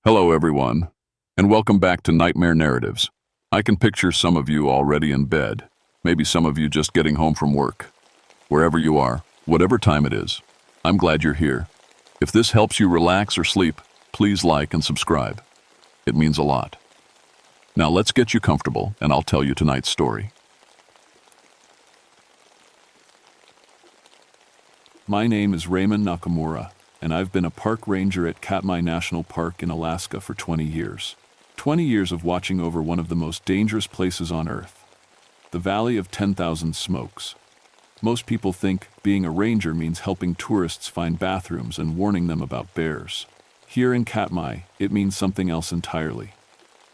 Hello, everyone, and welcome back to Nightmare Narratives. I can picture some of you already in bed, maybe some of you just getting home from work. Wherever you are, whatever time it is, I'm glad you're here. If this helps you relax or sleep, please like and subscribe. It means a lot. Now let's get you comfortable, and I'll tell you tonight's story. My name is Raymond Nakamura, and I've been a park ranger at Katmai National Park in Alaska for 20 years. 20 years of watching over one of the most dangerous places on Earth, the Valley of 10,000 Smokes. Most people think being a ranger means helping tourists find bathrooms and warning them about bears. Here in Katmai, it means something else entirely.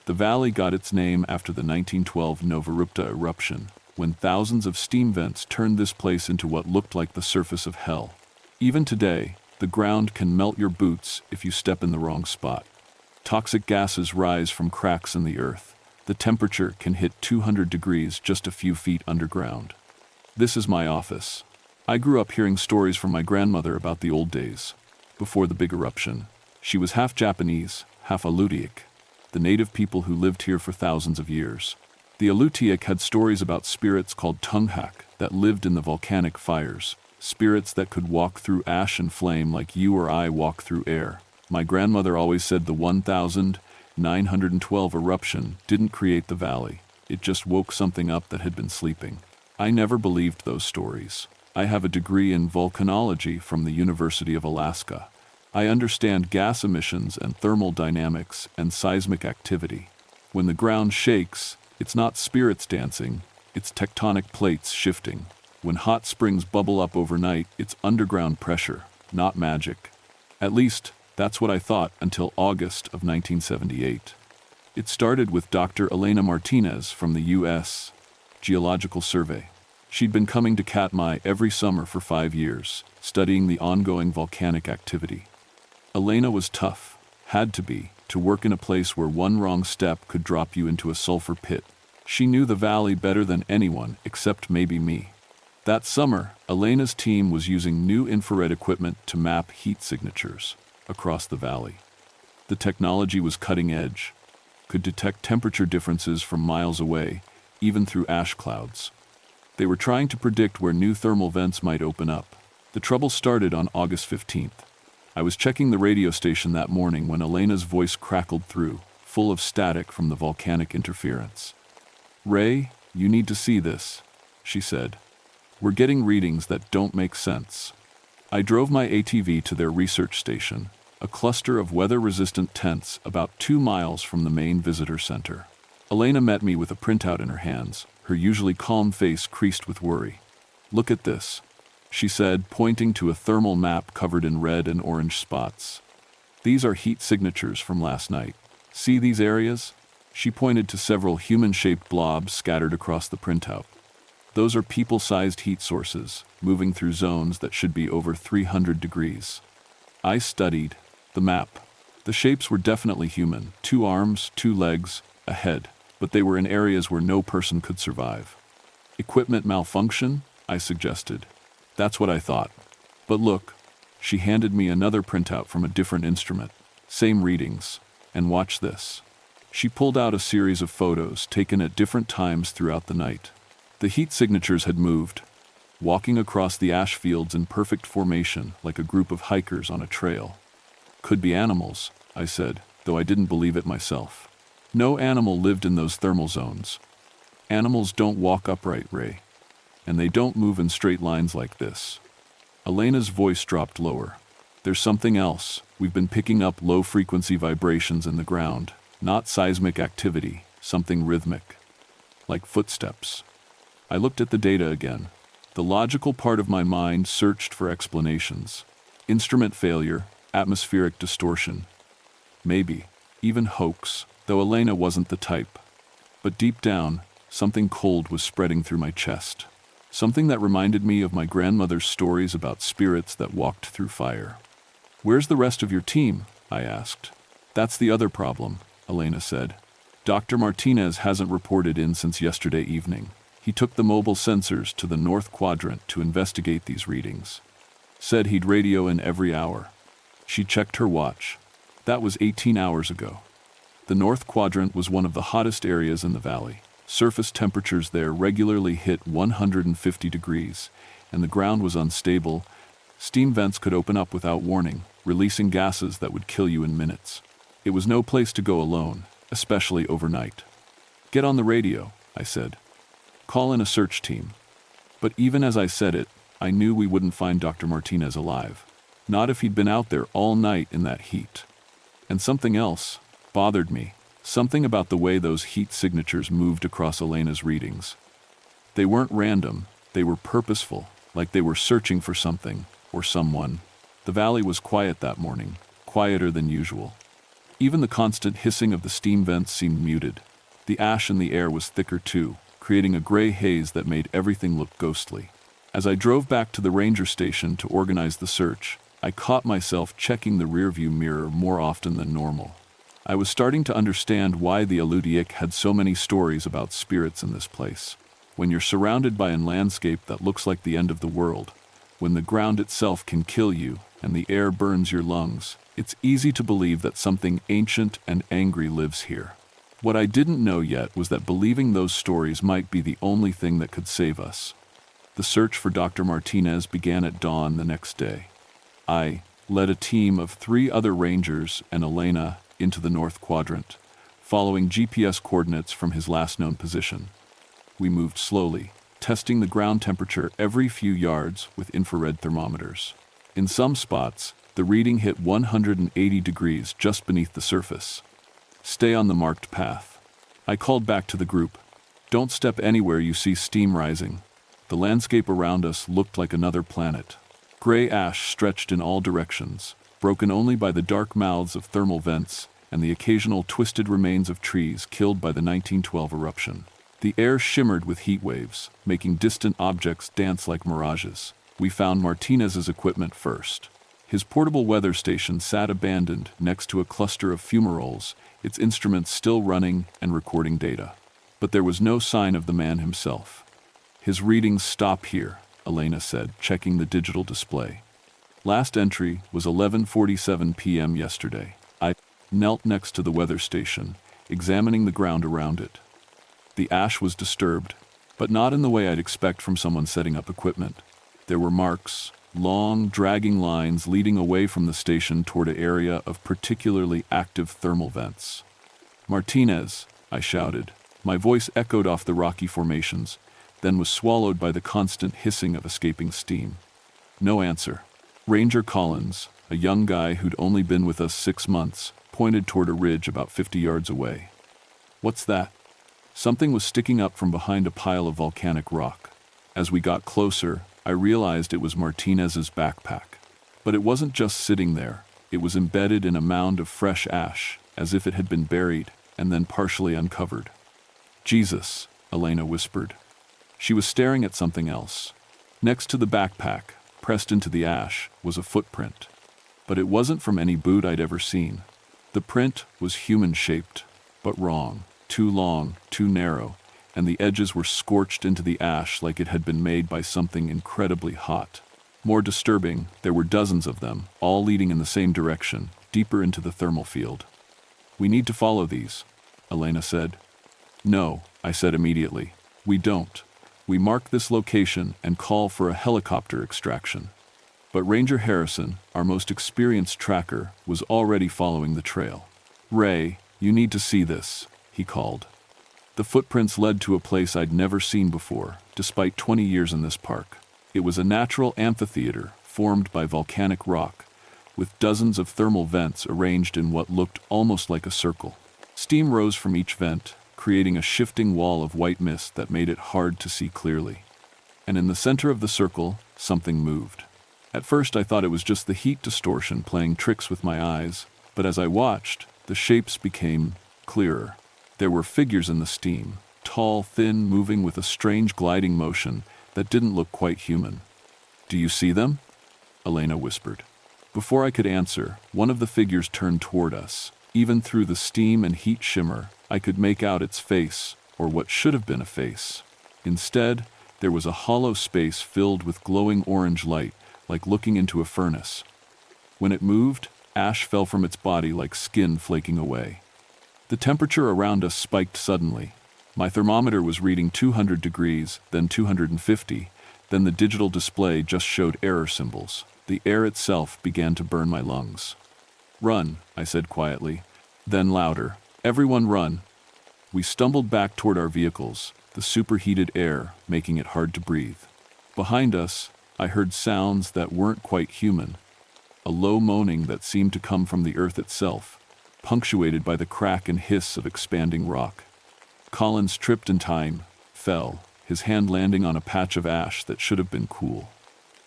The valley got its name after the 1912 Novarupta eruption, when thousands of steam vents turned this place into what looked like the surface of hell. Even today, the ground can melt your boots if you step in the wrong spot. Toxic gases rise from cracks in the earth. The temperature can hit 200 degrees just a few feet underground. This is my office. I grew up hearing stories from my grandmother about the old days, before the big eruption. She was half Japanese, half Alutiiq, the native people who lived here for thousands of years. The Alutiiq had stories about spirits called tunghak that lived in the volcanic fires. Spirits that could walk through ash and flame like you or I walk through air. My grandmother always said the 1912 eruption didn't create the valley. It just woke something up that had been sleeping. I never believed those stories. I have a degree in volcanology from the University of Alaska. I understand gas emissions and thermal dynamics and seismic activity. When the ground shakes, it's not spirits dancing, it's tectonic plates shifting. When hot springs bubble up overnight, it's underground pressure, not magic. At least, that's what I thought until August of 1978. It started with Dr. Elena Martinez from the U.S. Geological Survey. She'd been coming to Katmai every summer for 5 years, studying the ongoing volcanic activity. Elena was tough, had to be, to work in a place where one wrong step could drop you into a sulfur pit. She knew the valley better than anyone except maybe me. That summer, Elena's team was using new infrared equipment to map heat signatures across the valley. The technology was cutting edge, could detect temperature differences from miles away, even through ash clouds. They were trying to predict where new thermal vents might open up. The trouble started on August 15th. I was checking the radio station that morning when Elena's voice crackled through, full of static from the volcanic interference. "Ray, you need to see this," she said. "We're getting readings that don't make sense." I drove my ATV to their research station, a cluster of weather-resistant tents about 2 miles from the main visitor center. Elena met me with a printout in her hands, her usually calm face creased with worry. "Look at this," she said, pointing to a thermal map covered in red and orange spots. "These are heat signatures from last night. See these areas?" She pointed to several human-shaped blobs scattered across the printout. Those are people-sized heat sources, moving through zones that should be over 300 degrees. I studied the map. The shapes were definitely human, 2 arms, 2 legs, a head, but they were in areas where no person could survive. "Equipment malfunction?" I suggested. "That's what I thought. But look," she handed me another printout from a different instrument. Same readings. And watch this. She pulled out a series of photos taken at different times throughout the night. The heat signatures had moved, walking across the ash fields in perfect formation like a group of hikers on a trail. "Could be animals," I said, though I didn't believe it myself. No animal lived in those thermal zones. Animals don't walk upright, Ray. And they don't move in straight lines like this. Elena's voice dropped lower. "There's something else. We've been picking up low-frequency vibrations in the ground, not seismic activity, something rhythmic, like footsteps." I looked at the data again. The logical part of my mind searched for explanations. Instrument failure, atmospheric distortion. Maybe, even hoax, though Elena wasn't the type. But deep down, something cold was spreading through my chest. Something that reminded me of my grandmother's stories about spirits that walked through fire. "Where's the rest of your team?" I asked. "That's the other problem," Elena said. "Dr. Martinez hasn't reported in since yesterday evening. He took the mobile sensors to the North Quadrant to investigate these readings. Said he'd radio in every hour." She checked her watch. That was 18 hours ago. The North Quadrant was one of the hottest areas in the valley. Surface temperatures there regularly hit 150 degrees, and the ground was unstable. Steam vents could open up without warning, releasing gases that would kill you in minutes. It was no place to go alone, especially overnight. "Get on the radio," I said. "Call in a search team." But even as I said it, I knew we wouldn't find Dr. Martinez alive. Not if he'd been out there all night in that heat. And something else bothered me. Something about the way those heat signatures moved across Elena's readings. They weren't random, they were purposeful, like they were searching for something, or someone. The valley was quiet that morning, quieter than usual. Even the constant hissing of the steam vents seemed muted. The ash in the air was thicker too, creating a gray haze that made everything look ghostly. As I drove back to the ranger station to organize the search, I caught myself checking the rearview mirror more often than normal. I was starting to understand why the Alutiiq had so many stories about spirits in this place. When you're surrounded by a landscape that looks like the end of the world, when the ground itself can kill you and the air burns your lungs, it's easy to believe that something ancient and angry lives here. What I didn't know yet was that believing those stories might be the only thing that could save us. The search for Dr. Martinez began at dawn the next day. I led a team of 3 other rangers and Elena into the North Quadrant, following GPS coordinates from his last known position. We moved slowly, testing the ground temperature every few yards with infrared thermometers. In some spots, the reading hit 180 degrees just beneath the surface. "Stay on the marked path." I called back to the group. "Don't step anywhere you see steam rising." The landscape around us looked like another planet. Gray ash stretched in all directions, broken only by the dark mouths of thermal vents and the occasional twisted remains of trees killed by the 1912 eruption. The air shimmered with heat waves, making distant objects dance like mirages. We found Martinez's equipment first. His portable weather station sat abandoned next to a cluster of fumaroles, its instruments still running and recording data. But there was no sign of the man himself. "His readings stop here," Elena said, checking the digital display. "Last entry was 11:47 p.m. yesterday." I knelt next to the weather station, examining the ground around it. The ash was disturbed, but not in the way I'd expect from someone setting up equipment. There were marks, long, dragging lines leading away from the station toward an area of particularly active thermal vents. "Martinez," I shouted. My voice echoed off the rocky formations, then was swallowed by the constant hissing of escaping steam. No answer. Ranger Collins, a young guy who'd only been with us 6 months, pointed toward a ridge about 50 yards away. "What's that?" Something was sticking up from behind a pile of volcanic rock. As we got closer, I realized it was Martinez's backpack. But it wasn't just sitting there. It was embedded in a mound of fresh ash, as if it had been buried and then partially uncovered. "Jesus," Elena whispered. She was staring at something else. Next to the backpack, pressed into the ash, was a footprint. But it wasn't from any boot I'd ever seen. The print was human-shaped, but wrong. Too long, too narrow, and the edges were scorched into the ash like it had been made by something incredibly hot. More disturbing, there were dozens of them, all leading in the same direction, deeper into the thermal field. "We need to follow these," Elena said. "No," I said immediately. "We don't. We mark this location and call for a helicopter extraction." But Ranger Harrison, our most experienced tracker, was already following the trail. "Ray, you need to see this," he called. The footprints led to a place I'd never seen before, despite 20 years in this park. It was a natural amphitheater formed by volcanic rock, with dozens of thermal vents arranged in what looked almost like a circle. Steam rose from each vent, creating a shifting wall of white mist that made it hard to see clearly. And in the center of the circle, something moved. At first I thought it was just the heat distortion playing tricks with my eyes, but as I watched, the shapes became clearer. There were figures in the steam, tall, thin, moving with a strange gliding motion that didn't look quite human. "Do you see them?" Elena whispered. Before I could answer, one of the figures turned toward us. Even through the steam and heat shimmer, I could make out its face, or what should have been a face. Instead, there was a hollow space filled with glowing orange light, like looking into a furnace. When it moved, Ash fell from its body like skin flaking away. The temperature around us spiked suddenly. My thermometer was reading 200 degrees, then 250, then the digital display just showed error symbols. The air itself began to burn my lungs. "Run," I said quietly. Then louder, "Everyone run." We stumbled back toward our vehicles, the superheated air making it hard to breathe. Behind us, I heard sounds that weren't quite human. A low moaning that seemed to come from the earth itself, punctuated by the crack and hiss of expanding rock. Collins tripped in time, fell, his hand landing on a patch of ash that should have been cool.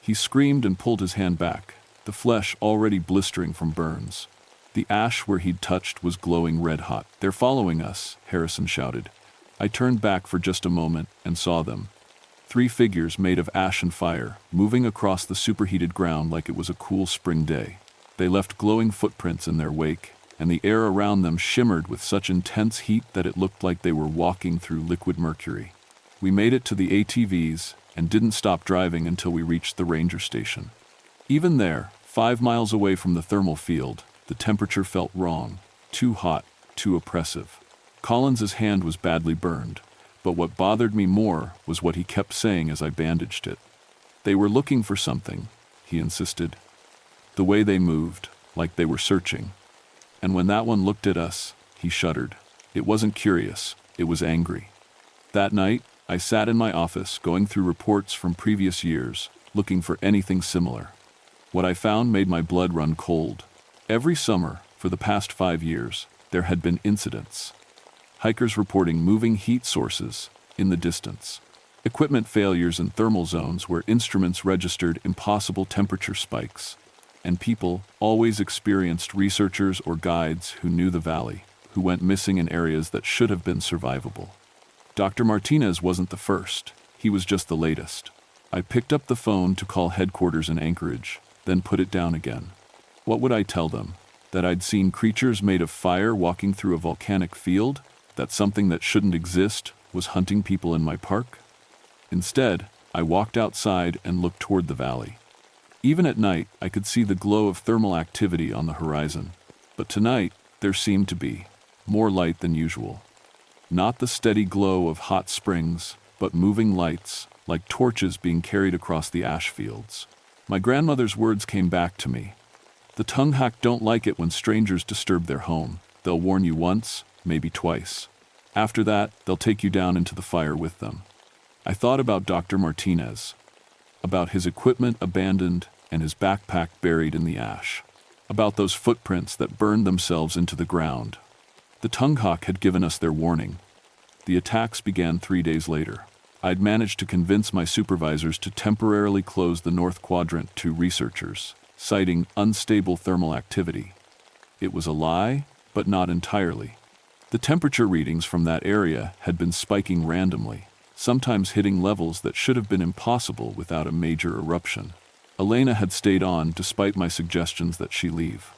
He screamed and pulled his hand back, the flesh already blistering from burns. The ash where he'd touched was glowing red-hot. "They're following us," Harrison shouted. I turned back for just a moment and saw them. 3 figures made of ash and fire, moving across the superheated ground like it was a cool spring day. They left glowing footprints in their wake, and the air around them shimmered with such intense heat that it looked like they were walking through liquid mercury. We made it to the ATVs and didn't stop driving until we reached the ranger station. Even there, 5 miles away from the thermal field, the temperature felt wrong, too hot, too oppressive. Collins's hand was badly burned, but what bothered me more was what he kept saying as I bandaged it. "They were looking for something," he insisted. The way they moved, like they were searching. And when that one looked at us, he shuddered. It wasn't curious, it was angry. That night, I sat in my office going through reports from previous years, looking for anything similar. What I found made my blood run cold. Every summer, for the past 5 years, there had been incidents. Hikers reporting moving heat sources in the distance. Equipment failures in thermal zones where instruments registered impossible temperature spikes. And people, always experienced researchers or guides who knew the valley, who went missing in areas that should have been survivable. Dr. Martinez wasn't the first, he was just the latest. I picked up the phone to call headquarters in Anchorage, then put it down again. What would I tell them? That I'd seen creatures made of fire walking through a volcanic field? That something that shouldn't exist was hunting people in my park? Instead, I walked outside and looked toward the valley. Even at night, I could see the glow of thermal activity on the horizon. But tonight, there seemed to be more light than usual. Not the steady glow of hot springs, but moving lights, like torches being carried across the ash fields. My grandmother's words came back to me. The Tunghak don't like it when strangers disturb their home. They'll warn you once, maybe twice. After that, they'll take you down into the fire with them. I thought about Dr. Martinez, about his equipment abandoned and his backpack buried in the ash, about those footprints that burned themselves into the ground. The Tunghak had given us their warning. The attacks began 3 days later. I'd managed to convince my supervisors to temporarily close the North Quadrant to researchers, citing unstable thermal activity. It was a lie, but not entirely. The temperature readings from that area had been spiking randomly, sometimes hitting levels that should have been impossible without a major eruption. Elena had stayed on despite my suggestions that she leave.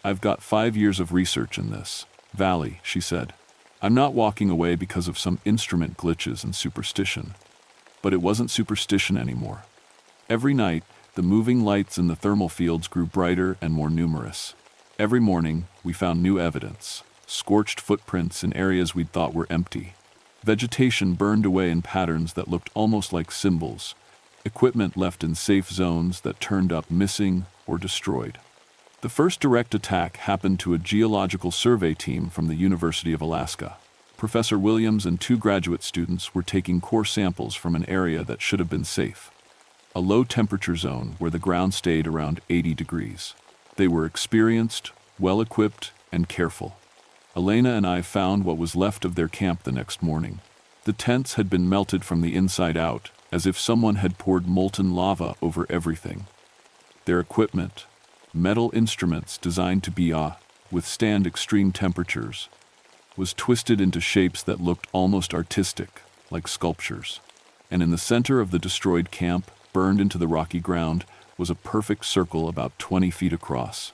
"I've got 5 years of research in this valley," she said. "I'm not walking away because of some instrument glitches and superstition." But it wasn't superstition anymore. Every night, the moving lights in the thermal fields grew brighter and more numerous. Every morning, we found new evidence. Scorched footprints in areas we'd thought were empty. Vegetation burned away in patterns that looked almost like symbols. Equipment left in safe zones that turned up missing or destroyed. The first direct attack happened to a geological survey team from the University of Alaska. Professor Williams and 2 graduate students were taking core samples from an area that should have been safe. A low-temperature zone where the ground stayed around 80 degrees. They were experienced, well-equipped, and careful. Elena and I found what was left of their camp the next morning. The tents had been melted from the inside out, as if someone had poured molten lava over everything. Their equipment, metal instruments designed to withstand extreme temperatures, was twisted into shapes that looked almost artistic, like sculptures. And in the center of the destroyed camp, burned into the rocky ground, was a perfect circle about 20 feet across.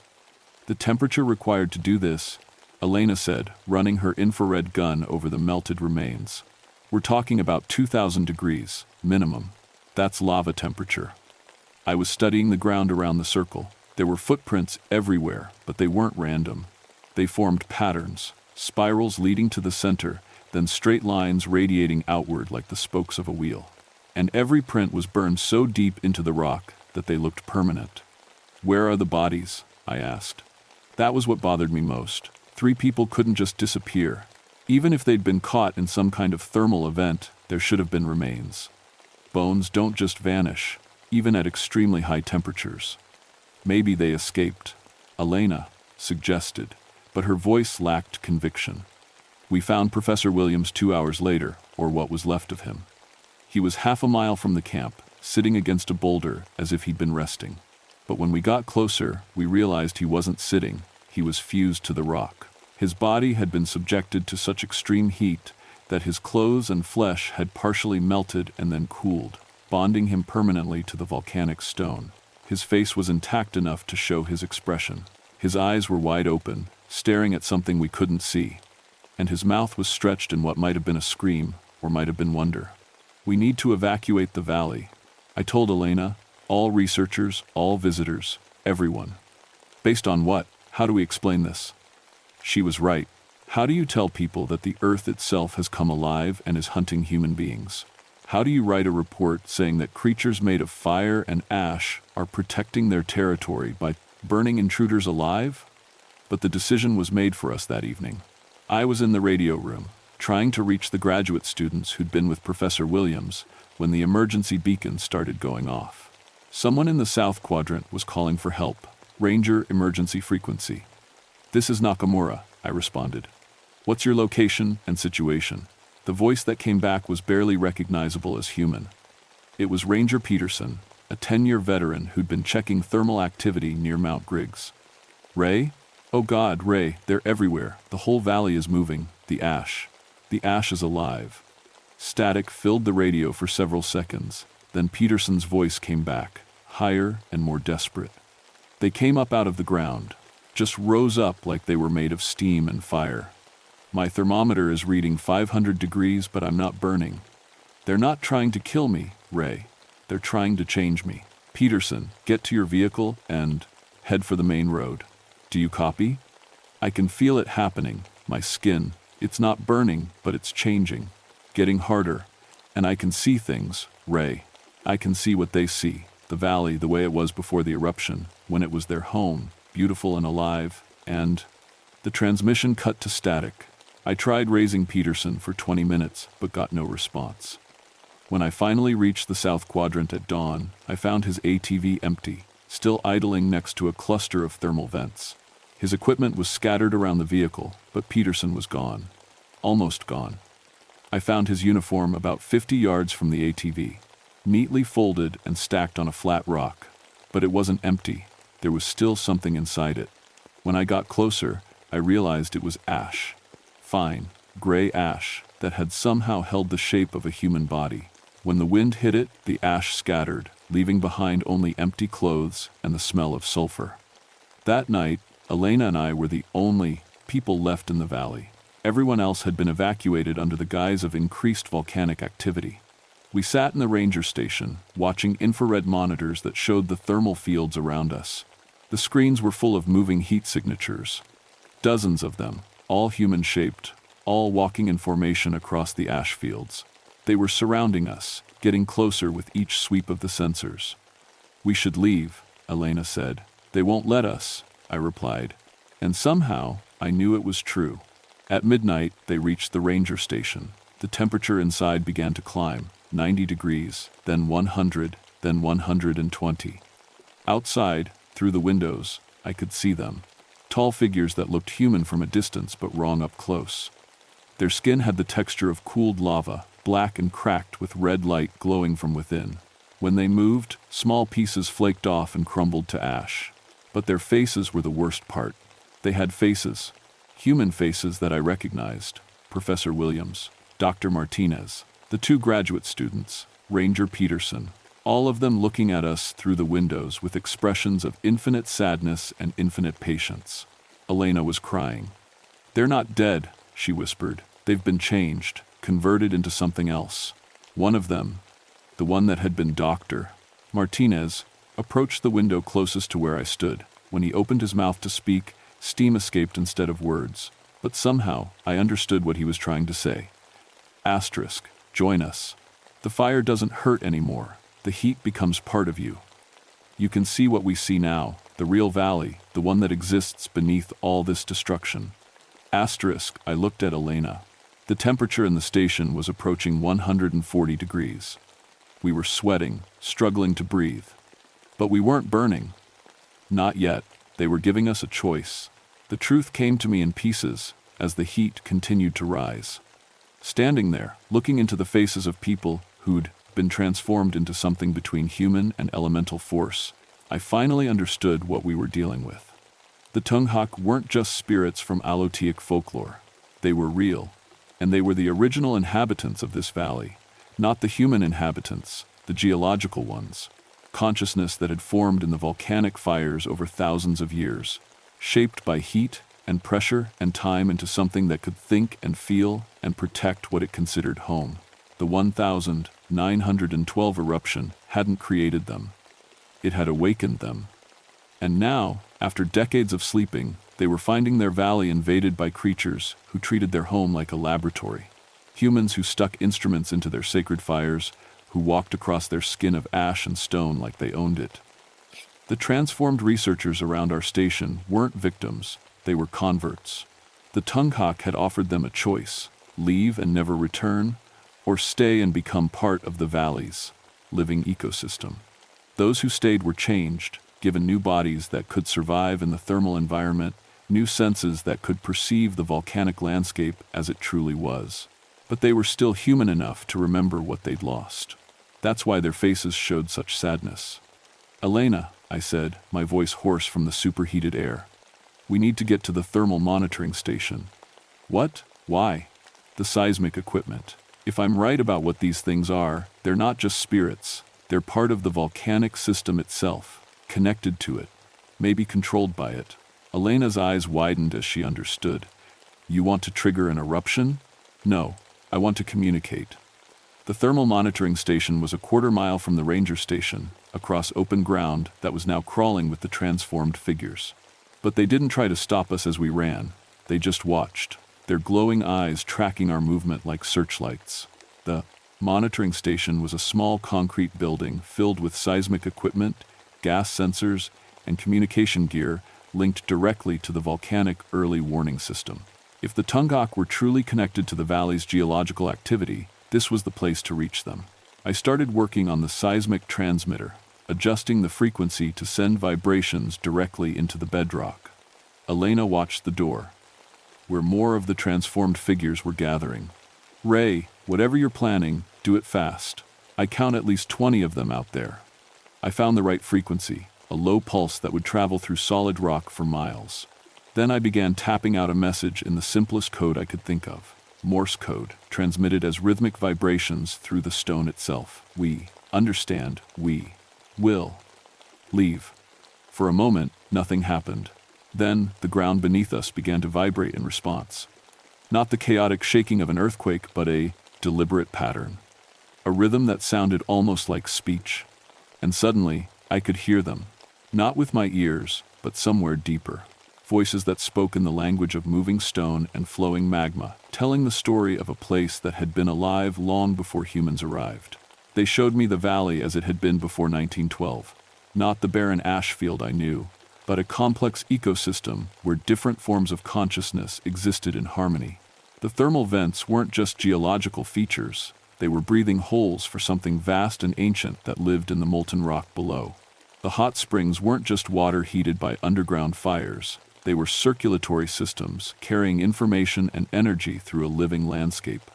The temperature required to do this, Elena said, running her infrared gun over the melted remains. "We're talking about 2,000 degrees, minimum. That's lava temperature." I was studying the ground around the circle. There were footprints everywhere, but they weren't random. They formed patterns, spirals leading to the center, then straight lines radiating outward like the spokes of a wheel. And every print was burned so deep into the rock that they looked permanent. "Where are the bodies?" I asked. That was what bothered me most. 3 people couldn't just disappear. Even if they'd been caught in some kind of thermal event, there should have been remains. Bones don't just vanish, even at extremely high temperatures. Maybe they escaped, Elena suggested, but her voice lacked conviction. We found Professor Williams 2 hours later, or what was left of him. He was half a mile from the camp, sitting against a boulder as if he'd been resting. But when we got closer, we realized he wasn't sitting, he was fused to the rock. His body had been subjected to such extreme heat that his clothes and flesh had partially melted and then cooled, bonding him permanently to the volcanic stone. His face was intact enough to show his expression. His eyes were wide open, staring at something we couldn't see, and his mouth was stretched in what might have been a scream or might have been wonder. "We need to evacuate the valley," I told Elena. "All researchers, all visitors, everyone." "Based on what? How do we explain this?" She was right. How do you tell people that the Earth itself has come alive and is hunting human beings? How do you write a report saying that creatures made of fire and ash are protecting their territory by burning intruders alive? But the decision was made for us that evening. I was in the radio room, trying to reach the graduate students who'd been with Professor Williams when the emergency beacon started going off. Someone in the South Quadrant was calling for help. "Ranger emergency frequency." "This is Nakamura," I responded. "What's your location and situation?" The voice that came back was barely recognizable as human. It was Ranger Peterson, a 10-year veteran who'd been checking thermal activity near Mount Griggs. "Ray? Oh God, Ray, they're everywhere. The whole valley is moving. The ash is alive." Static filled the radio for several seconds. Then Peterson's voice came back, higher and more desperate. "They came up out of the ground, just rose up like they were made of steam and fire. My thermometer is reading 500 degrees, but I'm not burning. They're not trying to kill me, Ray. They're trying to change me. Peterson, get to your vehicle and head for the main road. Do you copy? I can feel it happening, my skin. It's not burning, but it's changing, getting harder. And I can see things, Ray. I can see what they see, the valley the way it was before the eruption, when it was their home, beautiful and alive, and..." The transmission cut to static. I tried raising Peterson for 20 minutes, but got no response. When I finally reached the South Quadrant at dawn, I found his ATV empty, still idling next to a cluster of thermal vents. His equipment was scattered around the vehicle, but Peterson was gone. Almost gone. I found his uniform about 50 yards from the ATV, neatly folded and stacked on a flat rock. But it wasn't empty. There was still something inside it. When I got closer, I realized it was ash. Fine, gray ash that had somehow held the shape of a human body. When the wind hit it, the ash scattered, leaving behind only empty clothes and the smell of sulfur. That night, Elena and I were the only people left in the valley. Everyone else had been evacuated under the guise of increased volcanic activity. We sat in the ranger station, watching infrared monitors that showed the thermal fields around us. The screens were full of moving heat signatures. Dozens of them, all human-shaped, all walking in formation across the ash fields. They were surrounding us, getting closer with each sweep of the sensors. "We should leave," Elena said. "They won't let us," I replied. And somehow, I knew it was true. At midnight, they reached the ranger station. The temperature inside began to climb, 90 degrees, then 100, then 120. Outside, through the windows, I could see them. Tall figures that looked human from a distance but wrong up close. Their skin had the texture of cooled lava, black and cracked with red light glowing from within. When they moved, small pieces flaked off and crumbled to ash. But their faces were the worst part. They had faces, human faces that I recognized. Professor Williams, Dr. Martinez, the 2 graduate students, Ranger Peterson, all of them looking at us through the windows with expressions of infinite sadness and infinite patience. Elena was crying. "They're not dead," she whispered. "They've been changed, converted into something else. One of them, the one that had been Dr. Martinez, approached the window closest to where I stood. When he opened his mouth to speak, steam escaped instead of words. But somehow, I understood what he was trying to say. Asterisk, join us. The fire doesn't hurt anymore. The heat becomes part of you. You can see what we see now, the real valley, the one that exists beneath all this destruction. Asterisk, I looked at Elena. The temperature in the station was approaching 140 degrees. We were sweating, struggling to breathe. But we weren't burning. Not yet. They were giving us a choice. The truth came to me in pieces as the heat continued to rise. Standing there, looking into the faces of people who'd been transformed into something between human and elemental force, I finally understood what we were dealing with. The Tunghak weren't just spirits from Alotaic folklore. They were real, and they were the original inhabitants of this valley, not the human inhabitants, the geological ones. Consciousness that had formed in the volcanic fires over thousands of years, shaped by heat and pressure and time into something that could think and feel and protect what it considered home. The 1912 eruption hadn't created them. It had awakened them. And now, after decades of sleeping, they were finding their valley invaded by creatures who treated their home like a laboratory. Humans who stuck instruments into their sacred fires, who walked across their skin of ash and stone like they owned it. The transformed researchers around our station weren't victims, they were converts. The Tunghak had offered them a choice: leave and never return, or stay and become part of the valley's living ecosystem. Those who stayed were changed, given new bodies that could survive in the thermal environment, new senses that could perceive the volcanic landscape as it truly was. But they were still human enough to remember what they'd lost. That's why their faces showed such sadness. Elena, I said, my voice hoarse from the superheated air. We need to get to the thermal monitoring station. What? Why? The seismic equipment. If I'm right about what these things are, they're not just spirits. They're part of the volcanic system itself, connected to it, maybe controlled by it. Elena's eyes widened as she understood. You want to trigger an eruption? No, I want to communicate. The thermal monitoring station was a quarter-mile from the ranger station, across open ground that was now crawling with the transformed figures. But they didn't try to stop us as we ran. They just watched, their glowing eyes tracking our movement like searchlights. The monitoring station was a small concrete building filled with seismic equipment, gas sensors, and communication gear linked directly to the volcanic early warning system. If the Tunghak were truly connected to the valley's geological activity, this was the place to reach them. I started working on the seismic transmitter, adjusting the frequency to send vibrations directly into the bedrock. Elena watched the door, where more of the transformed figures were gathering. Ray, whatever you're planning, do it fast. I count at least 20 of them out there. I found the right frequency, a low pulse that would travel through solid rock for miles. Then I began tapping out a message in the simplest code I could think of. Morse code, transmitted as rhythmic vibrations through the stone itself. We understand. We will leave. For a moment, nothing happened. Then, the ground beneath us began to vibrate in response. Not the chaotic shaking of an earthquake, but a deliberate pattern. A rhythm that sounded almost like speech. And suddenly, I could hear them. Not with my ears, but somewhere deeper. Voices that spoke in the language of moving stone and flowing magma, telling the story of a place that had been alive long before humans arrived. They showed me the valley as it had been before 1912. Not the barren ash field I knew, but a complex ecosystem where different forms of consciousness existed in harmony. The thermal vents weren't just geological features, they were breathing holes for something vast and ancient that lived in the molten rock below. The hot springs weren't just water heated by underground fires. They were circulatory systems, carrying information and energy through a living landscape.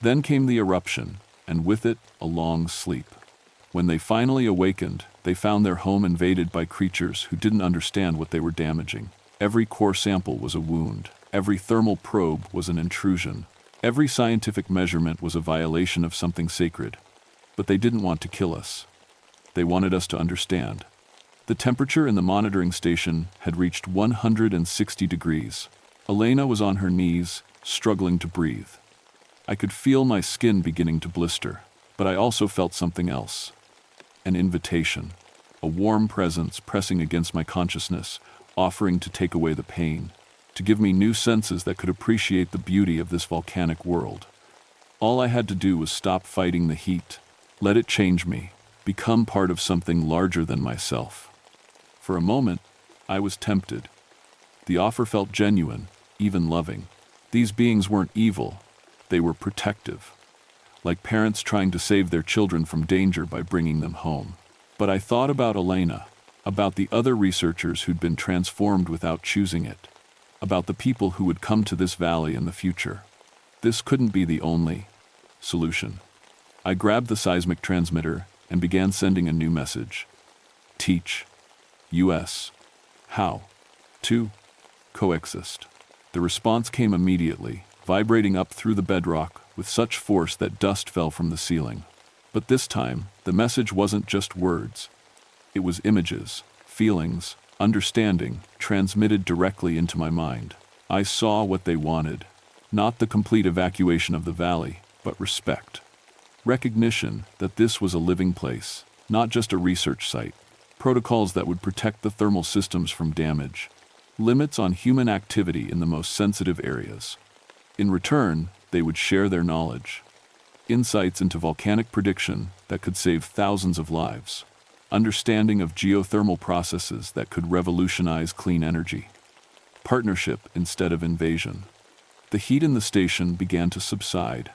Then came the eruption, and with it, a long sleep. When they finally awakened, they found their home invaded by creatures who didn't understand what they were damaging. Every core sample was a wound. Every thermal probe was an intrusion. Every scientific measurement was a violation of something sacred. But they didn't want to kill us. They wanted us to understand. The temperature in the monitoring station had reached 160 degrees. Elena was on her knees, struggling to breathe. I could feel my skin beginning to blister, but I also felt something else. An invitation. a warm presence pressing against my consciousness, offering to take away the pain, to give me new senses that could appreciate the beauty of this volcanic world. All I had to do was stop fighting the heat, let it change me, become part of something larger than myself. For a moment, I was tempted. The offer felt genuine, even loving. These beings weren't evil, they were protective, like parents trying to save their children from danger by bringing them home. But I thought about Elena, about the other researchers who'd been transformed without choosing it, about the people who would come to this valley in the future. This couldn't be the only solution. I grabbed the seismic transmitter and began sending a new message. Teach. US. How to coexist. The response came immediately, vibrating up through the bedrock with such force that dust fell from the ceiling. But this time, the message wasn't just words. It was images, feelings, understanding, transmitted directly into my mind. I saw what they wanted. Not the complete evacuation of the valley, but respect. Recognition that this was a living place, not just a research site. Protocols that would protect the thermal systems from damage. Limits on human activity in the most sensitive areas. In return, they would share their knowledge. Insights into volcanic prediction that could save thousands of lives. Understanding of geothermal processes that could revolutionize clean energy. Partnership instead of invasion. The heat in the station began to subside.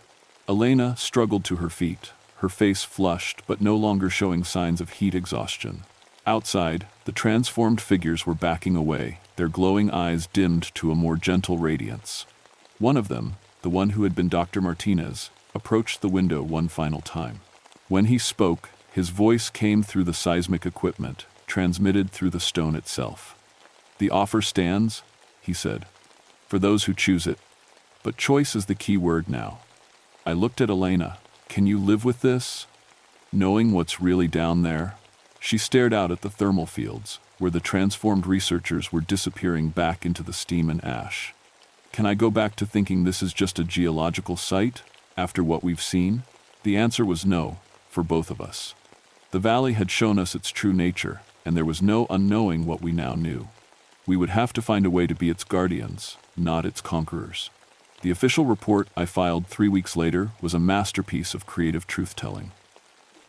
Elena struggled to her feet, her face flushed but no longer showing signs of heat exhaustion. Outside, the transformed figures were backing away, their glowing eyes dimmed to a more gentle radiance. One of them, the one who had been Dr. Martinez, approached the window one final time. When he spoke, his voice came through the seismic equipment, transmitted through the stone itself. "The offer stands," he said, "for those who choose it. But choice is the key word now." I looked at Elena. "Can you live with this? Knowing what's really down there?" She stared out at the thermal fields, where the transformed researchers were disappearing back into the steam and ash. "Can I go back to thinking this is just a geological site, after what we've seen?" The answer was no, for both of us. The valley had shown us its true nature, and there was no unknowing what we now knew. We would have to find a way to be its guardians, not its conquerors. The official report I filed 3 weeks later was a masterpiece of creative truth-telling.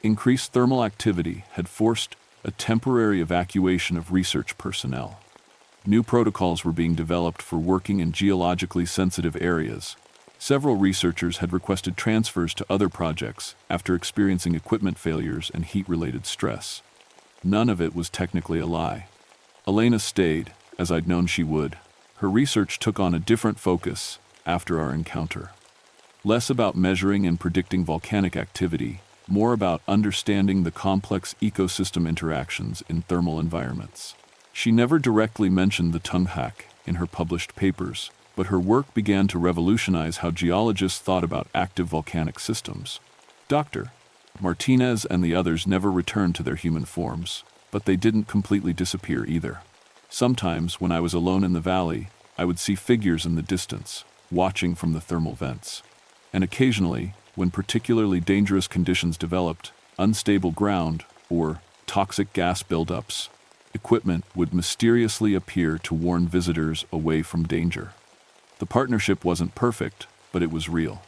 Increased thermal activity had forced a temporary evacuation of research personnel. New protocols were being developed for working in geologically sensitive areas. Several researchers had requested transfers to other projects after experiencing equipment failures and heat-related stress. None of it was technically a lie. Elena stayed, as I'd known she would. Her research took on a different focus after our encounter. Less about measuring and predicting volcanic activity, more about understanding the complex ecosystem interactions in thermal environments. She never directly mentioned the tunghak in her published papers, but her work began to revolutionize how geologists thought about active volcanic systems. Dr. Martinez and the others never returned to their human forms, but they didn't completely disappear either. Sometimes, when I was alone in the valley, I would see figures in the distance, watching from the thermal vents. And occasionally, when particularly dangerous conditions developed, unstable ground, or toxic gas buildups, equipment would mysteriously appear to warn visitors away from danger. The partnership wasn't perfect, but it was real.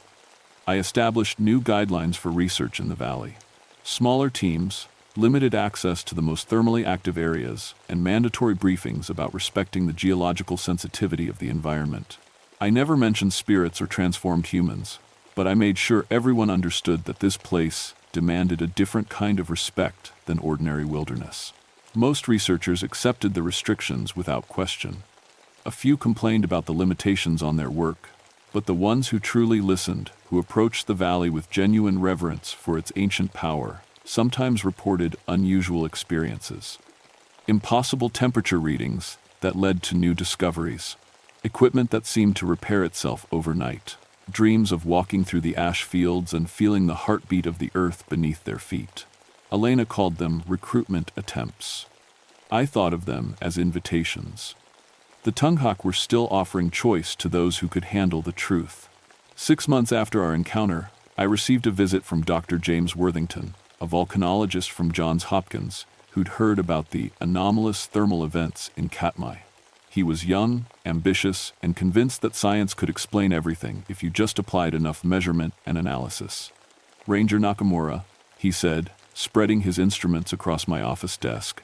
I established new guidelines for research in the valley. Smaller teams, limited access to the most thermally active areas, and mandatory briefings about respecting the geological sensitivity of the environment. I never mentioned spirits or transformed humans, but I made sure everyone understood that this place demanded a different kind of respect than ordinary wilderness. Most researchers accepted the restrictions without question. A few complained about the limitations on their work, but the ones who truly listened, who approached the valley with genuine reverence for its ancient power, sometimes reported unusual experiences. Impossible temperature readings that led to new discoveries. Equipment that seemed to repair itself overnight. Dreams of walking through the ash fields and feeling the heartbeat of the earth beneath their feet. Elena called them recruitment attempts. I thought of them as invitations. The tunghak were still offering choice to those who could handle the truth. 6 months after our encounter, I received a visit from Dr. James Worthington, a volcanologist from Johns Hopkins, who'd heard about the anomalous thermal events in Katmai. He was young, ambitious, and convinced that science could explain everything if you just applied enough measurement and analysis. "Ranger Nakamura," he said, spreading his instruments across my office desk.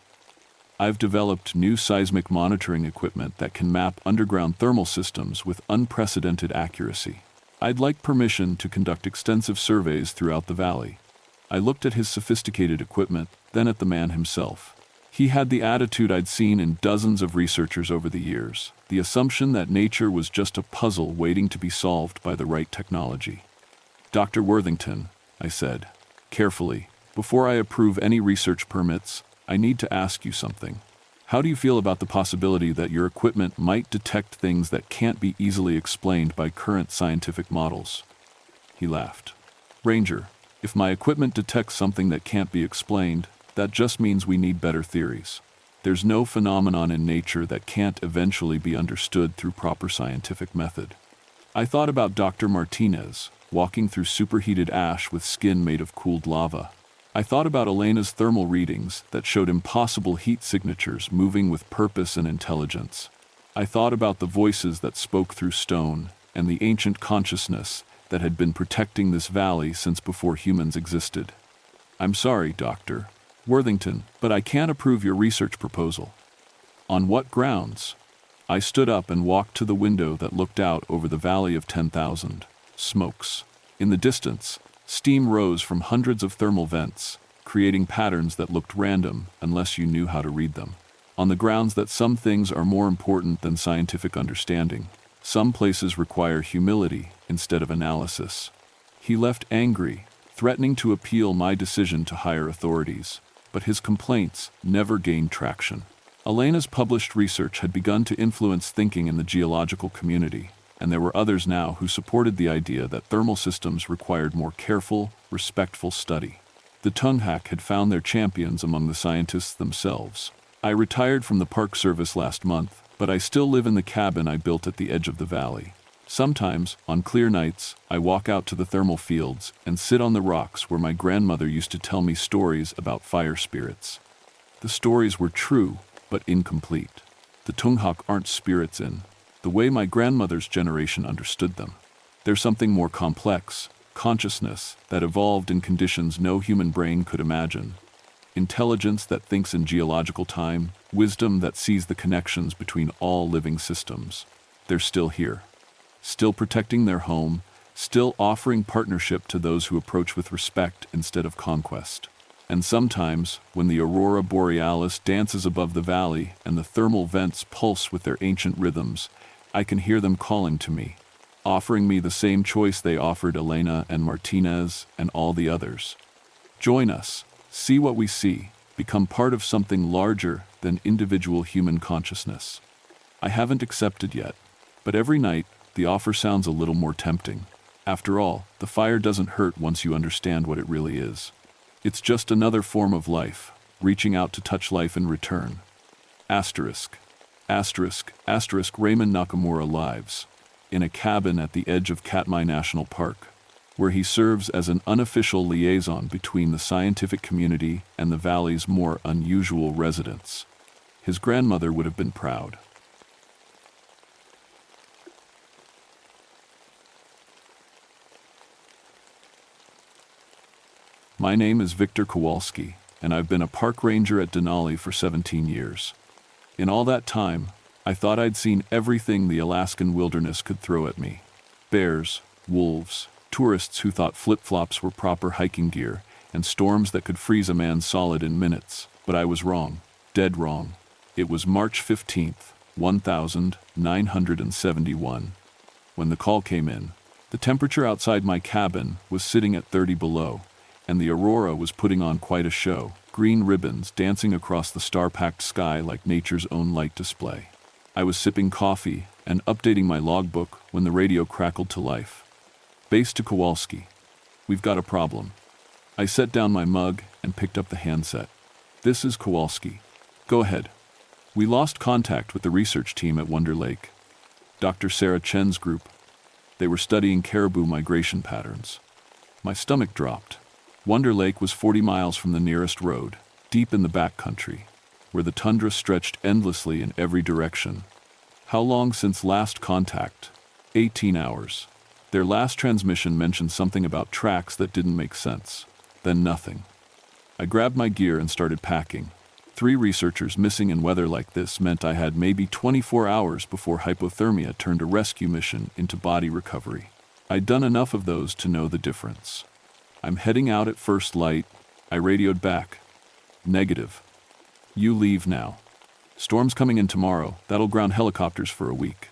"I've developed new seismic monitoring equipment that can map underground thermal systems with unprecedented accuracy. I'd like permission to conduct extensive surveys throughout the valley." I looked at his sophisticated equipment, then at the man himself. He had the attitude I'd seen in dozens of researchers over the years, the assumption that nature was just a puzzle waiting to be solved by the right technology. "Dr. Worthington," I said, carefully, "before I approve any research permits, I need to ask you something. How do you feel about the possibility that your equipment might detect things that can't be easily explained by current scientific models?" He laughed. "Ranger, if my equipment detects something that can't be explained, that just means we need better theories. There's no phenomenon in nature that can't eventually be understood through proper scientific method." I thought about Dr. Martinez, walking through superheated ash with skin made of cooled lava. I thought about Elena's thermal readings that showed impossible heat signatures moving with purpose and intelligence. I thought about the voices that spoke through stone and the ancient consciousness that had been protecting this valley since before humans existed. "I'm sorry, Dr. Worthington, but I can't approve your research proposal." "On what grounds?" I stood up and walked to the window that looked out over the Valley of 10,000 Smokes. In the distance, steam rose from hundreds of thermal vents, creating patterns that looked random unless you knew how to read them. "On the grounds that some things are more important than scientific understanding. Some places require humility instead of analysis." He left angry, threatening to appeal my decision to higher authorities, but his complaints never gained traction. Elena's published research had begun to influence thinking in the geological community, and there were others now who supported the idea that thermal systems required more careful, respectful study. The Tunghak had found their champions among the scientists themselves. I retired from the Park Service last month, but I still live in the cabin I built at the edge of the valley. Sometimes, on clear nights, I walk out to the thermal fields and sit on the rocks where my grandmother used to tell me stories about fire spirits. The stories were true, but incomplete. The Tunghak aren't spirits in the way my grandmother's generation understood them. There's something more complex, consciousness that evolved in conditions no human brain could imagine. Intelligence that thinks in geological time, wisdom that sees the connections between all living systems. They're still here. Still protecting their home, still offering partnership to those who approach with respect instead of conquest. And sometimes, when the aurora borealis dances above the valley and the thermal vents pulse with their ancient rhythms, I can hear them calling to me, offering me the same choice they offered Elena and Martinez and all the others. Join us, see what we see, become part of something larger than individual human consciousness. I haven't accepted yet, but every night, the offer sounds a little more tempting. After all, the fire doesn't hurt once you understand what it really is. It's just another form of life, reaching out to touch life in return. Asterisk. Asterisk. Asterisk. Raymond Nakamura lives in a cabin at the edge of Katmai National Park, where he serves as an unofficial liaison between the scientific community and the valley's more unusual residents. His grandmother would have been proud. My name is Victor Kowalski, and I've been a park ranger at Denali for 17 years. In all that time, I thought I'd seen everything the Alaskan wilderness could throw at me. Bears, wolves, tourists who thought flip-flops were proper hiking gear, and storms that could freeze a man solid in minutes. But I was wrong, dead wrong. It was March 15th, 1971. When the call came in, the temperature outside my cabin was sitting at 30 below, and the aurora was putting on quite a show, green ribbons dancing across the star-packed sky like nature's own light display. I was sipping coffee and updating my logbook when the radio crackled to life. "Base to Kowalski. We've got a problem." I set down my mug and picked up the handset. "This is Kowalski. Go ahead." We lost contact with the research team at Wonder Lake. Dr. Sarah Chen's group. They were studying caribou migration patterns. My stomach dropped. Wonder Lake was 40 miles from the nearest road, deep in the backcountry, where the tundra stretched endlessly in every direction. How long since last contact? 18 hours. Their last transmission mentioned something about tracks that didn't make sense. Then nothing. I grabbed my gear and started packing. 3 researchers missing in weather like this meant I had maybe 24 hours before hypothermia turned a rescue mission into body recovery. I'd done enough of those to know the difference. I'm heading out at first light. I radioed back. Negative. You leave now. Storm's coming in tomorrow. That'll ground helicopters for a week.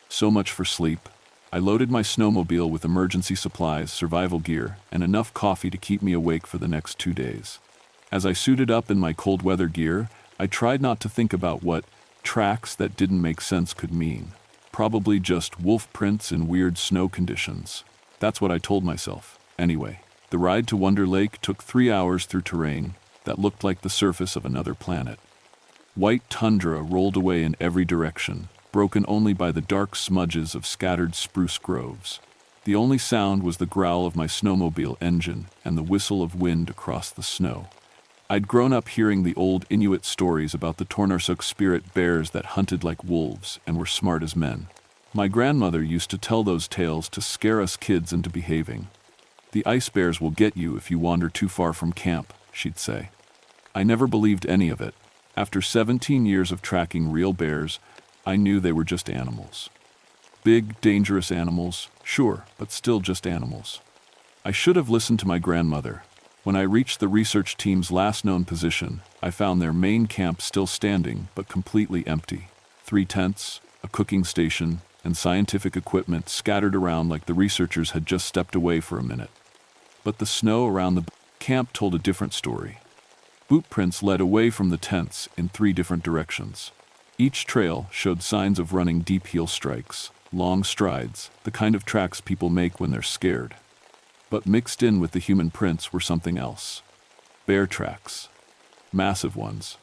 So much for sleep. I loaded my snowmobile with emergency supplies, survival gear, and enough coffee to keep me awake for the next 2 days. As I suited up in my cold weather gear, I tried not to think about what tracks that didn't make sense could mean. Probably just wolf prints in weird snow conditions. That's what I told myself. Anyway, the ride to Wonder Lake took 3 hours through terrain that looked like the surface of another planet. White tundra rolled away in every direction, broken only by the dark smudges of scattered spruce groves. The only sound was the growl of my snowmobile engine and the whistle of wind across the snow. I'd grown up hearing the old Inuit stories about the Tornarsuk spirit bears that hunted like wolves and were smart as men. My grandmother used to tell those tales to scare us kids into behaving. "The ice bears will get you if you wander too far from camp," she'd say. I never believed any of it. After 17 years of tracking real bears, I knew they were just animals. Big, dangerous animals, sure, but still just animals. I should have listened to my grandmother. When I reached the research team's last known position, I found their main camp still standing, but completely empty. 3 tents, a cooking station, and scientific equipment scattered around like the researchers had just stepped away for a minute. But the snow around the camp told a different story. Boot prints led away from the tents in 3 different directions. Each trail showed signs of running deep heel strikes, long strides, the kind of tracks people make when they're scared. But mixed in with the human prints were something else. Bear tracks. Massive ones.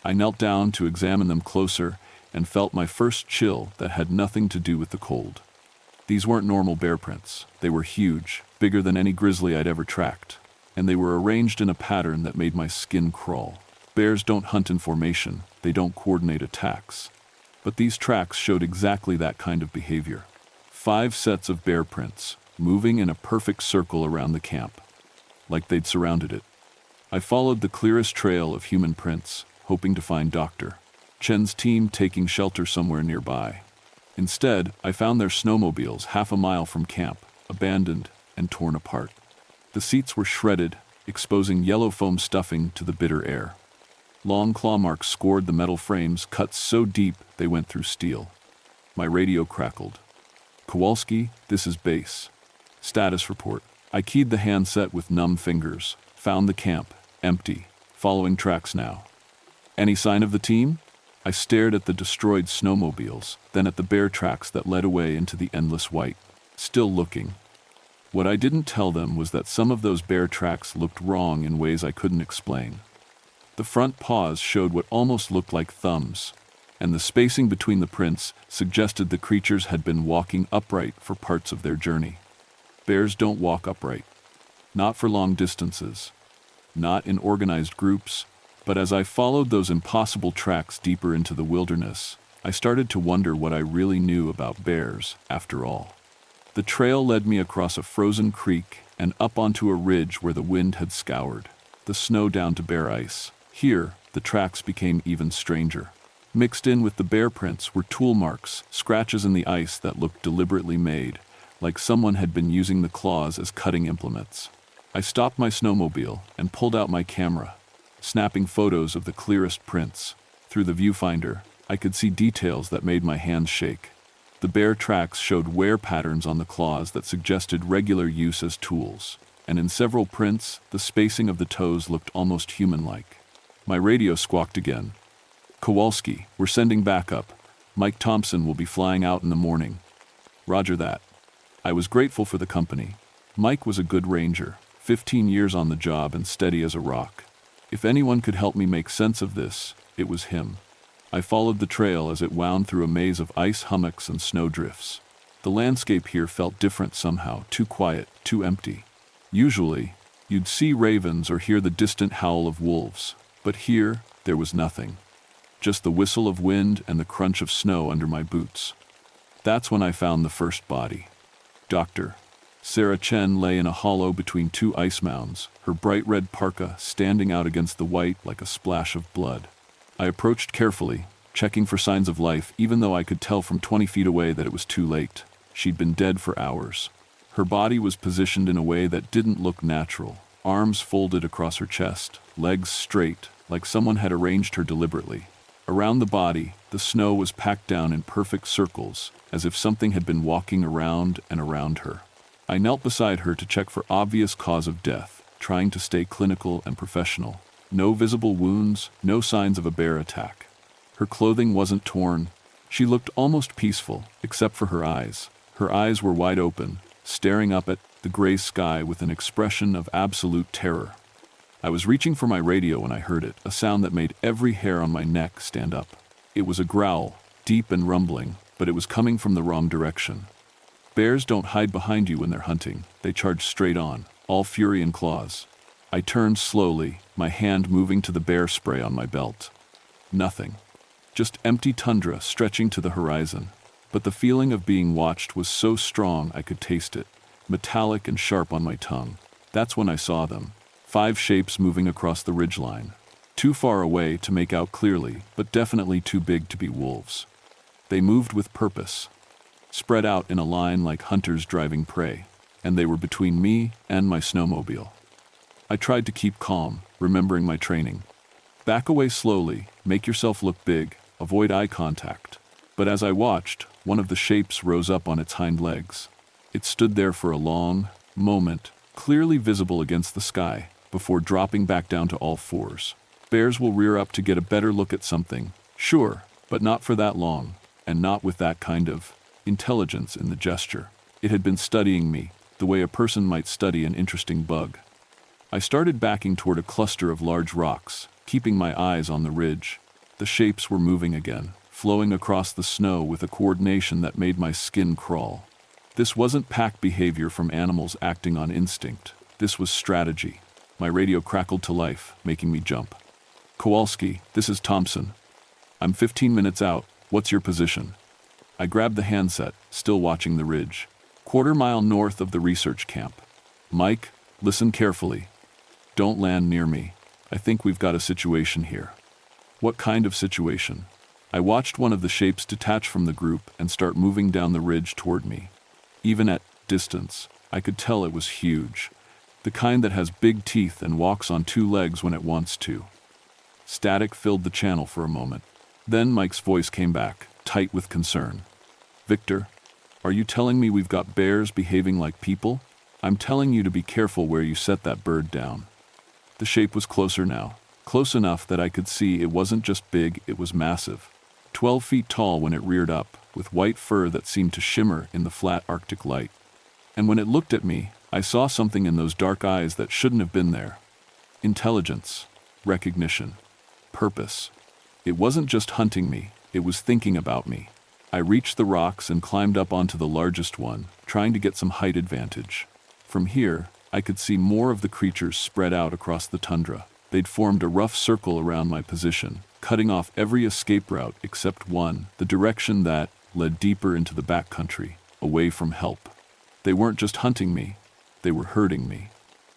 I knelt down to examine them closer and felt my first chill that had nothing to do with the cold. These weren't normal bear prints. They were huge, bigger than any grizzly I'd ever tracked, and they were arranged in a pattern that made my skin crawl. Bears don't hunt in formation, they don't coordinate attacks. But these tracks showed exactly that kind of behavior. 5 sets of bear prints, moving in a perfect circle around the camp, like they'd surrounded it. I followed the clearest trail of human prints, hoping to find Dr. Chen's team taking shelter somewhere nearby. Instead, I found their snowmobiles half a mile from camp, abandoned and torn apart. The seats were shredded, exposing yellow foam stuffing to the bitter air. Long claw marks scored the metal frames, cut so deep they went through steel. My radio crackled. "Kowalski, this is base. Status report." I keyed the handset with numb fingers. Found the camp, empty, following tracks now. "Any sign of the team?" I stared at the destroyed snowmobiles, then at the bear tracks that led away into the endless white. Still looking. What I didn't tell them was that some of those bear tracks looked wrong in ways I couldn't explain. The front paws showed what almost looked like thumbs, and the spacing between the prints suggested the creatures had been walking upright for parts of their journey. Bears don't walk upright. Not for long distances. Not in organized groups. But as I followed those impossible tracks deeper into the wilderness, I started to wonder what I really knew about bears, after all. The trail led me across a frozen creek and up onto a ridge where the wind had scoured the snow down to bare ice. Here, the tracks became even stranger. Mixed in with the bear prints were tool marks, scratches in the ice that looked deliberately made, like someone had been using the claws as cutting implements. I stopped my snowmobile and pulled out my camera, snapping photos of the clearest prints. Through the viewfinder, I could see details that made my hands shake. The bear tracks showed wear patterns on the claws that suggested regular use as tools, and in several prints, the spacing of the toes looked almost human-like. My radio squawked again. "Kowalski, we're sending backup. Mike Thompson will be flying out in the morning." "Roger that." I was grateful for the company. Mike was a good ranger, 15 years on the job and steady as a rock. If anyone could help me make sense of this, it was him. I followed the trail as it wound through a maze of ice hummocks and snowdrifts. The landscape here felt different somehow, too quiet, too empty. Usually, you'd see ravens or hear the distant howl of wolves, But here, there was nothing. Just the whistle of wind and the crunch of snow under my boots. That's when I found the first body. Dr. Sarah Chen lay in a hollow between two ice mounds, her bright red parka standing out against the white like a splash of blood. I approached carefully, checking for signs of life, even though I could tell from 20 feet away that it was too late. She'd been dead for hours. Her body was positioned in a way that didn't look natural. Arms folded across her chest, legs straight, like someone had arranged her deliberately. Around the body, the snow was packed down in perfect circles, as if something had been walking around and around her. I knelt beside her to check for obvious cause of death, trying to stay clinical and professional. No visible wounds, no signs of a bear attack. Her clothing wasn't torn. She looked almost peaceful, except for her eyes. Her eyes were wide open, staring up at the gray sky with an expression of absolute terror. I was reaching for my radio when I heard it, a sound that made every hair on my neck stand up. It was a growl, deep and rumbling, but it was coming from the wrong direction. Bears don't hide behind you when they're hunting. They charge straight on, all fury and claws. I turned slowly, my hand moving to the bear spray on my belt. Nothing. Just empty tundra stretching to the horizon. But the feeling of being watched was so strong I could taste it, metallic and sharp on my tongue. That's when I saw them. 5 shapes moving across the ridgeline. Too far away to make out clearly, but definitely too big to be wolves. They moved with purpose, spread out in a line like hunters driving prey, and they were between me and my snowmobile. I tried to keep calm, remembering my training. Back away slowly, make yourself look big, avoid eye contact. But as I watched, one of the shapes rose up on its hind legs. It stood there for a long moment, clearly visible against the sky, before dropping back down to all fours. Bears will rear up to get a better look at something, sure, but not for that long, and not with that kind of intelligence in the gesture. It had been studying me, the way a person might study an interesting bug. I started backing toward a cluster of large rocks, keeping my eyes on the ridge. The shapes were moving again, flowing across the snow with a coordination that made my skin crawl. This wasn't pack behavior from animals acting on instinct. This was strategy. My radio crackled to life, making me jump. Kowalski, this is Thompson. I'm 15 minutes out. What's your position? I grabbed the handset, still watching the ridge. 1/4 mile north of the research camp. Mike, listen carefully. Don't land near me. I think we've got a situation here. What kind of situation? I watched one of the shapes detach from the group and start moving down the ridge toward me. Even at distance, I could tell it was huge. The kind that has big teeth and walks on 2 legs when it wants to. Static filled the channel for a moment. Then Mike's voice came back, tight with concern. Victor, are you telling me we've got bears behaving like people? I'm telling you to be careful where you set that bird down. The shape was closer now, close enough that I could see it wasn't just big, it was massive. 12 feet tall when it reared up, with white fur that seemed to shimmer in the flat Arctic light. And when it looked at me, I saw something in those dark eyes that shouldn't have been there. Intelligence, recognition, purpose. It wasn't just hunting me, it was thinking about me. I reached the rocks and climbed up onto the largest one, trying to get some height advantage. From here, I could see more of the creatures spread out across the tundra. They'd formed a rough circle around my position, cutting off every escape route except one, the direction that led deeper into the backcountry, away from help. They weren't just hunting me, they were hurting me.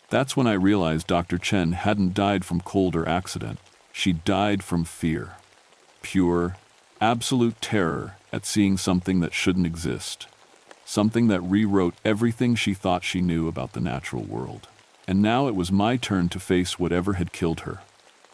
That's when I realized Dr. Chen hadn't died from cold or accident. She died from fear. Pure, absolute terror at seeing something that shouldn't exist. Something that rewrote everything she thought she knew about the natural world. And now it was my turn to face whatever had killed her.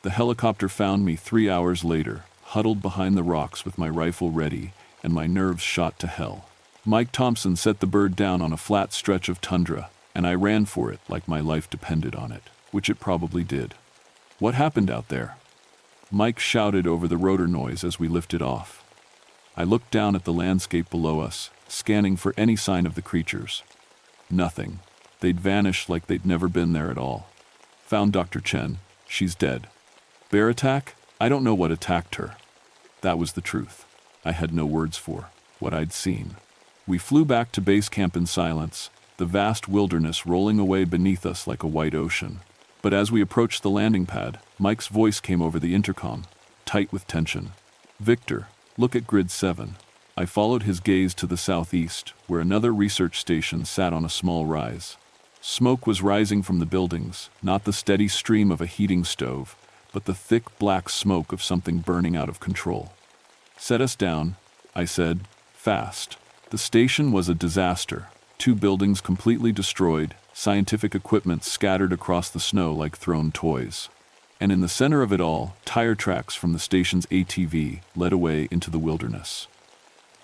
The helicopter found me 3 hours later, huddled behind the rocks with my rifle ready and my nerves shot to hell. Mike Thompson set the bird down on a flat stretch of tundra, and I ran for it like my life depended on it, which it probably did. What happened out there? Mike shouted over the rotor noise as we lifted off. I looked down at the landscape below us, scanning for any sign of the creatures. Nothing. They'd vanished like they'd never been there at all. Found Dr. Chen. She's dead. Bear attack? I don't know what attacked her. That was the truth. I had no words for what I'd seen. We flew back to base camp in silence, the vast wilderness rolling away beneath us like a white ocean. But as we approached the landing pad, Mike's voice came over the intercom, tight with tension. "Victor, look at Grid 7. I followed his gaze to the southeast, where another research station sat on a small rise. Smoke was rising from the buildings, not the steady stream of a heating stove, but the thick black smoke of something burning out of control. "Set us down," I said, fast. The station was a disaster. 2 buildings completely destroyed, scientific equipment scattered across the snow like thrown toys. And in the center of it all, tire tracks from the station's ATV led away into the wilderness.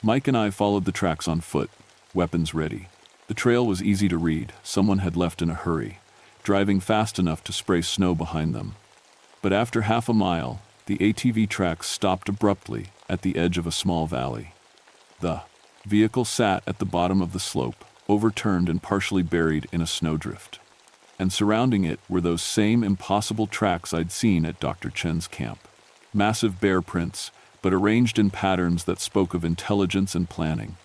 Mike and I followed the tracks on foot, weapons ready. The trail was easy to read. Someone had left in a hurry, driving fast enough to spray snow behind them. But after half a mile, the ATV tracks stopped abruptly at the edge of a small valley. The vehicle sat at the bottom of the slope, overturned and partially buried in a snowdrift. And surrounding it were those same impossible tracks I'd seen at Dr. Chen's camp. Massive bear prints, but arranged in patterns that spoke of intelligence and planning.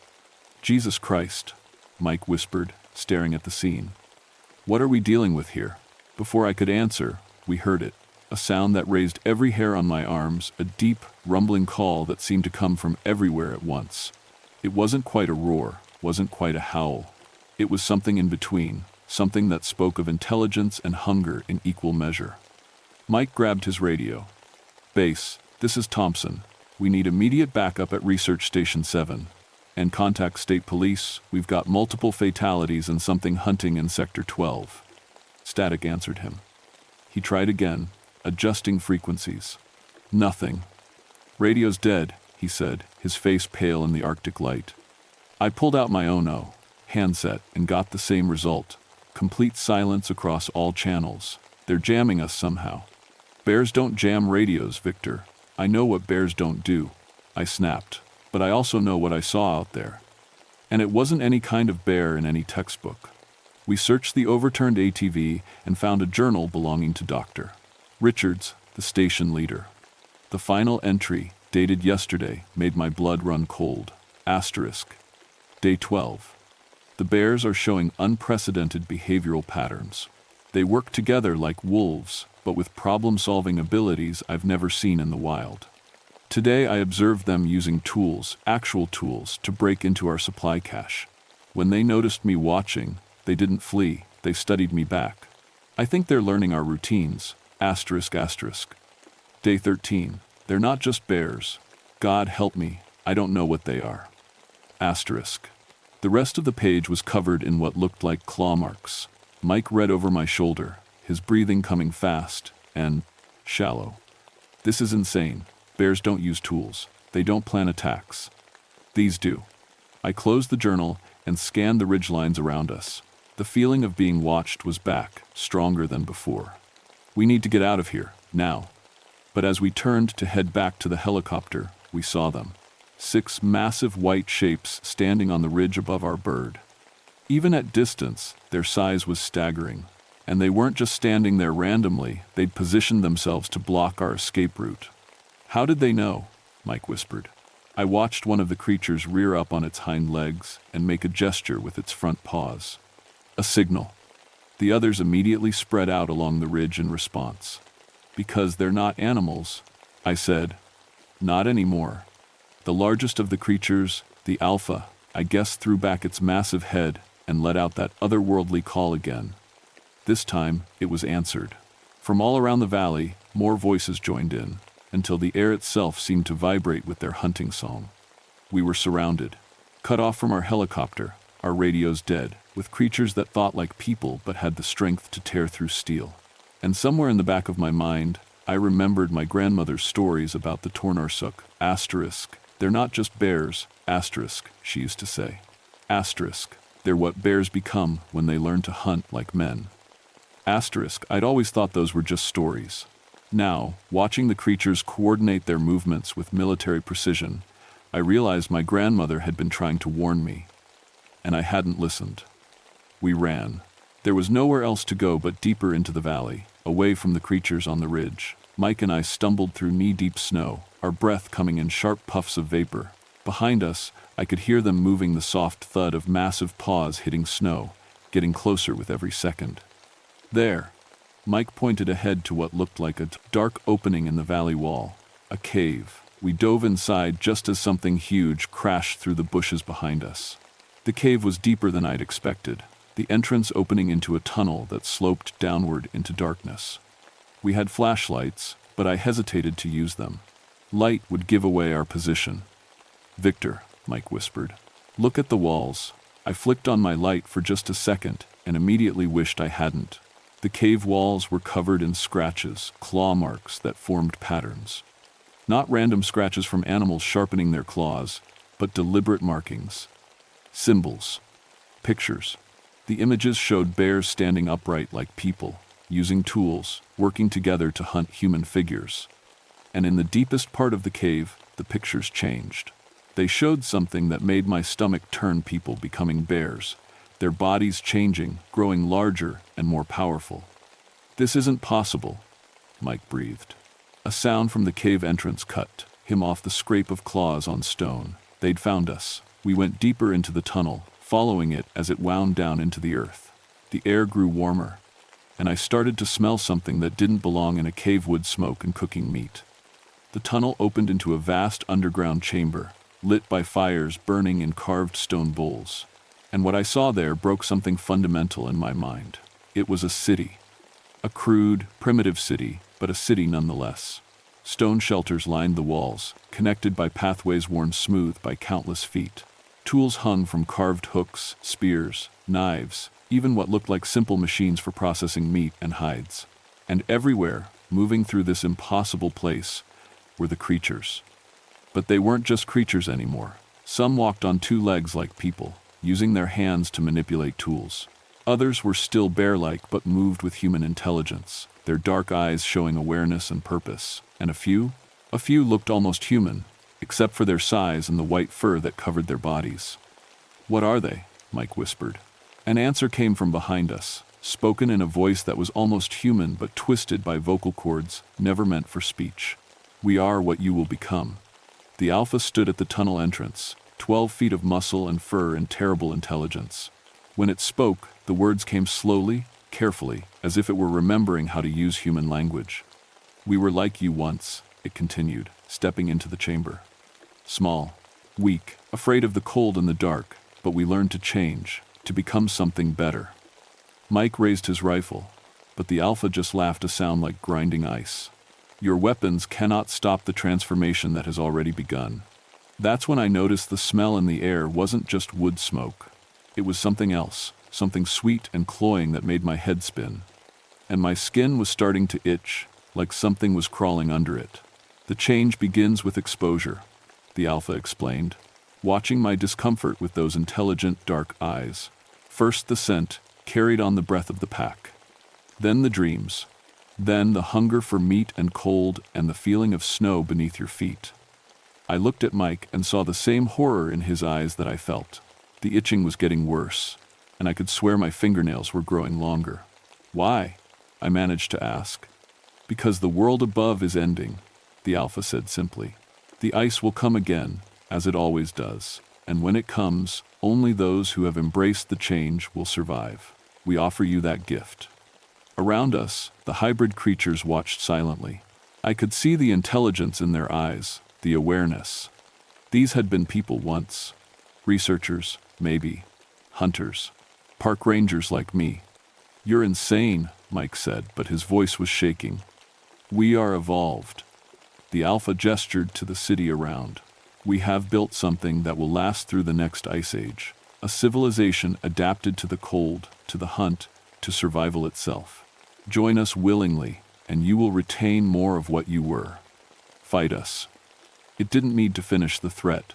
"Jesus Christ," Mike whispered, staring at the scene. "What are we dealing with here?" Before I could answer, we heard it, a sound that raised every hair on my arms, a deep, rumbling call that seemed to come from everywhere at once. It wasn't quite a roar, wasn't quite a howl. It was something in between, something that spoke of intelligence and hunger in equal measure. Mike grabbed his radio. "Base, this is Thompson. We need immediate backup at Research Station 7. And contact State Police. We've got multiple fatalities and something hunting in Sector 12. Static answered him. He tried again, adjusting frequencies. Nothing. "Radio's dead," he said, his face pale in the Arctic light. I pulled out my Ono handset and got the same result. Complete silence across all channels. They're jamming us somehow. "Bears don't jam radios, Victor. I know what bears don't do," I snapped. "But I also know what I saw out there." And it wasn't any kind of bear in any textbook. We searched the overturned ATV and found a journal belonging to Dr. Richards, the station leader. The final entry, dated yesterday, made my blood run cold. Asterisk. Day 12. "The bears are showing unprecedented behavioral patterns. They work together like wolves, but with problem-solving abilities I've never seen in the wild. Today I observed them using tools, actual tools, to break into our supply cache. When they noticed me watching, they didn't flee, they studied me back. I think they're learning our routines. Asterisk, asterisk. Day 13. They're not just bears. God help me, I don't know what they are. Asterisk. The rest of the page was covered in what looked like claw marks. Mike read over my shoulder, his breathing coming fast and shallow. "This is insane. Bears don't use tools. They don't plan attacks. These do." I closed the journal and scanned the ridgelines around us. The feeling of being watched was back, stronger than before. "We need to get out of here, now." But as we turned to head back to the helicopter, we saw them. 6 massive white shapes standing on the ridge above our bird. Even at distance, their size was staggering. And they weren't just standing there randomly, they'd positioned themselves to block our escape route. "How did they know?" Mike whispered. I watched one of the creatures rear up on its hind legs and make a gesture with its front paws. A signal. The others immediately spread out along the ridge in response. "Because they're not animals," I said. "Not anymore." The largest of the creatures, the alpha, I guess threw back its massive head and let out that otherworldly call again. This time, it was answered. From all around the valley, more voices joined in, until the air itself seemed to vibrate with their hunting song. We were surrounded, cut off from our helicopter, our radios dead, with creatures that thought like people but had the strength to tear through steel. And somewhere in the back of my mind, I remembered my grandmother's stories about the Tornarsuk, asterisk. "They're not just bears, asterisk," she used to say. Asterisk. "They're what bears become when they learn to hunt like men." Asterisk. I'd always thought those were just stories. Now, watching the creatures coordinate their movements with military precision, I realized my grandmother had been trying to warn me. And I hadn't listened. We ran. There was nowhere else to go but deeper into the valley, away from the creatures on the ridge. Mike and I stumbled through knee-deep snow, our breath coming in sharp puffs of vapor. Behind us, I could hear them moving, the soft thud of massive paws hitting snow, getting closer with every second. "There," Mike pointed ahead to what looked like a dark opening in the valley wall. A cave. We dove inside just as something huge crashed through the bushes behind us. The cave was deeper than I'd expected, the entrance opening into a tunnel that sloped downward into darkness. We had flashlights, but I hesitated to use them. Light would give away our position. "Victor," Mike whispered, "look at the walls." I flicked on my light for just a second and immediately wished I hadn't. The cave walls were covered in scratches, claw marks that formed patterns. Not random scratches from animals sharpening their claws, but deliberate markings. Symbols. Pictures. The images showed bears standing upright like people, using tools, working together to hunt human figures. And in the deepest part of the cave, the pictures changed. They showed something that made my stomach turn, people becoming bears, their bodies changing, growing larger and more powerful. "This isn't possible," Mike breathed. A sound from the cave entrance cut him off the scrape of claws on stone. They'd found us. We went deeper into the tunnel, following it as it wound down into the earth. The air grew warmer, and I started to smell something that didn't belong in a cave: wood smoke and cooking meat. The tunnel opened into a vast underground chamber, lit by fires burning in carved stone bowls. And what I saw there broke something fundamental in my mind. It was a city. A crude, primitive city, but a city nonetheless. Stone shelters lined the walls, connected by pathways worn smooth by countless feet. Tools hung from carved hooks, spears, knives, even what looked like simple machines for processing meat and hides. And everywhere, moving through this impossible place, were the creatures. But they weren't just creatures anymore. Some walked on two legs like people, using their hands to manipulate tools. Others were still bear-like but moved with human intelligence, their dark eyes showing awareness and purpose. And a few looked almost human, except for their size and the white fur that covered their bodies. "What are they?" Mike whispered. An answer came from behind us, spoken in a voice that was almost human but twisted by vocal cords never meant for speech. "We are what you will become." The Alpha stood at the tunnel entrance, 12 feet of muscle and fur and terrible intelligence. When it spoke, the words came slowly, carefully, as if it were remembering how to use human language. "We were like you once," it continued, stepping into the chamber. "Small, weak, afraid of the cold and the dark, but we learned to change, to become something better." Mike raised his rifle, but the Alpha just laughed, a sound like grinding ice. "Your weapons cannot stop the transformation that has already begun." That's when I noticed the smell in the air wasn't just wood smoke. It was something else, something sweet and cloying that made my head spin. And my skin was starting to itch, like something was crawling under it. "The change begins with exposure," the Alpha explained, watching my discomfort with those intelligent, dark eyes. "First the scent, carried on the breath of the pack. Then the dreams. Then the hunger for meat and cold and the feeling of snow beneath your feet." I looked at Mike and saw the same horror in his eyes that I felt. The itching was getting worse, and I could swear my fingernails were growing longer. "Why?" I managed to ask. "Because the world above is ending," the Alpha said simply. "The ice will come again, as it always does, and when it comes, only those who have embraced the change will survive. We offer you that gift." Around us, the hybrid creatures watched silently. I could see the intelligence in their eyes, the awareness. These had been people once. Researchers, maybe. Hunters. Park rangers like me. "You're insane," Mike said, but his voice was shaking. "We are evolved." The Alpha gestured to the city around. "We have built something that will last through the next ice age. A civilization adapted to the cold, to the hunt, to survival itself. Join us willingly, and you will retain more of what you were. Fight us." It didn't need to finish the threat.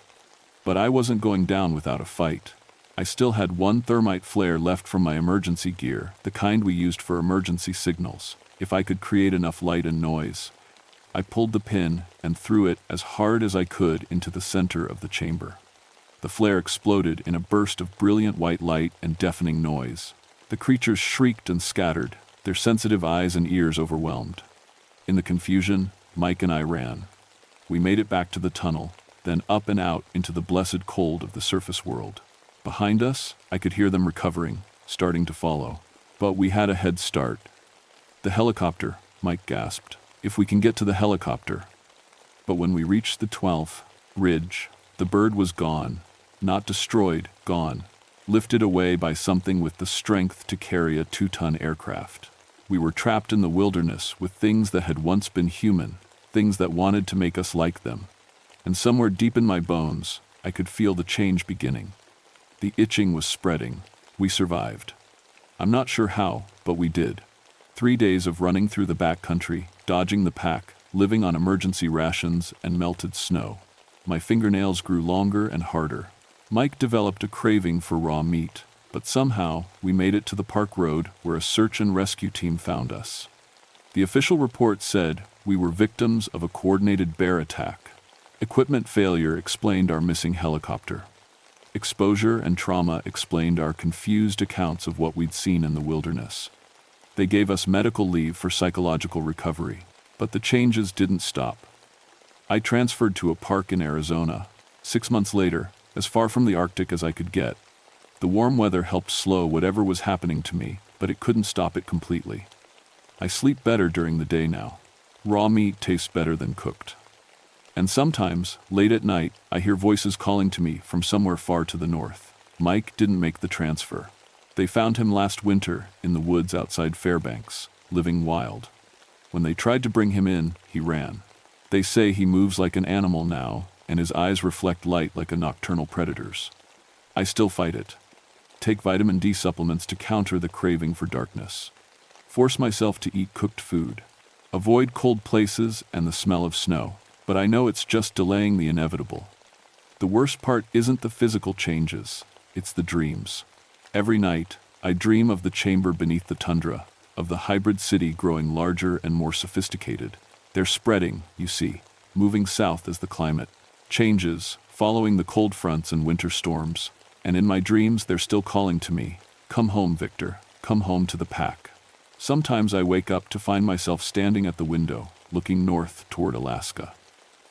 But I wasn't going down without a fight. I still had one thermite flare left from my emergency gear, the kind we used for emergency signals. If I could create enough light and noise. I pulled the pin and threw it as hard as I could into the center of the chamber. The flare exploded in a burst of brilliant white light and deafening noise. The creatures shrieked and scattered, their sensitive eyes and ears overwhelmed. In the confusion, Mike and I ran. We made it back to the tunnel, then up and out into the blessed cold of the surface world. Behind us, I could hear them recovering, starting to follow. But we had a head start. "The helicopter," Mike gasped. "If we can get to the helicopter." But when we reached the 12th ridge, the bird was gone. Not destroyed, gone. Lifted away by something with the strength to carry a 2-ton aircraft. We were trapped in the wilderness with things that had once been human, things that wanted to make us like them. And somewhere deep in my bones, I could feel the change beginning. The itching was spreading. We survived. I'm not sure how, but we did. 3 days of running through the backcountry, dodging the pack, living on emergency rations and melted snow. My fingernails grew longer and harder. Mike developed a craving for raw meat, but somehow we made it to the park road where a search and rescue team found us. The official report said we were victims of a coordinated bear attack. Equipment failure explained our missing helicopter. Exposure and trauma explained our confused accounts of what we'd seen in the wilderness. They gave us medical leave for psychological recovery, but the changes didn't stop. I transferred to a park in Arizona. 6 months later, as far from the Arctic as I could get. The warm weather helped slow whatever was happening to me, but it couldn't stop it completely. I sleep better during the day now. Raw meat tastes better than cooked. And sometimes, late at night, I hear voices calling to me from somewhere far to the north. Mike didn't make the transfer. They found him last winter in the woods outside Fairbanks, living wild. When they tried to bring him in, he ran. They say he moves like an animal now, and his eyes reflect light like a nocturnal predator's. I still fight it. Take vitamin D supplements to counter the craving for darkness. Force myself to eat cooked food. Avoid cold places and the smell of snow, but I know it's just delaying the inevitable. The worst part isn't the physical changes, it's the dreams. Every night, I dream of the chamber beneath the tundra, of the hybrid city growing larger and more sophisticated. They're spreading, you see, moving south as the climate changes, following the cold fronts and winter storms. And in my dreams, they're still calling to me, "Come home, Victor, come home to the pack." Sometimes I wake up to find myself standing at the window, looking north toward Alaska.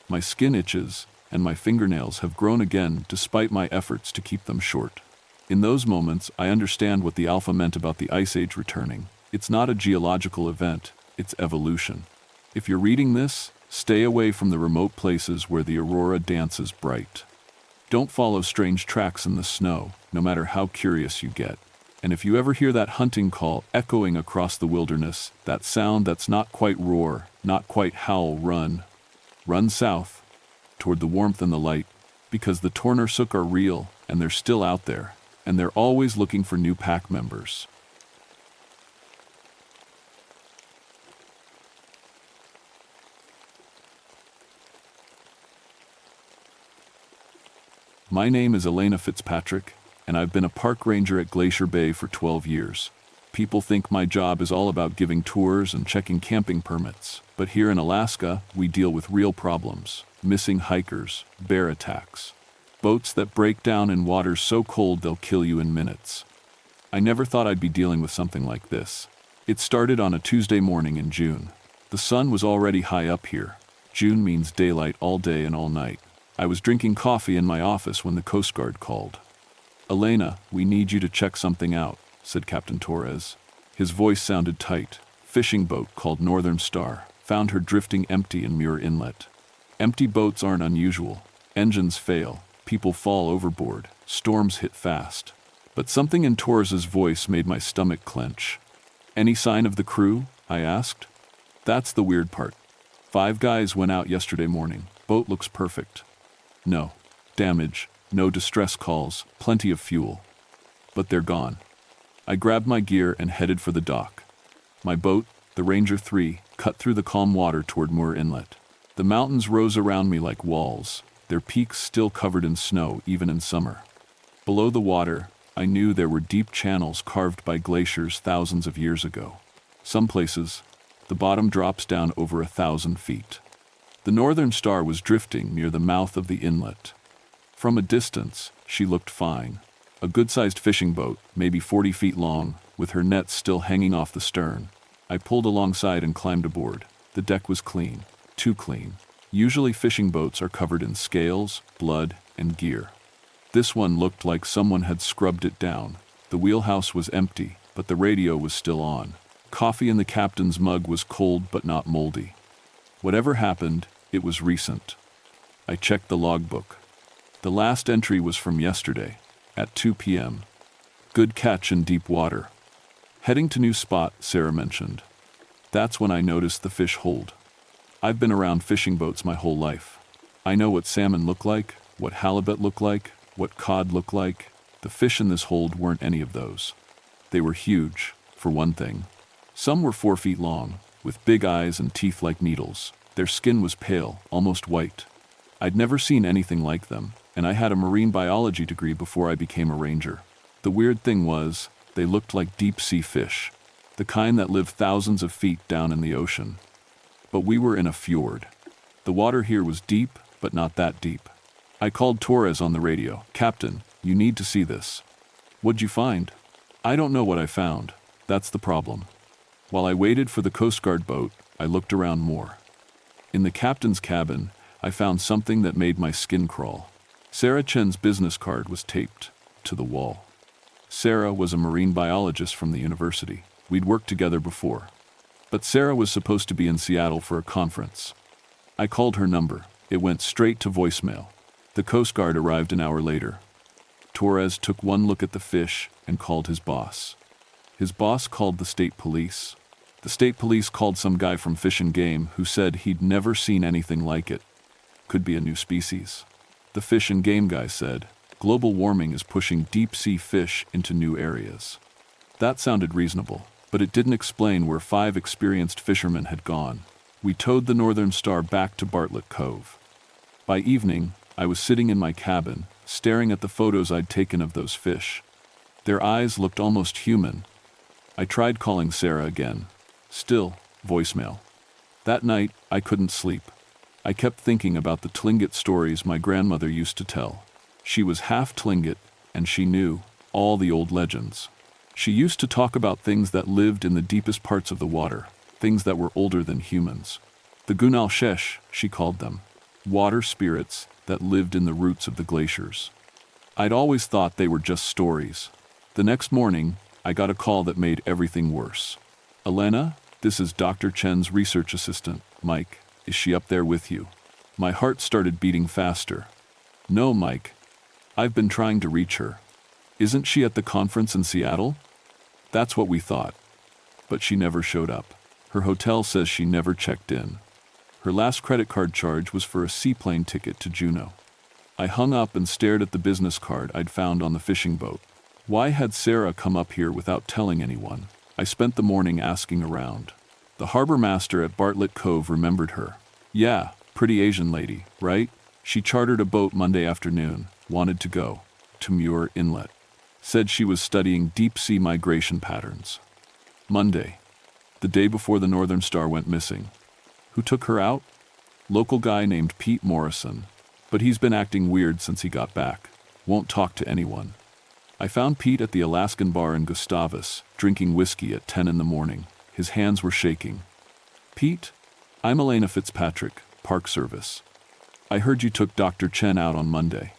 My skin itches, and my fingernails have grown again despite my efforts to keep them short. In those moments, I understand what the alpha meant about the Ice Age returning. It's not a geological event, it's evolution. If you're reading this, stay away from the remote places where the aurora dances bright. Don't follow strange tracks in the snow, no matter how curious you get. And if you ever hear that hunting call echoing across the wilderness, that sound that's not quite roar, not quite howl, run. Run south, toward the warmth and the light, because the Tornersuk are real, and they're still out there, and they're always looking for new pack members. My name is Elena Fitzpatrick, and I've been a park ranger at Glacier Bay for 12 years. People think my job is all about giving tours and checking camping permits, but here in Alaska, we deal with real problems: missing hikers, bear attacks, boats that break down in waters so cold they'll kill you in minutes. I never thought I'd be dealing with something like this. It started on a Tuesday morning in June. The sun was already high up here. June means daylight all day and all night. I was drinking coffee in my office when the Coast Guard called. "Elena, we need you to check something out," said Captain Torres. His voice sounded tight. Fishing boat called Northern Star found her drifting empty in Muir Inlet. Empty boats aren't unusual. Engines fail, people fall overboard, storms hit fast. But something in Torres's voice made my stomach clench. "Any sign of the crew?" I asked. "That's the weird part. 5 guys went out yesterday morning. Boat looks perfect. No damage, no distress calls, plenty of fuel. But they're gone." I grabbed my gear and headed for the dock. My boat, the Ranger 3, cut through the calm water toward Muir Inlet. The mountains rose around me like walls, their peaks still covered in snow even in summer. Below the water, I knew there were deep channels carved by glaciers thousands of years ago. Some places, the bottom drops down over 1,000 feet. The Northern Star was drifting near the mouth of the inlet. From a distance, she looked fine. A good-sized fishing boat, maybe 40 feet long, with her nets still hanging off the stern. I pulled alongside and climbed aboard. The deck was clean. Too clean. Usually fishing boats are covered in scales, blood, and gear. This one looked like someone had scrubbed it down. The wheelhouse was empty, but the radio was still on. Coffee in the captain's mug was cold but not moldy. Whatever happened, it was recent. I checked the logbook. The last entry was from yesterday, at 2 p.m. Good catch in deep water. Heading to new spot, Sarah mentioned. That's when I noticed the fish hold. I've been around fishing boats my whole life. I know what salmon look like, what halibut look like, what cod look like. The fish in this hold weren't any of those. They were huge, for one thing. Some were 4 feet long, with big eyes and teeth like needles. Their skin was pale, almost white. I'd never seen anything like them, and I had a marine biology degree before I became a ranger. The weird thing was, they looked like deep-sea fish, the kind that live thousands of feet down in the ocean. But we were in a fjord. The water here was deep, but not that deep. I called Torres on the radio. "Captain, you need to see this." "What'd you find?" "I don't know what I found. That's the problem." While I waited for the Coast Guard boat, I looked around more. In the captain's cabin, I found something that made my skin crawl. Sarah Chen's business card was taped to the wall. Sarah was a marine biologist from the university. We'd worked together before. But Sarah was supposed to be in Seattle for a conference. I called her number. It went straight to voicemail. The Coast Guard arrived an hour later. Torres took one look at the fish and called his boss. His boss called the state police. The state police called some guy from Fish and Game who said he'd never seen anything like it. Could be a new species. The Fish and Game guy said, "Global warming is pushing deep-sea fish into new areas." That sounded reasonable, but it didn't explain where 5 experienced fishermen had gone. We towed the Northern Star back to Bartlett Cove. By evening, I was sitting in my cabin, staring at the photos I'd taken of those fish. Their eyes looked almost human. I tried calling Sarah again. Still, voicemail. That night, I couldn't sleep. I kept thinking about the Tlingit stories my grandmother used to tell. She was half Tlingit, and she knew all the old legends. She used to talk about things that lived in the deepest parts of the water, things that were older than humans. The Gunalshesh, she called them, water spirits that lived in the roots of the glaciers. I'd always thought they were just stories. The next morning, I got a call that made everything worse. "Elena, this is Dr. Chen's research assistant, Mike. Is she up there with you?" My heart started beating faster. "No, Mike. I've been trying to reach her. Isn't she at the conference in Seattle?" That's what we thought. But she never showed up. Her hotel says she never checked in. Her last credit card charge was for a seaplane ticket to Juneau. I hung up and stared at the business card I'd found on the fishing boat. Why had Sarah come up here without telling anyone? I spent the morning asking around. The harbor master at Bartlett Cove remembered her. "Yeah, pretty Asian lady, right? She chartered a boat Monday afternoon, wanted to go to Muir Inlet. Said she was studying deep-sea migration patterns." Monday, the day before the Northern Star went missing. Who took her out? Local guy named Pete Morrison, but he's been acting weird since he got back. Won't talk to anyone. I found Pete at the Alaskan bar in Gustavus, drinking whiskey at 10 in the morning. His hands were shaking. "Pete, I'm Elena Fitzpatrick, Park Service. I heard you took Dr. Chen out on Monday."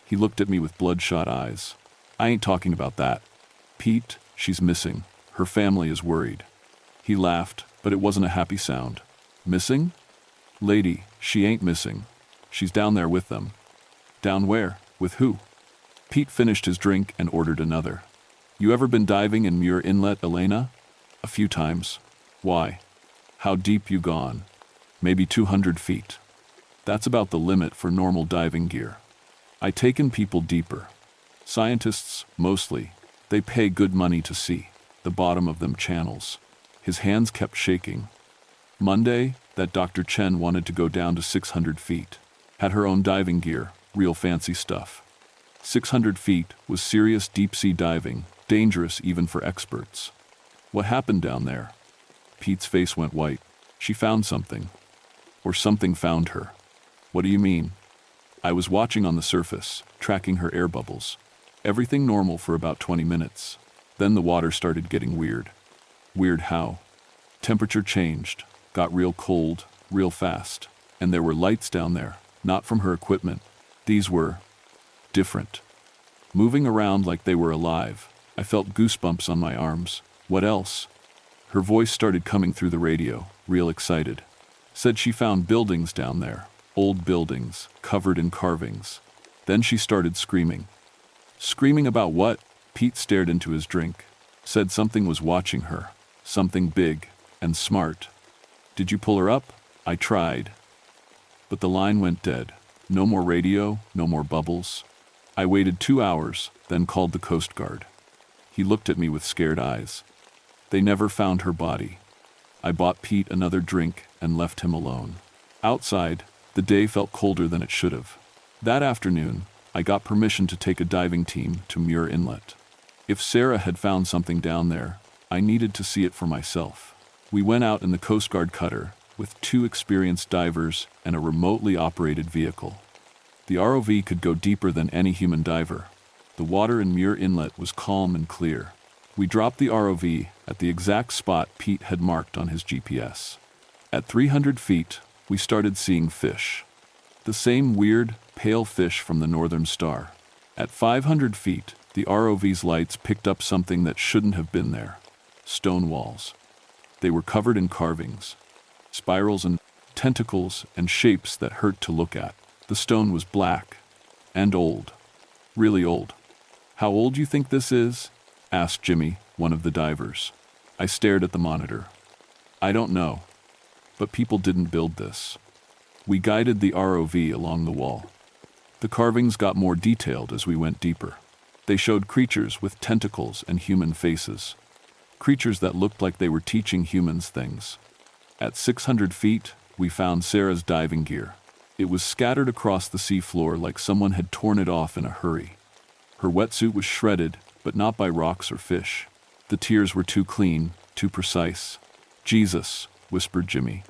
He looked at me with bloodshot eyes. "I ain't talking about that. Pete, she's missing. Her family is worried." He laughed, but it wasn't a happy sound. "Missing? Lady, she ain't missing. She's down there with them." "Down where? With who?" Pete finished his drink and ordered another. "You ever been diving in Muir Inlet, Elena?" "A few times." "Why?" "How deep you gone?" "Maybe 200 feet. That's about the limit for normal diving gear. I taken people deeper. Scientists, mostly. They pay good money to see the bottom of them channels." His hands kept shaking. "Monday, that Dr. Chen wanted to go down to 600 feet. Had her own diving gear, real fancy stuff. 600 feet was serious deep-sea diving, dangerous even for experts." "What happened down there?" Pete's face went white. "She found something. Or something found her." "What do you mean?" "I was watching on the surface, tracking her air bubbles. Everything normal for about 20 minutes. Then the water started getting weird." "Weird how?" "Temperature changed, got real cold, real fast. And there were lights down there, not from her equipment. These were different. Moving around like they were alive. I felt goosebumps on my arms. What else?" Her voice started coming through the radio, real excited. Said she found buildings down there, old buildings, covered in carvings. Then she started screaming. Screaming about what? Pete stared into his drink. Said something was watching her. Something big and smart. Did you pull her up? I tried. But the line went dead. No more radio, no more bubbles. I waited 2 hours, then called the Coast Guard. He looked at me with scared eyes. They never found her body. I bought Pete another drink and left him alone. Outside, the day felt colder than it should have. That afternoon, I got permission to take a diving team to Muir Inlet. If Sarah had found something down there, I needed to see it for myself. We went out in the Coast Guard cutter with 2 experienced divers and a remotely operated vehicle. The ROV could go deeper than any human diver. The water in Muir Inlet was calm and clear. We dropped the ROV at the exact spot Pete had marked on his GPS. At 300 feet, we started seeing fish. The same weird, pale fish from the Northern Star. At 500 feet, the ROV's lights picked up something that shouldn't have been there. Stone walls. They were covered in carvings, spirals and tentacles and shapes that hurt to look at. The stone was black and old. Really old. How old you think this is? Asked Jimmy, one of the divers. I stared at the monitor. I don't know. But people didn't build this. We guided the ROV along the wall. The carvings got more detailed as we went deeper. They showed creatures with tentacles and human faces. Creatures that looked like they were teaching humans things. At 600 feet, we found Sarah's diving gear. It was scattered across the seafloor like someone had torn it off in a hurry. Her wetsuit was shredded, but not by rocks or fish. The tears were too clean, too precise. Jesus, whispered Jimmy.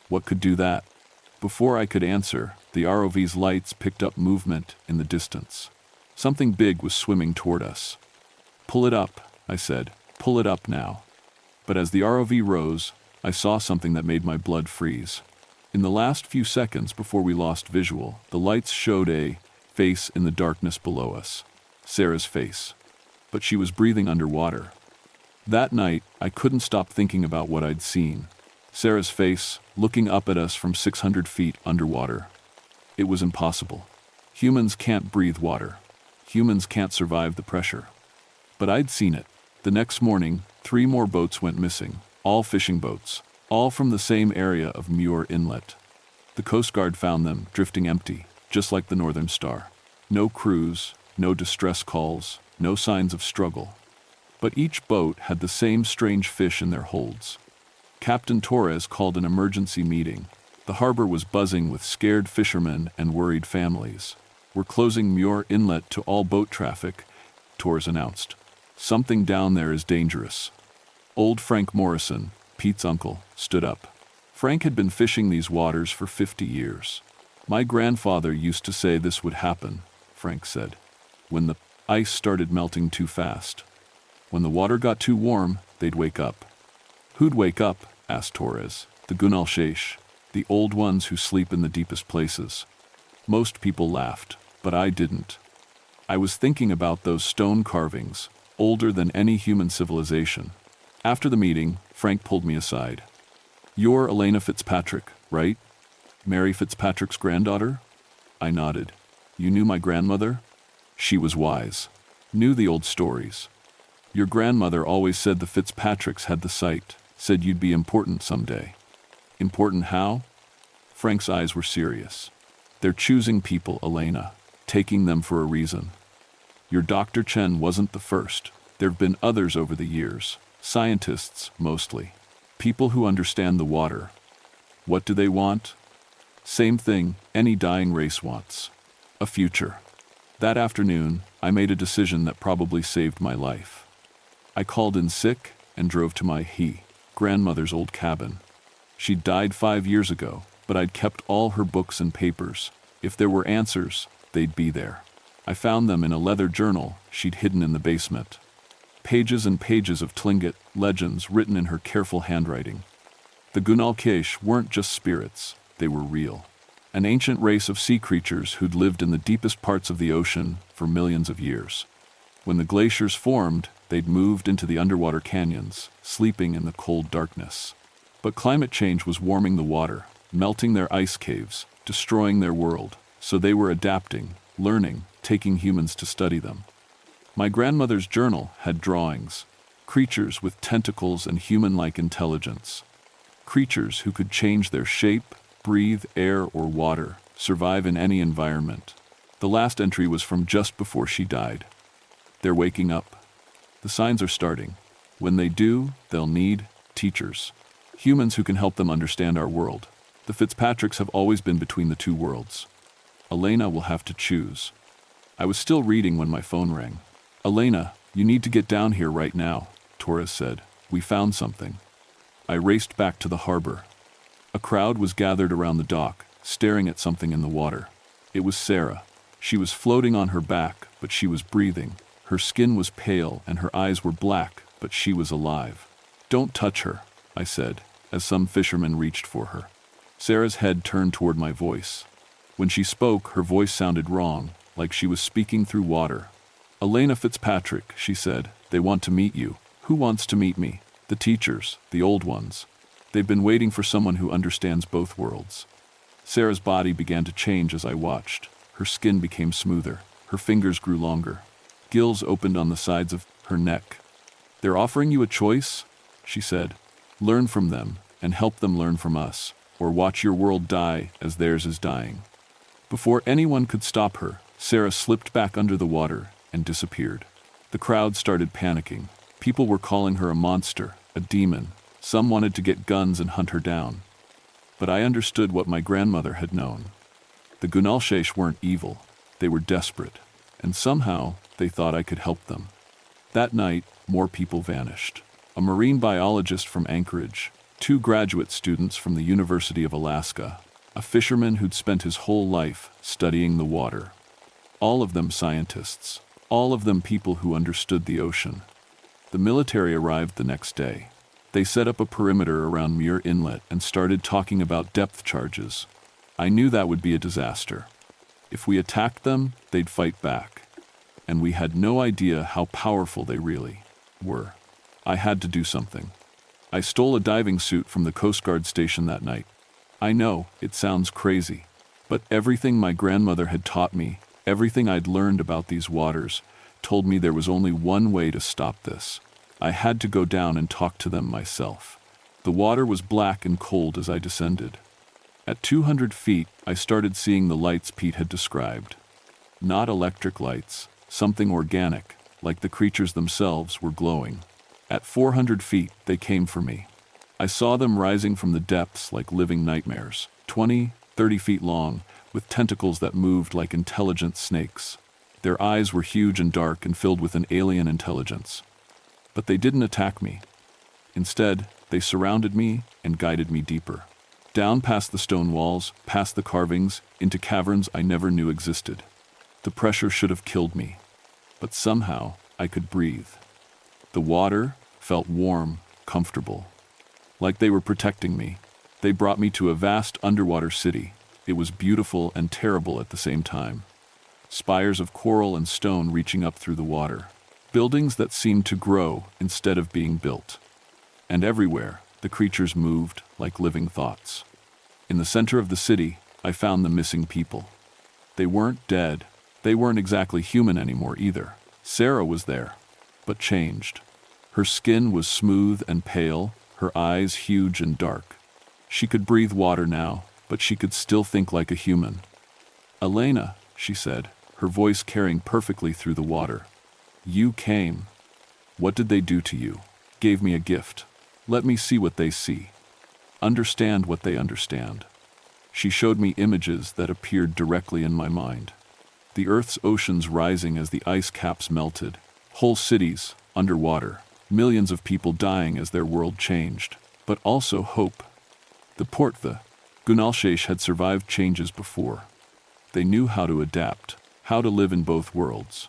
What could do that? Before I could answer, the ROV's lights picked up movement in the distance. Something big was swimming toward us. Pull it up, I said. Pull it up now. But as the ROV rose, I saw something that made my blood freeze. In the last few seconds before we lost visual, the lights showed a face in the darkness below us. Sarah's face. But she was breathing underwater. That night, I couldn't stop thinking about what I'd seen. Sarah's face, looking up at us from 600 feet underwater. It was impossible. Humans can't breathe water. Humans can't survive the pressure. But I'd seen it. The next morning, 3 more boats went missing, all fishing boats, all from the same area of Muir Inlet. The Coast Guard found them drifting empty, just like the Northern Star. No crews, no distress calls, no signs of struggle. But each boat had the same strange fish in their holds. Captain Torres called an emergency meeting. The harbor was buzzing with scared fishermen and worried families. We're closing Muir Inlet to all boat traffic, Torres announced. Something down there is dangerous. Old Frank Morrison, Pete's uncle, stood up. Frank had been fishing these waters for 50 years. My grandfather used to say this would happen, Frank said, when the ice started melting too fast. When the water got too warm, they'd wake up. Who'd wake up? Asked Torres. The Gunalsheish, the old ones who sleep in the deepest places. Most people laughed, but I didn't. I was thinking about those stone carvings, older than any human civilization. After the meeting, Frank pulled me aside. You're Elena Fitzpatrick, right? Mary Fitzpatrick's granddaughter? I nodded. You knew my grandmother? She was wise. Knew the old stories. Your grandmother always said the Fitzpatricks had the site, said you'd be important someday. Important how? Frank's eyes were serious. They're choosing people, Elena, taking them for a reason. Your Dr. Chen wasn't the first. There've been others over the years. Scientists, mostly. People who understand the water. What do they want? Same thing any dying race wants. A future. That afternoon, I made a decision that probably saved my life. I called in sick and drove to my grandmother's old cabin. She'd died 5 years ago, but I'd kept all her books and papers. If there were answers, they'd be there. I found them in a leather journal she'd hidden in the basement. Pages and pages of Tlingit legends written in her careful handwriting. The Gunalsheish weren't just spirits, they were real. An ancient race of sea creatures who'd lived in the deepest parts of the ocean for millions of years. When the glaciers formed, They'd moved into the underwater canyons, sleeping in the cold darkness. But climate change was warming the water, melting their ice caves, destroying their world, so they were adapting, learning, taking humans to study them. My grandmother's journal had drawings, creatures with tentacles and human-like intelligence. Creatures who could change their shape, breathe air or water, survive in any environment. The last entry was from just before she died. They're waking up. The signs are starting. When they do, they'll need teachers. Humans who can help them understand our world. The Fitzpatricks have always been between the two worlds. Elena will have to choose. I was still reading when my phone rang. Elena, you need to get down here right now, Torres said. We found something. I raced back to the harbor. A crowd was gathered around the dock, staring at something in the water. It was Sarah. She was floating on her back, but she was breathing. Her skin was pale and her eyes were black, but she was alive. Don't touch her, I said, as some fishermen reached for her. Sarah's head turned toward my voice. When she spoke, her voice sounded wrong, like she was speaking through water. Elena Fitzpatrick, she said, they want to meet you. Who wants to meet me? The teachers, the old ones. They've been waiting for someone who understands both worlds. Sarah's body began to change as I watched. Her skin became smoother. Her fingers grew longer. Gills opened on the sides of her neck. They're offering you a choice, she said. Learn from them and help them learn from us, or watch your world die as theirs is dying. Before anyone could stop her, Sarah slipped back under the water and disappeared. The crowd started panicking. People were calling her a monster, a demon. Some wanted to get guns and hunt her down. But I understood what my grandmother had known. The Gunalshesh weren't evil. They were desperate. And somehow, they thought I could help them. That night, more people vanished. A marine biologist from Anchorage, 2 graduate students from the University of Alaska, a fisherman who'd spent his whole life studying the water. All of them scientists. All of them people who understood the ocean. The military arrived the next day. They set up a perimeter around Muir Inlet and started talking about depth charges. I knew that would be a disaster. If we attacked them, they'd fight back. And we had no idea how powerful they really were. I had to do something. I stole a diving suit from the Coast Guard station that night. I know, it sounds crazy, but everything my grandmother had taught me, everything I'd learned about these waters, told me there was only one way to stop this. I had to go down and talk to them myself. The water was black and cold as I descended. At 200 feet, I started seeing the lights Pete had described. Not electric lights, something organic, like the creatures themselves, were glowing. At 400 feet, they came for me. I saw them rising from the depths like living nightmares, 20, 30 feet long, with tentacles that moved like intelligent snakes. Their eyes were huge and dark and filled with an alien intelligence. But they didn't attack me. Instead, they surrounded me and guided me deeper. Down past the stone walls, past the carvings, into caverns I never knew existed. The pressure should have killed me. But somehow, I could breathe. The water felt warm, comfortable. Like they were protecting me. They brought me to a vast underwater city. It was beautiful and terrible at the same time. Spires of coral and stone reaching up through the water. Buildings that seemed to grow instead of being built. And everywhere, the creatures moved like living thoughts. In the center of the city, I found the missing people. They weren't dead. They weren't exactly human anymore either. Sarah was there, but changed. Her skin was smooth and pale, her eyes huge and dark. She could breathe water now, but she could still think like a human. Elena, she said, her voice carrying perfectly through the water. You came. What did they do to you? Gave me a gift. Let me see what they see. Understand what they understand. She showed me images that appeared directly in my mind. The Earth's oceans rising as the ice caps melted. Whole cities, underwater. Millions of people dying as their world changed. But also hope. The Gunalshesh had survived changes before. They knew how to adapt, how to live in both worlds.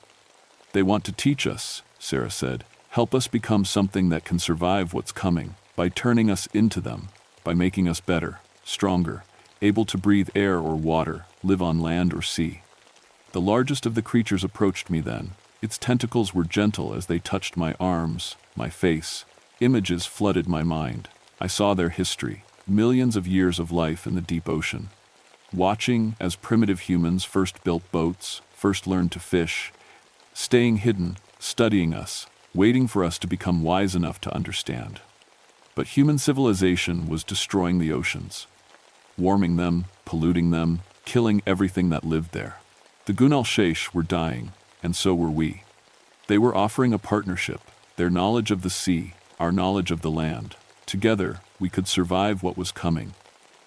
They want to teach us, Sarah said, help us become something that can survive what's coming, by turning us into them, by making us better, stronger, able to breathe air or water, live on land or sea. The largest of the creatures approached me then, Its tentacles were gentle as they touched my arms, my face. Images flooded my mind. I saw their history, millions of years of life in the deep ocean. Watching as primitive humans first built boats, first learned to fish, staying hidden, studying us, waiting for us to become wise enough to understand. But human civilization was destroying the oceans, warming them, polluting them, killing everything that lived there. The Gunalshaish were dying, and so were we. They were offering a partnership, their knowledge of the sea, our knowledge of the land. Together, we could survive what was coming.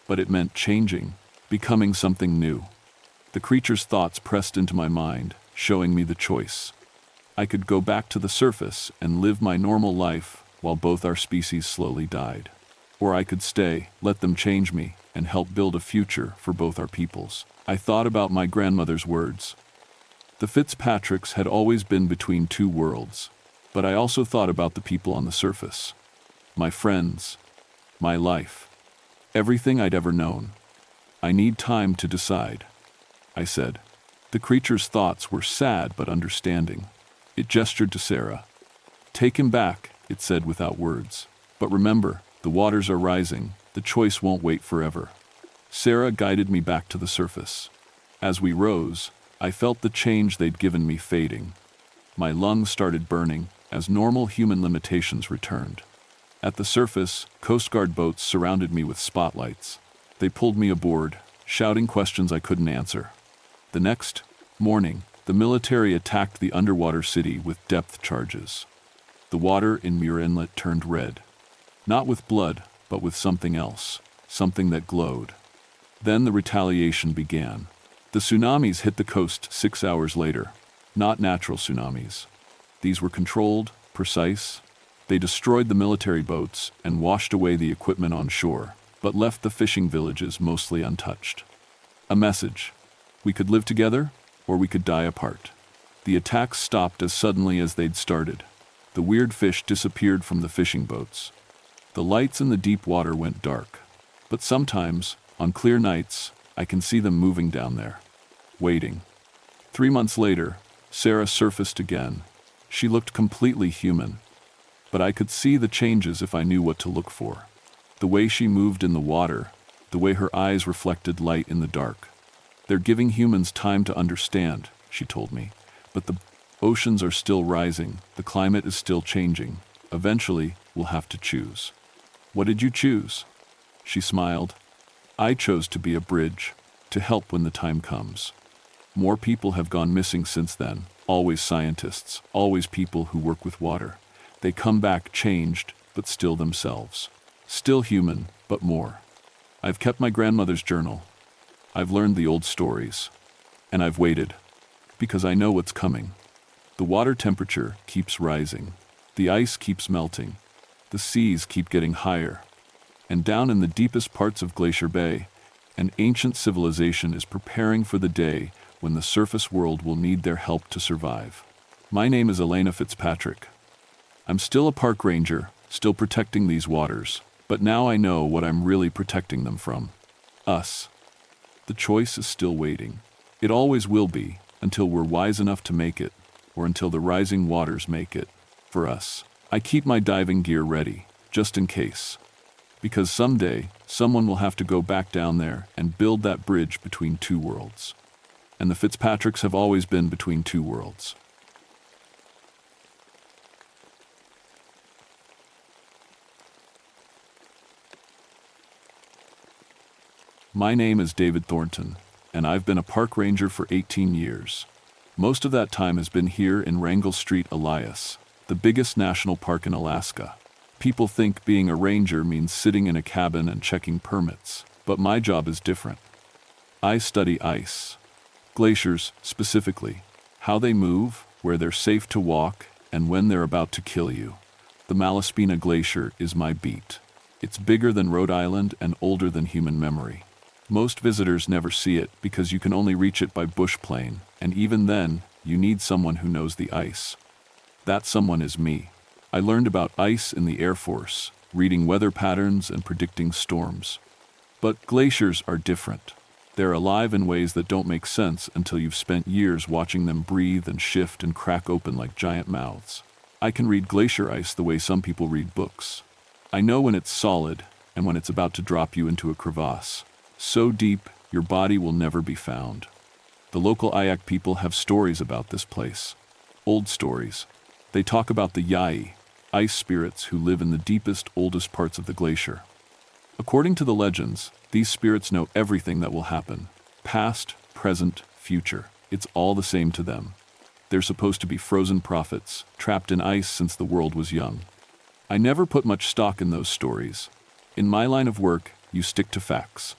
But it meant changing, becoming something new. The creature's thoughts pressed into my mind, showing me the choice. I could go back to the surface and live my normal life while both our species slowly died. Or I could stay, let them change me, and help build a future for both our peoples. I thought about my grandmother's words. The Fitzpatricks had always been between two worlds, but I also thought about the people on the surface. My friends, my life, everything I'd ever known. I need time to decide, I said. The creature's thoughts were sad but understanding. It gestured to Sarah. Take him back, it said without words. But remember, the waters are rising. The choice won't wait forever. Sarah guided me back to the surface. As we rose, I felt the change they'd given me fading. My lungs started burning as normal human limitations returned. At the surface, Coast Guard boats surrounded me with spotlights. They pulled me aboard, shouting questions I couldn't answer. The next morning, the military attacked the underwater city with depth charges. The water in Muir Inlet turned red. Not with blood, but with something else, something that glowed. Then the retaliation began. The tsunamis hit the coast 6 hours later. Not natural tsunamis. These were controlled, precise. They destroyed the military boats and washed away the equipment on shore, but left the fishing villages mostly untouched. A message. We could live together, or we could die apart. The attacks stopped as suddenly as they'd started. The weird fish disappeared from the fishing boats. The lights in the deep water went dark. But sometimes, on clear nights, I can see them moving down there, waiting. 3 months later, Sarah surfaced again. She looked completely human, but I could see the changes if I knew what to look for. The way she moved in the water, the way her eyes reflected light in the dark. They're giving humans time to understand, she told me, but the oceans are still rising, the climate is still changing. Eventually, we'll have to choose. What did you choose? She smiled. I chose to be a bridge, to help when the time comes. More people have gone missing since then, always scientists, always people who work with water. They come back changed, but still themselves. Still human, but more. I've kept my grandmother's journal. I've learned the old stories. And I've waited, because I know what's coming. The water temperature keeps rising. The ice keeps melting. The seas keep getting higher. And down in the deepest parts of Glacier Bay, an ancient civilization is preparing for the day when the surface world will need their help to survive. My name is Elena Fitzpatrick. I'm still a park ranger, still protecting these waters, but now I know what I'm really protecting them from. Us. The choice is still waiting. It always will be, until we're wise enough to make it, or until the rising waters make it. For us, I keep my diving gear ready, just in case. Because someday, someone will have to go back down there and build that bridge between two worlds. And the Fitzpatricks have always been between two worlds. My name is David Thornton, and I've been a park ranger for 18 years. Most of that time has been here in Wrangell Street, Elias, the biggest national park in Alaska. People think being a ranger means sitting in a cabin and checking permits, but my job is different. I study ice. Glaciers, specifically. How they move, where they're safe to walk, and when they're about to kill you. The Malaspina Glacier is my beat. It's bigger than Rhode Island and older than human memory. Most visitors never see it because you can only reach it by bush plane, and even then, you need someone who knows the ice. That someone is me. I learned about ice in the Air Force, reading weather patterns and predicting storms. But glaciers are different. They're alive in ways that don't make sense until you've spent years watching them breathe and shift and crack open like giant mouths. I can read glacier ice the way some people read books. I know when it's solid and when it's about to drop you into a crevasse. So deep, your body will never be found. The local Ayak people have stories about this place. Old stories. They talk about the Yai, ice spirits who live in the deepest, oldest parts of the glacier. According to the legends, these spirits know everything that will happen. Past, present, future. It's all the same to them. They're supposed to be frozen prophets, trapped in ice since the world was young. I never put much stock in those stories. In my line of work, you stick to facts.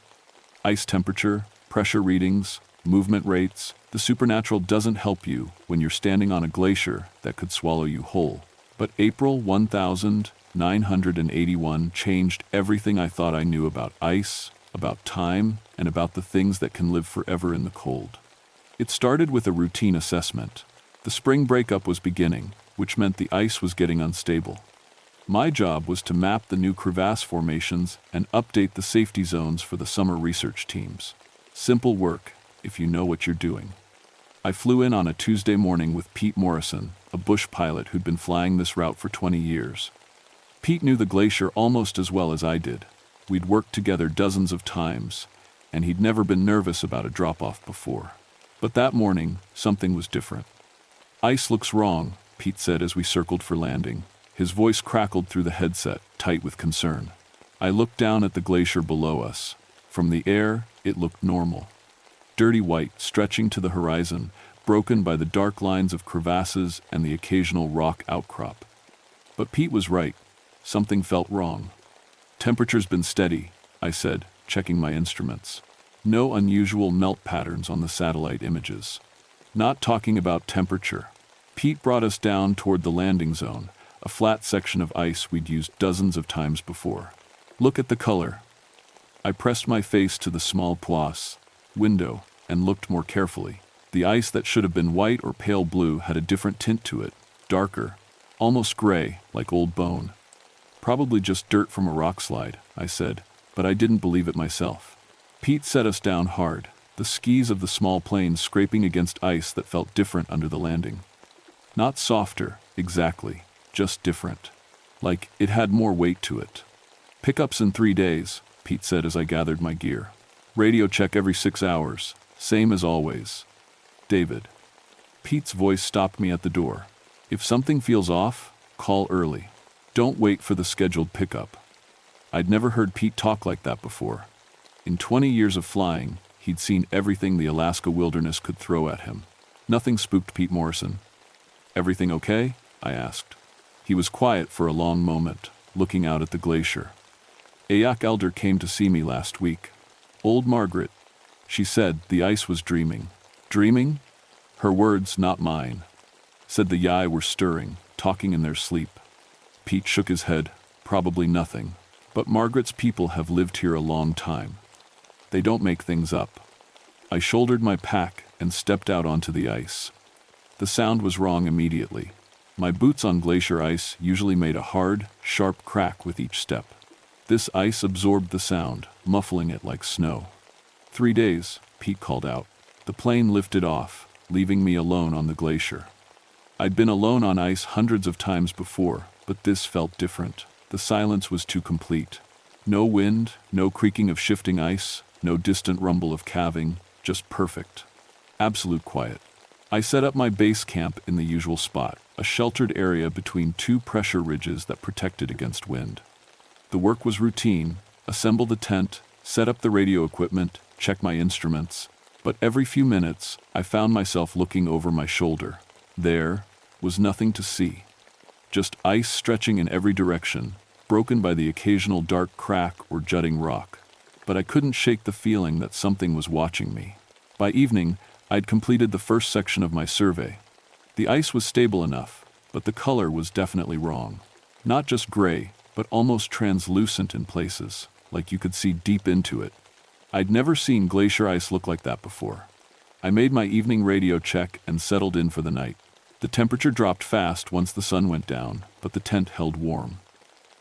Ice temperature, pressure readings, movement rates. The supernatural doesn't help you when you're standing on a glacier that could swallow you whole. But April 1981 changed everything I thought I knew about ice, about time, and about the things that can live forever in the cold. It started with a routine assessment. The spring breakup was beginning, which meant the ice was getting unstable. My job was to map the new crevasse formations and update the safety zones for the summer research teams. Simple work, if you know what you're doing. I flew in on a Tuesday morning with Pete Morrison, a bush pilot who'd been flying this route for 20 years. Pete knew the glacier almost as well as I did. We'd worked together dozens of times, and he'd never been nervous about a drop-off before. But that morning, something was different. "Ice looks wrong," Pete said as we circled for landing. His voice crackled through the headset, tight with concern. I looked down at the glacier below us. From the air, it looked normal. Dirty white, stretching to the horizon, broken by the dark lines of crevasses and the occasional rock outcrop. But Pete was right. Something felt wrong. "Temperature's been steady," I said, checking my instruments. No unusual melt patterns on the satellite images. Not talking about temperature. Pete brought us down toward the landing zone, a flat section of ice we'd used dozens of times before. "Look at the color." I pressed my face to the small poisse window and looked more carefully. The ice that should have been white or pale blue had a different tint to it, darker, almost gray, like old bone. "Probably just dirt from a rock slide," I said, but I didn't believe it myself. Pete set us down hard, the skis of the small plane scraping against ice that felt different under the landing. Not softer, exactly, just different. Like it had more weight to it. "Pickups in 3 days," Pete said as I gathered my gear. "Radio check every 6 hours, same as always. David." Pete's voice stopped me at the door. "If something feels off, call early. Don't wait for the scheduled pickup." I'd never heard Pete talk like that before. In 20 years of flying, he'd seen everything the Alaska wilderness could throw at him. Nothing spooked Pete Morrison. "Everything okay?" I asked. He was quiet for a long moment, looking out at the glacier. "Ayak Elder came to see me last week. Old Margaret." She said the ice was dreaming. Dreaming? Her words, not mine. Said the Yai were stirring, talking in their sleep. Pete shook his head. "Probably nothing. But Margaret's people have lived here a long time. They don't make things up." I shouldered my pack and stepped out onto the ice. The sound was wrong immediately. My boots on glacier ice usually made a hard, sharp crack with each step. This ice absorbed the sound, muffling it like snow. 3 days, Pete called out. The plane lifted off, leaving me alone on the glacier. I'd been alone on ice hundreds of times before, but this felt different. The silence was too complete. No wind, no creaking of shifting ice, no distant rumble of calving, just perfect. Absolute quiet. I set up my base camp in the usual spot, a sheltered area between 2 pressure ridges that protected against wind. The work was routine: assemble the tent, set up the radio equipment, check my instruments. But every few minutes, I found myself looking over my shoulder. There was nothing to see. Just ice stretching in every direction, broken by the occasional dark crack or jutting rock. But I couldn't shake the feeling that something was watching me. By evening, I'd completed the first section of my survey. The ice was stable enough, but the color was definitely wrong. Not just gray, but almost translucent in places, like you could see deep into it. I'd never seen glacier ice look like that before. I made my evening radio check and settled in for the night. The temperature dropped fast once the sun went down, but the tent held warm.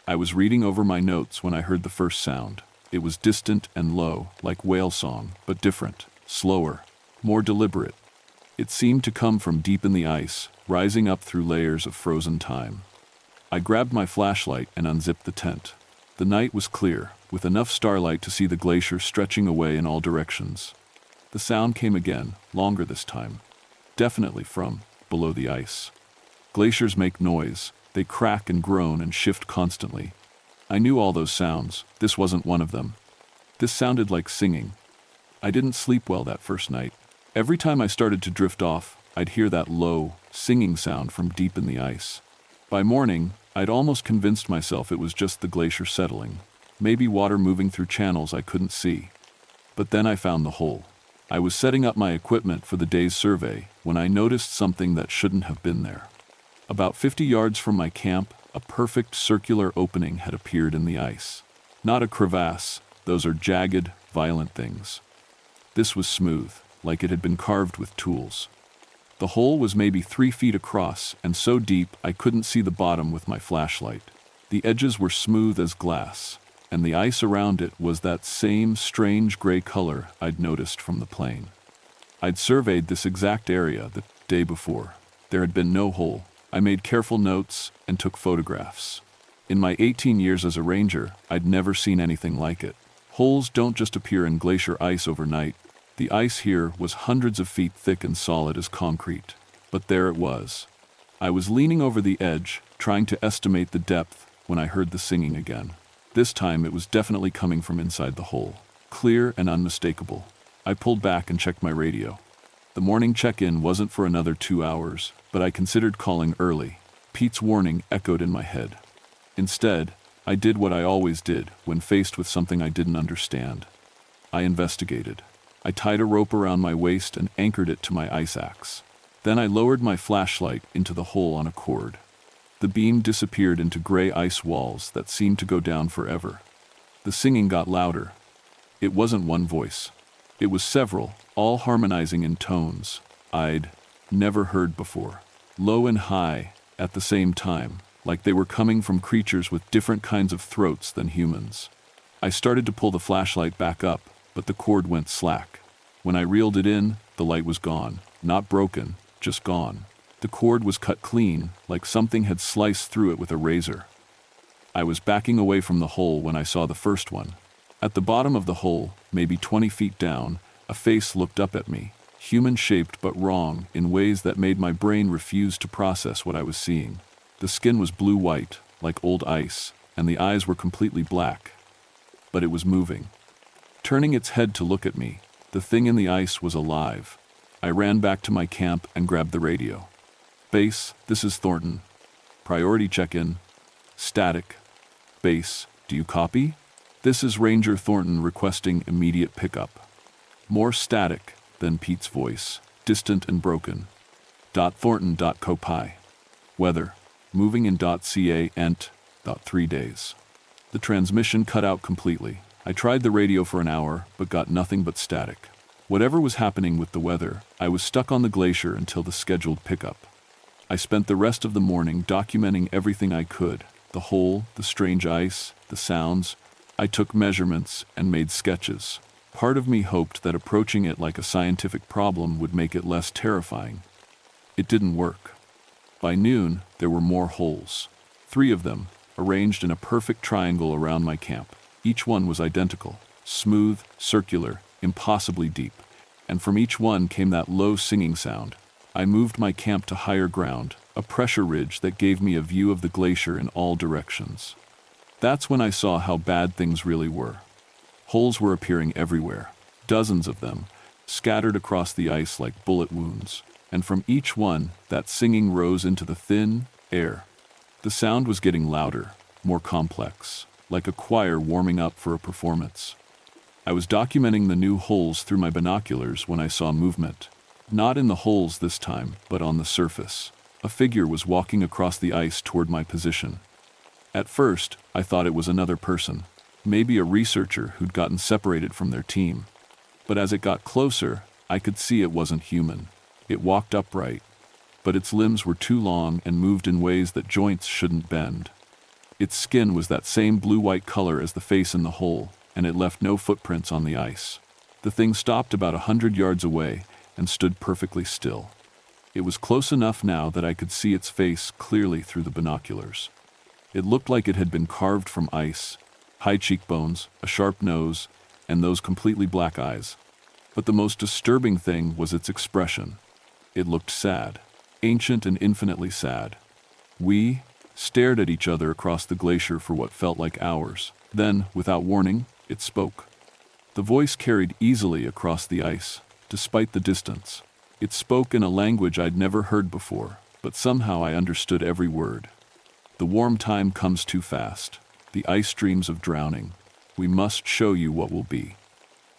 I was reading over my notes when I heard the first sound. It was distant and low, like whale song, but different, slower, more deliberate. It seemed to come from deep in the ice, rising up through layers of frozen time. I grabbed my flashlight and unzipped the tent. The night was clear, with enough starlight to see the glacier stretching away in all directions. The sound came again, longer this time. Definitely from below the ice. Glaciers make noise. They crack and groan and shift constantly. I knew all those sounds. This wasn't one of them. This sounded like singing. I didn't sleep well that first night. Every time I started to drift off, I'd hear that low, singing sound from deep in the ice. By morning, I'd almost convinced myself it was just the glacier settling. Maybe water moving through channels I couldn't see. But then I found the hole. I was setting up my equipment for the day's survey when I noticed something that shouldn't have been there. About 50 yards from my camp, a perfect circular opening had appeared in the ice. Not a crevasse, those are jagged, violent things. This was smooth, like it had been carved with tools. The hole was maybe 3 feet across and so deep I couldn't see the bottom with my flashlight. The edges were smooth as glass, and the ice around it was that same strange gray color I'd noticed from the plane. I'd surveyed this exact area the day before. There had been no hole. I made careful notes and took photographs. In my 18 years as a ranger, I'd never seen anything like it. Holes don't just appear in glacier ice overnight. The ice here was hundreds of feet thick and solid as concrete. But there it was. I was leaning over the edge, trying to estimate the depth, when I heard the singing again. This time it was definitely coming from inside the hole. Clear and unmistakable. I pulled back and checked my radio. The morning check-in wasn't for another 2 hours, but I considered calling early. Pete's warning echoed in my head. Instead, I did what I always did when faced with something I didn't understand. I investigated. I tied a rope around my waist and anchored it to my ice axe. Then I lowered my flashlight into the hole on a cord. The beam disappeared into gray ice walls that seemed to go down forever. The singing got louder. It wasn't one voice. It was several, all harmonizing in tones I'd never heard before. Low and high at the same time, like they were coming from creatures with different kinds of throats than humans. I started to pull the flashlight back up, but the cord went slack. When I reeled it in, the light was gone. Not broken, just gone. The cord was cut clean, like something had sliced through it with a razor. I was backing away from the hole when I saw the first one. At the bottom of the hole, maybe 20 feet down, a face looked up at me, human-shaped but wrong in ways that made my brain refuse to process what I was seeing. The skin was blue-white, like old ice, and the eyes were completely black. But it was moving. Turning its head to look at me, the thing in the ice was alive. I ran back to my camp and grabbed the radio. Base, this is Thornton. Priority check-in. Static. Base, do you copy? This is Ranger Thornton requesting immediate pickup. More static than Pete's voice, distant and broken. .Thornton.copy. Weather, moving in .ca ent. 3 days. The transmission cut out completely. I tried the radio for an hour, but got nothing but static. Whatever was happening with the weather, I was stuck on the glacier until the scheduled pickup. I spent the rest of the morning documenting everything I could. The hole, the strange ice, the sounds. I took measurements and made sketches. Part of me hoped that approaching it like a scientific problem would make it less terrifying. It didn't work. By noon, there were more holes. 3 of them, arranged in a perfect triangle around my camp. Each one was identical, smooth, circular, impossibly deep. And from each one came that low singing sound. I moved my camp to higher ground, a pressure ridge that gave me a view of the glacier in all directions. That's when I saw how bad things really were. Holes were appearing everywhere, dozens of them, scattered across the ice like bullet wounds. And from each one, that singing rose into the thin air. The sound was getting louder, more complex, like a choir warming up for a performance. I was documenting the new holes through my binoculars when I saw movement. Not in the holes this time, but on the surface. A figure was walking across the ice toward my position. At first, I thought it was another person, maybe a researcher who'd gotten separated from their team. But as it got closer, I could see it wasn't human. It walked upright, but its limbs were too long and moved in ways that joints shouldn't bend. Its skin was that same blue-white color as the face in the hole, and it left no footprints on the ice. The thing stopped about 100 yards away and stood perfectly still. It was close enough now that I could see its face clearly through the binoculars. It looked like it had been carved from ice, high cheekbones, a sharp nose, and those completely black eyes. But the most disturbing thing was its expression. It looked sad, ancient and infinitely sad. We stared at each other across the glacier for what felt like hours. Then, without warning, it spoke. The voice carried easily across the ice, despite the distance. It spoke in a language I'd never heard before, but somehow I understood every word. The warm time comes too fast. The ice dreams of drowning. We must show you what will be.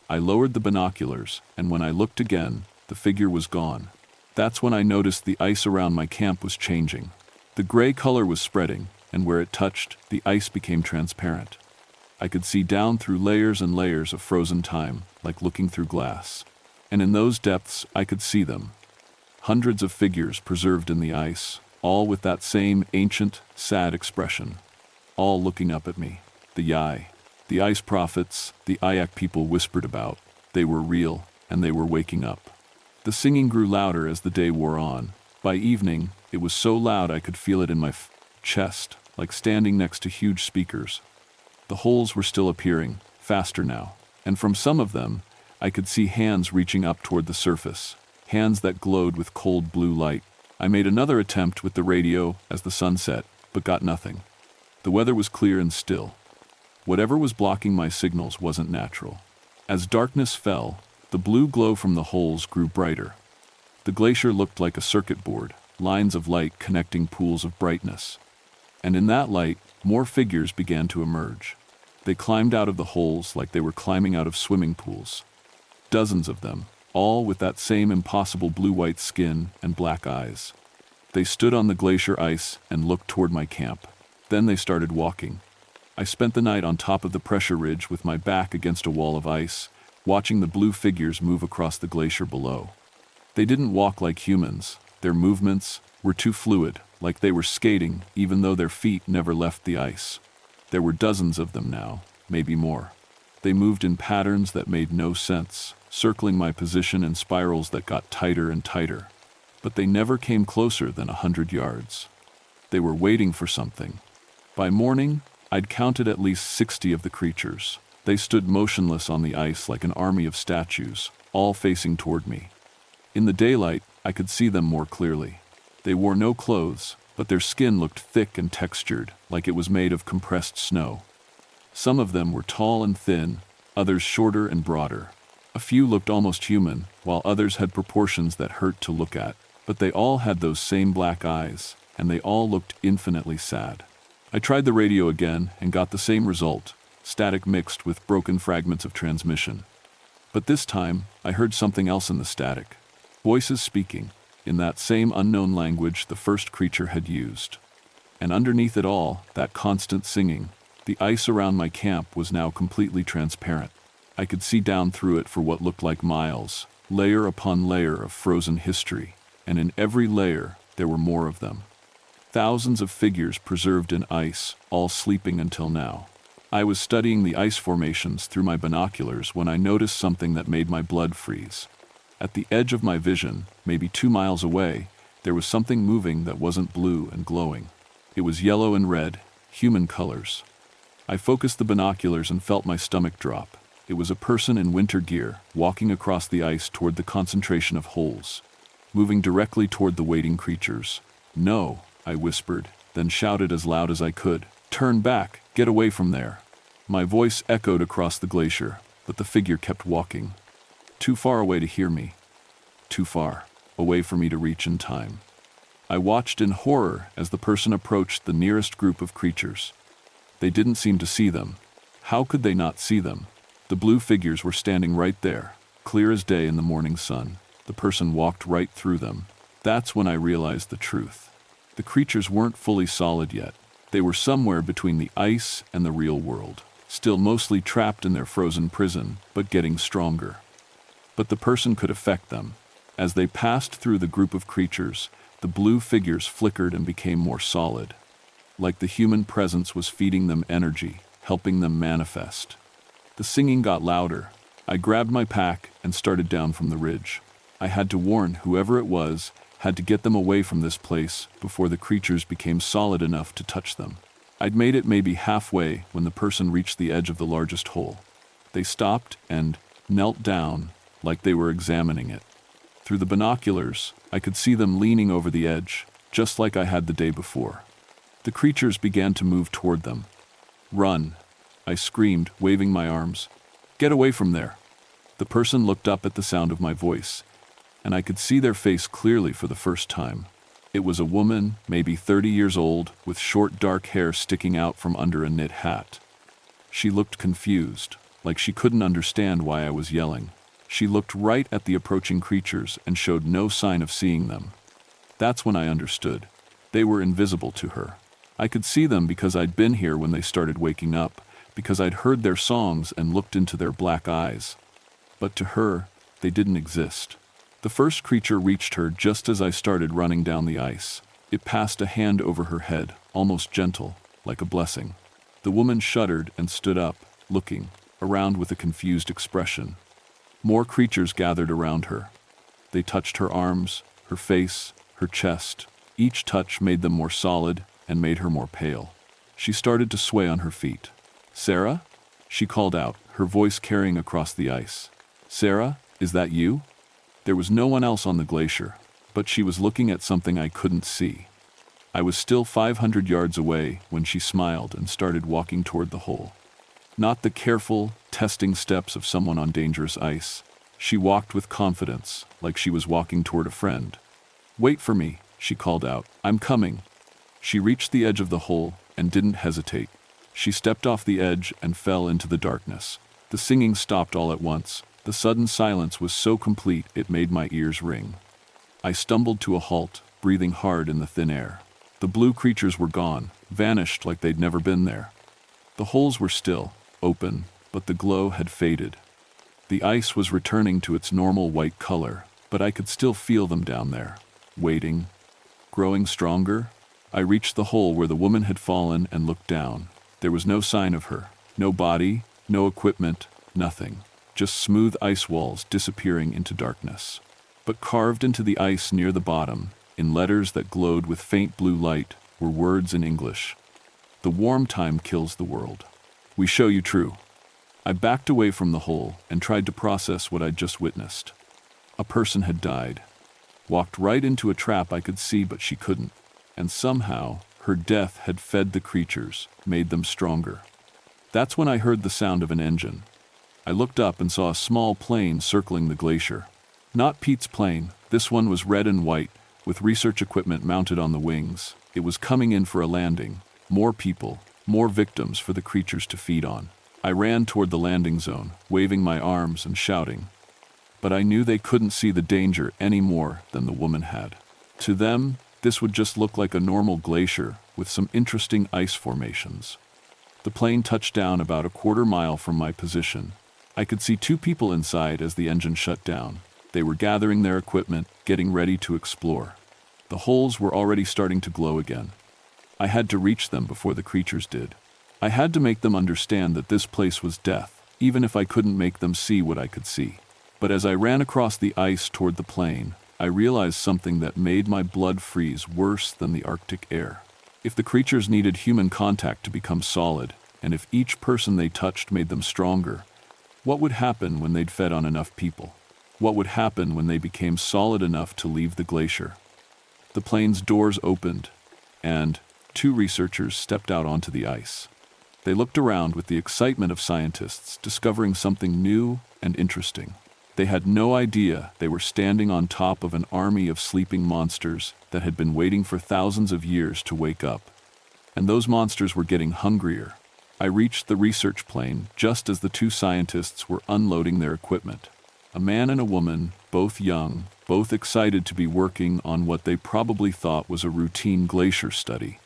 I lowered the binoculars, and when I looked again, the figure was gone. That's when I noticed the ice around my camp was changing. The gray color was spreading, and where it touched, the ice became transparent. I could see down through layers and layers of frozen time, like looking through glass. And in those depths, I could see them. Hundreds of figures preserved in the ice, all with that same ancient, sad expression. All looking up at me. The ice prophets, the Ayak people whispered about. They were real, and they were waking up. The singing grew louder as the day wore on. By evening, it was so loud I could feel it in my chest, like standing next to huge speakers. The holes were still appearing, faster now, and from some of them, I could see hands reaching up toward the surface, hands that glowed with cold blue light. I made another attempt with the radio as the sun set, but got nothing. The weather was clear and still. Whatever was blocking my signals wasn't natural. As darkness fell, the blue glow from the holes grew brighter. The glacier looked like a circuit board, lines of light connecting pools of brightness. And in that light, more figures began to emerge. They climbed out of the holes like they were climbing out of swimming pools. Dozens of them, all with that same impossible blue-white skin and black eyes. They stood on the glacier ice and looked toward my camp. Then they started walking. I spent the night on top of the pressure ridge with my back against a wall of ice, watching the blue figures move across the glacier below. They didn't walk like humans. Their movements were too fluid, like they were skating, even though their feet never left the ice. There were dozens of them now, maybe more. They moved in patterns that made no sense, circling my position in spirals that got tighter and tighter. But they never came closer than 100 yards. They were waiting for something. By morning, I'd counted at least 60 of the creatures. They stood motionless on the ice like an army of statues, all facing toward me. In the daylight, I could see them more clearly. They wore no clothes, but their skin looked thick and textured, like it was made of compressed snow. Some of them were tall and thin, others shorter and broader. A few looked almost human, while others had proportions that hurt to look at. But they all had those same black eyes, and they all looked infinitely sad. I tried the radio again and got the same result, static mixed with broken fragments of transmission. But this time, I heard something else in the static. Voices speaking, in that same unknown language the first creature had used. And underneath it all, that constant singing, the ice around my camp was now completely transparent. I could see down through it for what looked like miles, layer upon layer of frozen history, and in every layer, there were more of them. Thousands of figures preserved in ice, all sleeping until now. I was studying the ice formations through my binoculars when I noticed something that made my blood freeze. At the edge of my vision, maybe 2 miles away, there was something moving that wasn't blue and glowing. It was yellow and red, human colors. I focused the binoculars and felt my stomach drop. It was a person in winter gear, walking across the ice toward the concentration of holes, moving directly toward the waiting creatures. "No," I whispered, then shouted as loud as I could, "Turn back, get away from there." My voice echoed across the glacier, but the figure kept walking. Too far away to hear me. Too far away for me to reach in time. I watched in horror as the person approached the nearest group of creatures. They didn't seem to see them. How could they not see them? The blue figures were standing right there, clear as day in the morning sun. The person walked right through them. That's when I realized the truth. The creatures weren't fully solid yet. They were somewhere between the ice and the real world, still mostly trapped in their frozen prison, but getting stronger. But the person could affect them. As they passed through the group of creatures, the blue figures flickered and became more solid. Like the human presence was feeding them energy, helping them manifest. The singing got louder. I grabbed my pack and started down from the ridge. I had to warn whoever it was, had to get them away from this place before the creatures became solid enough to touch them. I'd made it maybe halfway when the person reached the edge of the largest hole. They stopped and knelt down like they were examining it. Through the binoculars, I could see them leaning over the edge, just like I had the day before. The creatures began to move toward them. "Run!" I screamed, waving my arms. "Get away from there!" The person looked up at the sound of my voice, and I could see their face clearly for the first time. It was a woman, maybe 30 years old, with short dark hair sticking out from under a knit hat. She looked confused, like she couldn't understand why I was yelling. She looked right at the approaching creatures and showed no sign of seeing them. That's when I understood. They were invisible to her. I could see them because I'd been here when they started waking up, because I'd heard their songs and looked into their black eyes. But to her, they didn't exist. The first creature reached her just as I started running down the ice. It passed a hand over her head, almost gentle, like a blessing. The woman shuddered and stood up, looking around with a confused expression. More creatures gathered around her. They touched her arms, her face, her chest. Each touch made them more solid and made her more pale. She started to sway on her feet. "Sarah?" she called out, her voice carrying across the ice. "Sarah, is that you?" There was no one else on the glacier, but she was looking at something I couldn't see. I was still 500 yards away when she smiled and started walking toward the hole. Not the careful, testing steps of someone on dangerous ice. She walked with confidence, like she was walking toward a friend. "Wait for me," she called out. "I'm coming." She reached the edge of the hole and didn't hesitate. She stepped off the edge and fell into the darkness. The singing stopped all at once. The sudden silence was so complete it made my ears ring. I stumbled to a halt, breathing hard in the thin air. The blue creatures were gone, vanished like they'd never been there. The holes were still, open, but the glow had faded. The ice was returning to its normal white color, but I could still feel them down there, waiting, growing stronger. I reached the hole where the woman had fallen and looked down. There was no sign of her, no body, no equipment, nothing. Just smooth ice walls disappearing into darkness. But carved into the ice near the bottom, in letters that glowed with faint blue light, were words in English. "The warm time kills the world. We show you true." I backed away from the hole and tried to process what I'd just witnessed. A person had died. Walked right into a trap I could see, but she couldn't. And somehow, her death had fed the creatures, made them stronger. That's when I heard the sound of an engine. I looked up and saw a small plane circling the glacier. Not Pete's plane, this one was red and white, with research equipment mounted on the wings. It was coming in for a landing. More people, more victims for the creatures to feed on. I ran toward the landing zone, waving my arms and shouting. But I knew they couldn't see the danger any more than the woman had. To them, this would just look like a normal glacier with some interesting ice formations. The plane touched down about a quarter mile from my position. I could see two people inside as the engine shut down. They were gathering their equipment, getting ready to explore. The holes were already starting to glow again. I had to reach them before the creatures did. I had to make them understand that this place was death, even if I couldn't make them see what I could see. But as I ran across the ice toward the plane, I realized something that made my blood freeze worse than the Arctic air. If the creatures needed human contact to become solid, and if each person they touched made them stronger, what would happen when they'd fed on enough people? What would happen when they became solid enough to leave the glacier? The plane's doors opened, and two researchers stepped out onto the ice. They looked around with the excitement of scientists discovering something new and interesting. They had no idea they were standing on top of an army of sleeping monsters that had been waiting for thousands of years to wake up. And those monsters were getting hungrier. I reached the research plane just as the two scientists were unloading their equipment. A man and a woman, both young, both excited to be working on what they probably thought was a routine glacier study.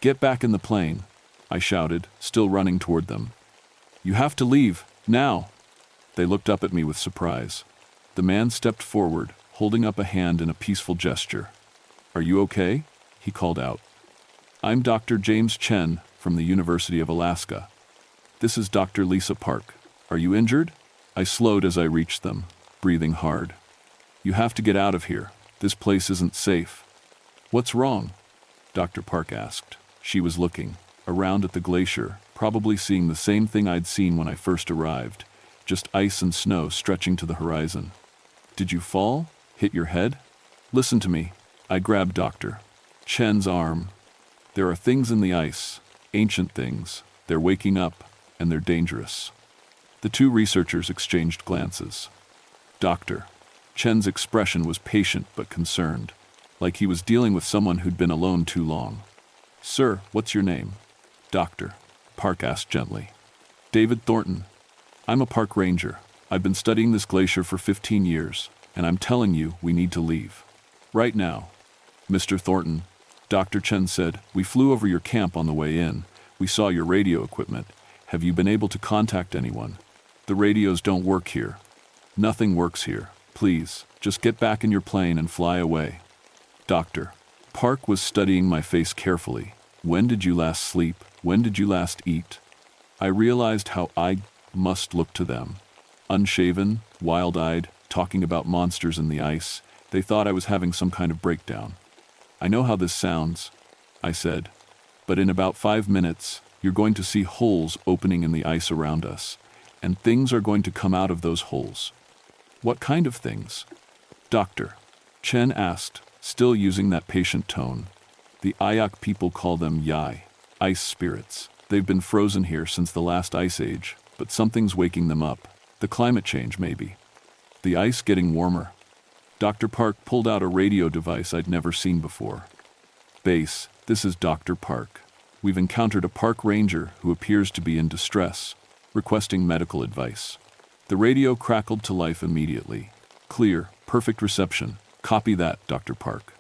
"Get back in the plane," I shouted, still running toward them. "You have to leave, now." They looked up at me with surprise. The man stepped forward, holding up a hand in a peaceful gesture. "Are you okay?" he called out. "I'm Dr. James Chen from the University of Alaska. This is Dr. Lisa Park. Are you injured? I slowed as I reached them, breathing hard. You have to get out of here. This place isn't safe. What's wrong? Dr. Park asked. She was looking around at the glacier, probably seeing the same thing I'd seen when I first arrived, just ice and snow stretching to the horizon. Did you fall? Hit your head? Listen to me. I grabbed Dr. Chen's arm. There are things in the ice, ancient things. They're waking up, and they're dangerous. The two researchers exchanged glances. Dr. Chen's expression was patient but concerned, like he was dealing with someone who'd been alone too long. Sir, what's your name? Dr. Park asked gently. David Thornton. I'm a park ranger. I've been studying this glacier for 15 years, and I'm telling you we need to leave. Right now. Mr. Thornton, Dr. Chen said, we flew over your camp on the way in. We saw your radio equipment. Have you been able to contact anyone? The radios don't work here. Nothing works here. Please, just get back in your plane and fly away. Dr. Park was studying my face carefully. When did you last sleep? When did you last eat? I realized how I must look to them. Unshaven, wild-eyed, talking about monsters in the ice. They thought I was having some kind of breakdown. I know how this sounds, I said, but in about 5 minutes, you're going to see holes opening in the ice around us, and things are going to come out of those holes. What kind of things? Dr. Chen asked, still using that patient tone. The Ayak people call them Yai, ice spirits. They've been frozen here since the last ice age, but something's waking them up. The climate change, maybe. The ice getting warmer. Dr. Park pulled out a radio device I'd never seen before. Base, this is Dr. Park. We've encountered a park ranger who appears to be in distress, requesting medical advice. The radio crackled to life immediately. Clear, perfect reception. Copy that, Dr. Park.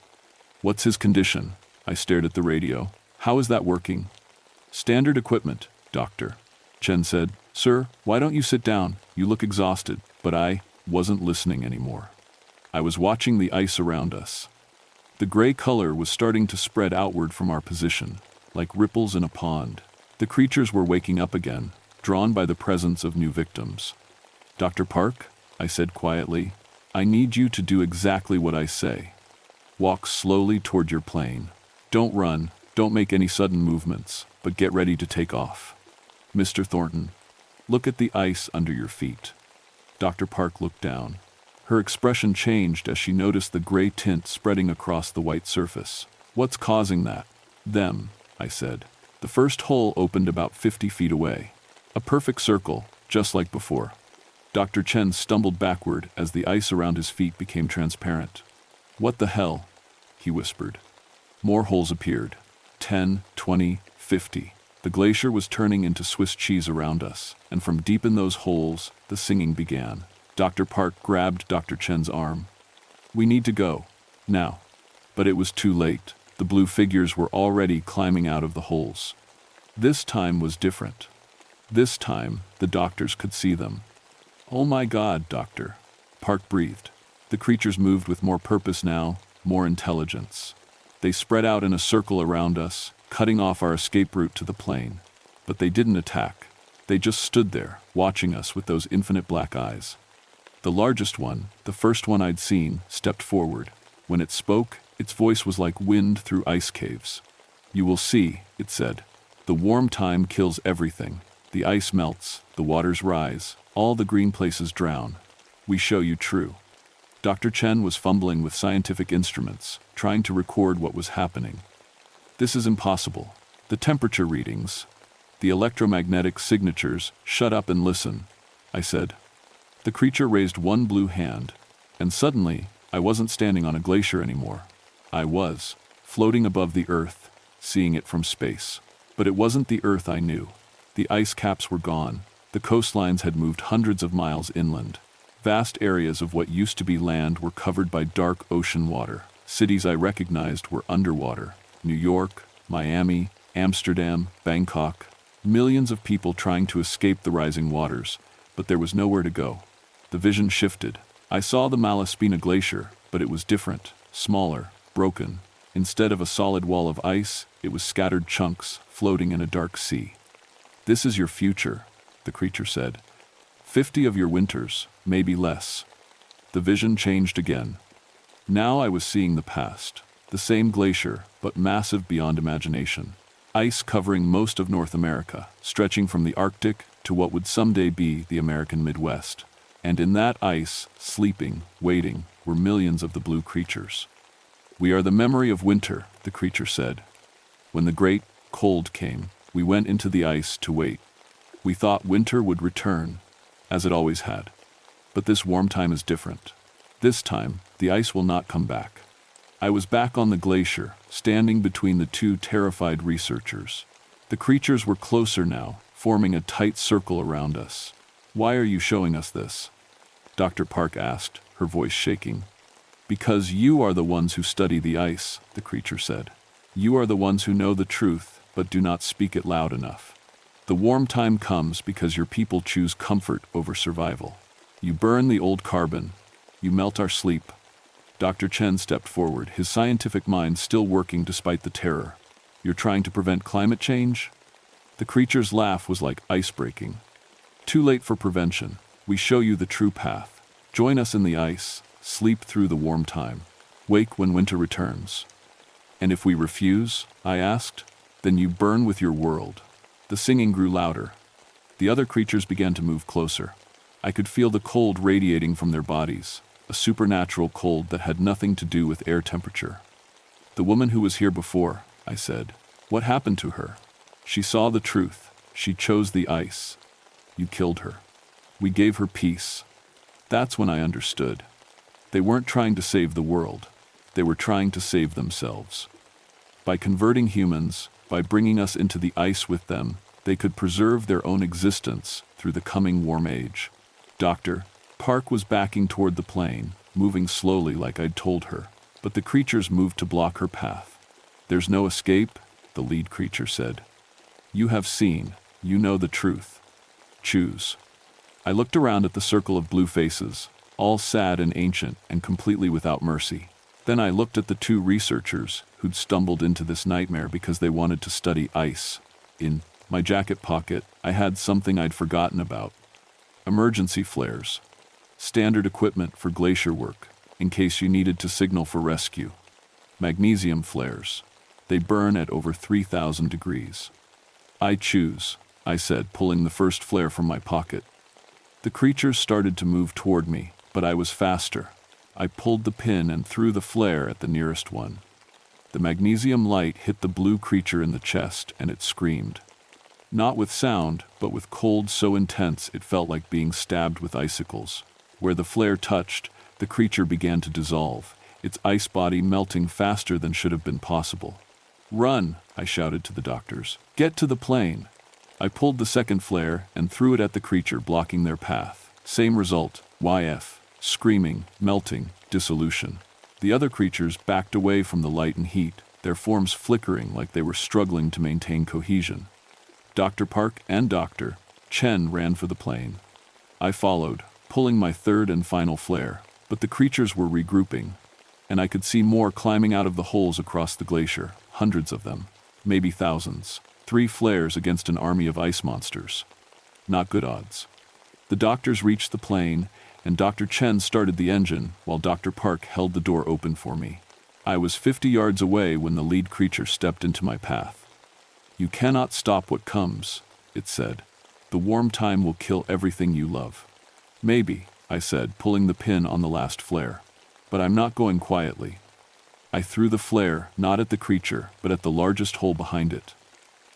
What's his condition? I stared at the radio. How is that working? Standard equipment, Dr. Chen said. Sir, why don't you sit down? You look exhausted. But I wasn't listening anymore. I was watching the ice around us. The gray color was starting to spread outward from our position, like ripples in a pond. The creatures were waking up again, drawn by the presence of new victims. Dr. Park, I said quietly, I need you to do exactly what I say. Walk slowly toward your plane. Don't run, don't make any sudden movements, but get ready to take off. Mr. Thornton, look at the ice under your feet. Dr. Park looked down. Her expression changed as she noticed the gray tint spreading across the white surface. What's causing that? Them, I said. The first hole opened about 50 feet away. A perfect circle, just like before. Dr. Chen stumbled backward as the ice around his feet became transparent. What the hell? He whispered. More holes appeared. 10, 20, 50. The glacier was turning into Swiss cheese around us, and from deep in those holes, the singing began. Dr. Park grabbed Dr. Chen's arm. We need to go. Now. But it was too late. The blue figures were already climbing out of the holes. This time was different. This time, the doctors could see them. Oh my God, Doctor. Park breathed. The creatures moved with more purpose now, more intelligence. They spread out in a circle around us, cutting off our escape route to the plane. But they didn't attack. They just stood there, watching us with those infinite black eyes. The largest one, the first one I'd seen, stepped forward. When it spoke, its voice was like wind through ice caves. You will see, it said. The warm time kills everything. The ice melts, the waters rise, all the green places drown. We show you true. Dr. Chen was fumbling with scientific instruments, trying to record what was happening. This is impossible. The temperature readings, the electromagnetic signatures, shut up and listen, I said. The creature raised one blue hand, and suddenly, I wasn't standing on a glacier anymore. I was, floating above the earth, seeing it from space. But it wasn't the earth I knew. The ice caps were gone. The coastlines had moved hundreds of miles inland. Vast areas of what used to be land were covered by dark ocean water. Cities I recognized were underwater. New York, Miami, Amsterdam, Bangkok. Millions of people trying to escape the rising waters, but there was nowhere to go. The vision shifted. I saw the Malaspina Glacier, but it was different, smaller, broken. Instead of a solid wall of ice, it was scattered chunks, floating in a dark sea. This is your future, the creature said. 50 of your winters, maybe less. The vision changed again. Now I was seeing the past. The same glacier, but massive beyond imagination. Ice covering most of North America, stretching from the Arctic to what would someday be the American Midwest. And in that ice, sleeping, waiting, were millions of the blue creatures. "We are the memory of winter," the creature said. "When the great cold came, we went into the ice to wait. We thought winter would return, as it always had. But this warm time is different. This time, the ice will not come back." I was back on the glacier, standing between the two terrified researchers. The creatures were closer now, forming a tight circle around us. "Why are you showing us this?" Dr. Park asked, her voice shaking. "Because you are the ones who study the ice," the creature said. "You are the ones who know the truth, but do not speak it loud enough. The warm time comes because your people choose comfort over survival. You burn the old carbon. You melt our sleep." Dr. Chen stepped forward, his scientific mind still working despite the terror. "You're trying to prevent climate change?" The creature's laugh was like ice breaking. "Too late for prevention. We show you the true path. Join us in the ice, sleep through the warm time, wake when winter returns." "And if we refuse?" I asked. "Then you burn with your world." The singing grew louder. The other creatures began to move closer. I could feel the cold radiating from their bodies, a supernatural cold that had nothing to do with air temperature. "The woman who was here before," I said. "What happened to her?" "She saw the truth. She chose the ice. You killed her. We gave her peace." That's when I understood. They weren't trying to save the world. They were trying to save themselves. By converting humans, by bringing us into the ice with them, they could preserve their own existence through the coming warm age. Dr. Park was backing toward the plane, moving slowly like I'd told her, but the creatures moved to block her path. "There's no escape," the lead creature said. "You have seen, you know the truth. Choose." I looked around at the circle of blue faces, all sad and ancient and completely without mercy. Then I looked at the two researchers who'd stumbled into this nightmare because they wanted to study ice. In my jacket pocket, I had something I'd forgotten about. Emergency flares. Standard equipment for glacier work, in case you needed to signal for rescue. Magnesium flares. They burn at over 3,000 degrees. "I choose," I said, pulling the first flare from my pocket. The creatures started to move toward me, but I was faster. I pulled the pin and threw the flare at the nearest one. The magnesium light hit the blue creature in the chest, and it screamed. Not with sound, but with cold so intense it felt like being stabbed with icicles. Where the flare touched, the creature began to dissolve, its ice body melting faster than should have been possible. "Run!" I shouted to the doctors. "Get to the plane!" I pulled the second flare and threw it at the creature, blocking their path. Same result, YF, screaming, melting, dissolution. The other creatures backed away from the light and heat, their forms flickering like they were struggling to maintain cohesion. Dr. Park and Dr. Chen ran for the plane. I followed, pulling my third and final flare, but the creatures were regrouping, and I could see more climbing out of the holes across the glacier, hundreds of them, maybe thousands. 3 flares against an army of ice monsters. Not good odds. The doctors reached the plane, and Dr. Chen started the engine while Dr. Park held the door open for me. I was 50 yards away when the lead creature stepped into my path. "You cannot stop what comes," it said. "The warm time will kill everything you love." "Maybe," I said, pulling the pin on the last flare. "But I'm not going quietly." I threw the flare, not at the creature, but at the largest hole behind it.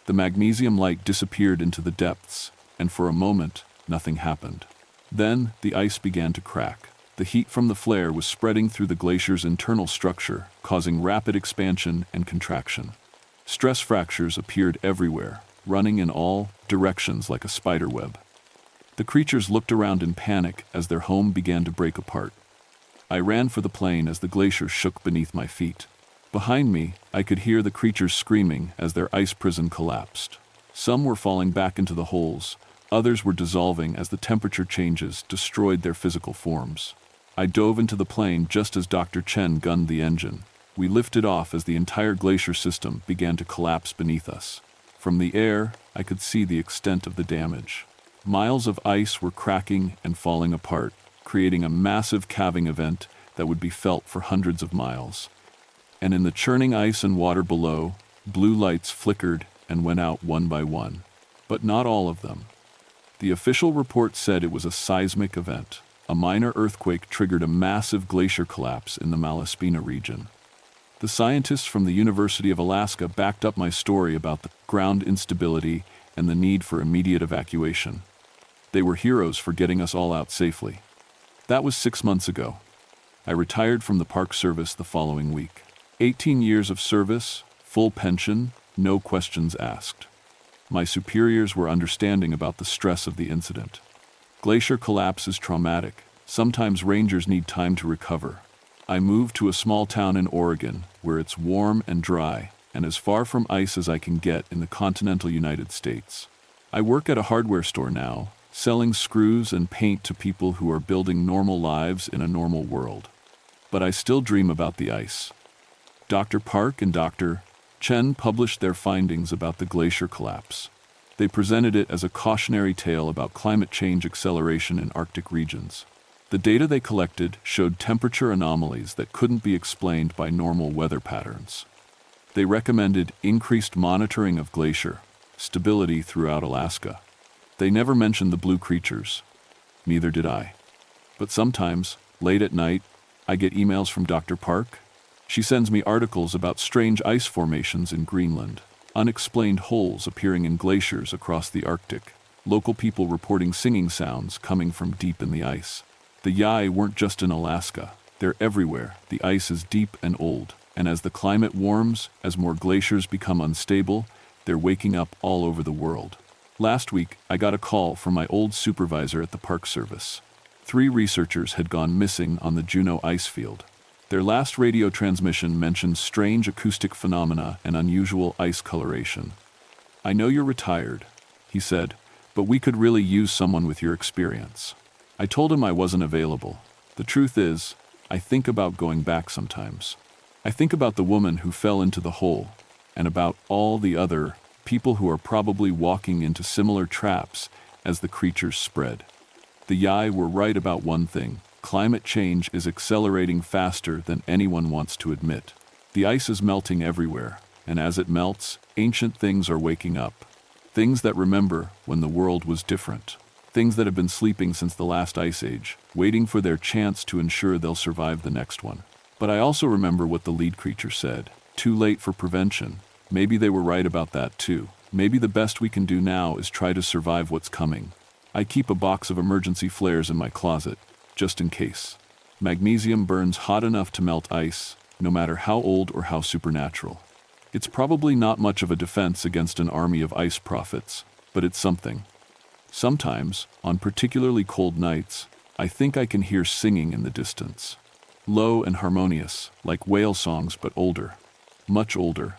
The magnesium light disappeared into the depths, and for a moment, nothing happened. Then, the ice began to crack. The heat from the flare was spreading through the glacier's internal structure, causing rapid expansion and contraction. Stress fractures appeared everywhere, running in all directions like a spider web. The creatures looked around in panic as their home began to break apart. I ran for the plane as the glacier shook beneath my feet. Behind me, I could hear the creatures screaming as their ice prison collapsed. Some were falling back into the holes, others were dissolving as the temperature changes destroyed their physical forms. I dove into the plane just as Dr. Chen gunned the engine. We lifted off as the entire glacier system began to collapse beneath us. From the air, I could see the extent of the damage. Miles of ice were cracking and falling apart, creating a massive calving event that would be felt for hundreds of miles. And in the churning ice and water below, blue lights flickered and went out one by one. But not all of them. The official report said it was a seismic event. A minor earthquake triggered a massive glacier collapse in the Malaspina region. The scientists from the University of Alaska backed up my story about the ground instability and the need for immediate evacuation. They were heroes for getting us all out safely. That was 6 months ago. I retired from the Park Service the following week. 18 years of service, full pension, no questions asked. My superiors were understanding about the stress of the incident. Glacier collapse is traumatic. Sometimes rangers need time to recover. I moved to a small town in Oregon, where it's warm and dry, and as far from ice as I can get in the continental United States. I work at a hardware store now, selling screws and paint to people who are building normal lives in a normal world. But I still dream about the ice. Dr. Park and Dr. Chen published their findings about the glacier collapse. They presented it as a cautionary tale about climate change acceleration in Arctic regions. The data they collected showed temperature anomalies that couldn't be explained by normal weather patterns. They recommended increased monitoring of glacier stability throughout Alaska. They never mentioned the blue creatures. Neither did I. But sometimes, late at night, I get emails from Dr. Park. She sends me articles about strange ice formations in Greenland, unexplained holes appearing in glaciers across the Arctic, local people reporting singing sounds coming from deep in the ice. The Yai weren't just in Alaska. They're everywhere. The ice is deep and old, and as the climate warms, as more glaciers become unstable, they're waking up all over the world. Last week, I got a call from my old supervisor at the Park Service. 3 researchers had gone missing on the Juneau ice field. Their last radio transmission mentioned strange acoustic phenomena and unusual ice coloration. "I know you're retired," he said, "but we could really use someone with your experience." I told him I wasn't available. The truth is, I think about going back sometimes. I think about the woman who fell into the hole, and about all the other people who are probably walking into similar traps as the creatures spread. The Yai were right about one thing. Climate change is accelerating faster than anyone wants to admit. The ice is melting everywhere, and as it melts, ancient things are waking up. Things that remember when the world was different. Things that have been sleeping since the last ice age, waiting for their chance to ensure they'll survive the next one. But I also remember what the lead creature said. Too late for prevention. Maybe they were right about that too. Maybe the best we can do now is try to survive what's coming. I keep a box of emergency flares in my closet, just in case. Magnesium burns hot enough to melt ice, no matter how old or how supernatural. It's probably not much of a defense against an army of ice prophets, but it's something. Sometimes, on particularly cold nights, I think I can hear singing in the distance. Low and harmonious, like whale songs but older. Much older.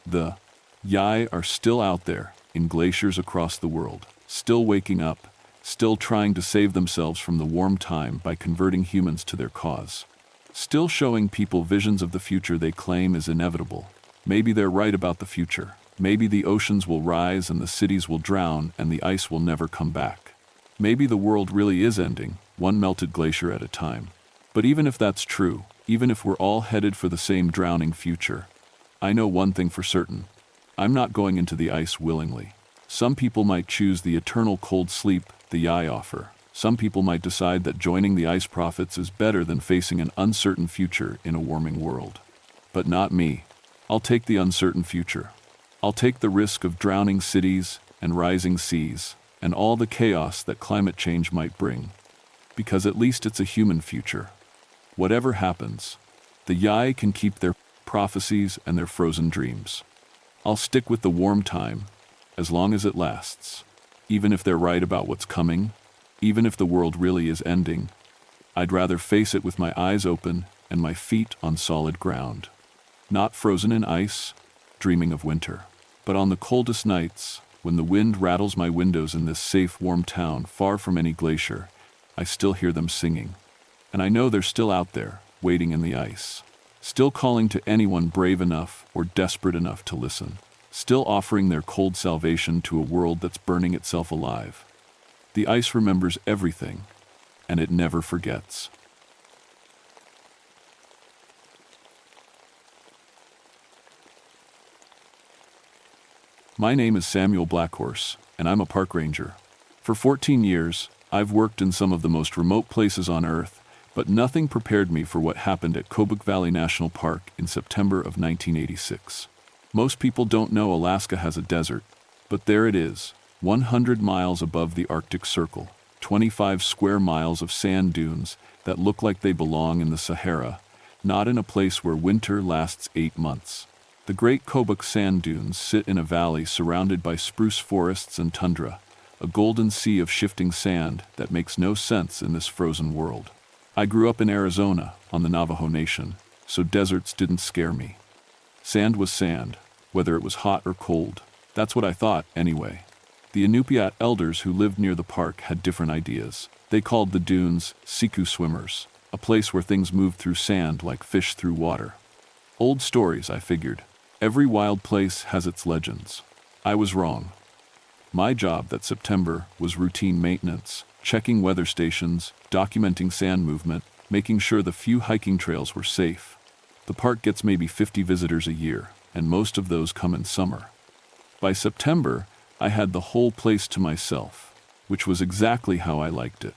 The Yai are still out there, in glaciers across the world, still waking up, still trying to save themselves from the warm time by converting humans to their cause. Still showing people visions of the future they claim is inevitable. Maybe they're right about the future. Maybe the oceans will rise and the cities will drown and the ice will never come back. Maybe the world really is ending, one melted glacier at a time. But even if that's true, even if we're all headed for the same drowning future, I know one thing for certain. I'm not going into the ice willingly. Some people might choose the eternal cold sleep the Yai offer. Some people might decide that joining the ice prophets is better than facing an uncertain future in a warming world. But not me. I'll take the uncertain future. I'll take the risk of drowning cities and rising seas and all the chaos that climate change might bring. Because at least it's a human future. Whatever happens, the Yai can keep their prophecies and their frozen dreams. I'll stick with the warm time, as long as it lasts. Even if they're right about what's coming, even if the world really is ending, I'd rather face it with my eyes open and my feet on solid ground. Not frozen in ice, dreaming of winter, but on the coldest nights, when the wind rattles my windows in this safe, warm town far from any glacier, I still hear them singing. And I know they're still out there, waiting in the ice. Still calling to anyone brave enough or desperate enough to listen. Still offering their cold salvation to a world that's burning itself alive. The ice remembers everything, and it never forgets. My name is Samuel Blackhorse, and I'm a park ranger. For 14 years, I've worked in some of the most remote places on Earth, but nothing prepared me for what happened at Cobook Valley National Park in September of 1986. Most people don't know Alaska has a desert, but there it is, 100 miles above the Arctic Circle, 25 square miles of sand dunes that look like they belong in the Sahara, not in a place where winter lasts 8 months. The Great Cobook Sand Dunes sit in a valley surrounded by spruce forests and tundra, a golden sea of shifting sand that makes no sense in this frozen world. I grew up in Arizona, on the Navajo Nation, so deserts didn't scare me. Sand was sand, whether it was hot or cold. That's what I thought, anyway. The Inupiat elders who lived near the park had different ideas. They called the dunes siku swimmers, a place where things moved through sand like fish through water. Old stories, I figured. Every wild place has its legends. I was wrong. My job that September was routine maintenance, checking weather stations, documenting sand movement, making sure the few hiking trails were safe. The park gets maybe 50 visitors a year, and most of those come in summer. By September, I had the whole place to myself, which was exactly how I liked it.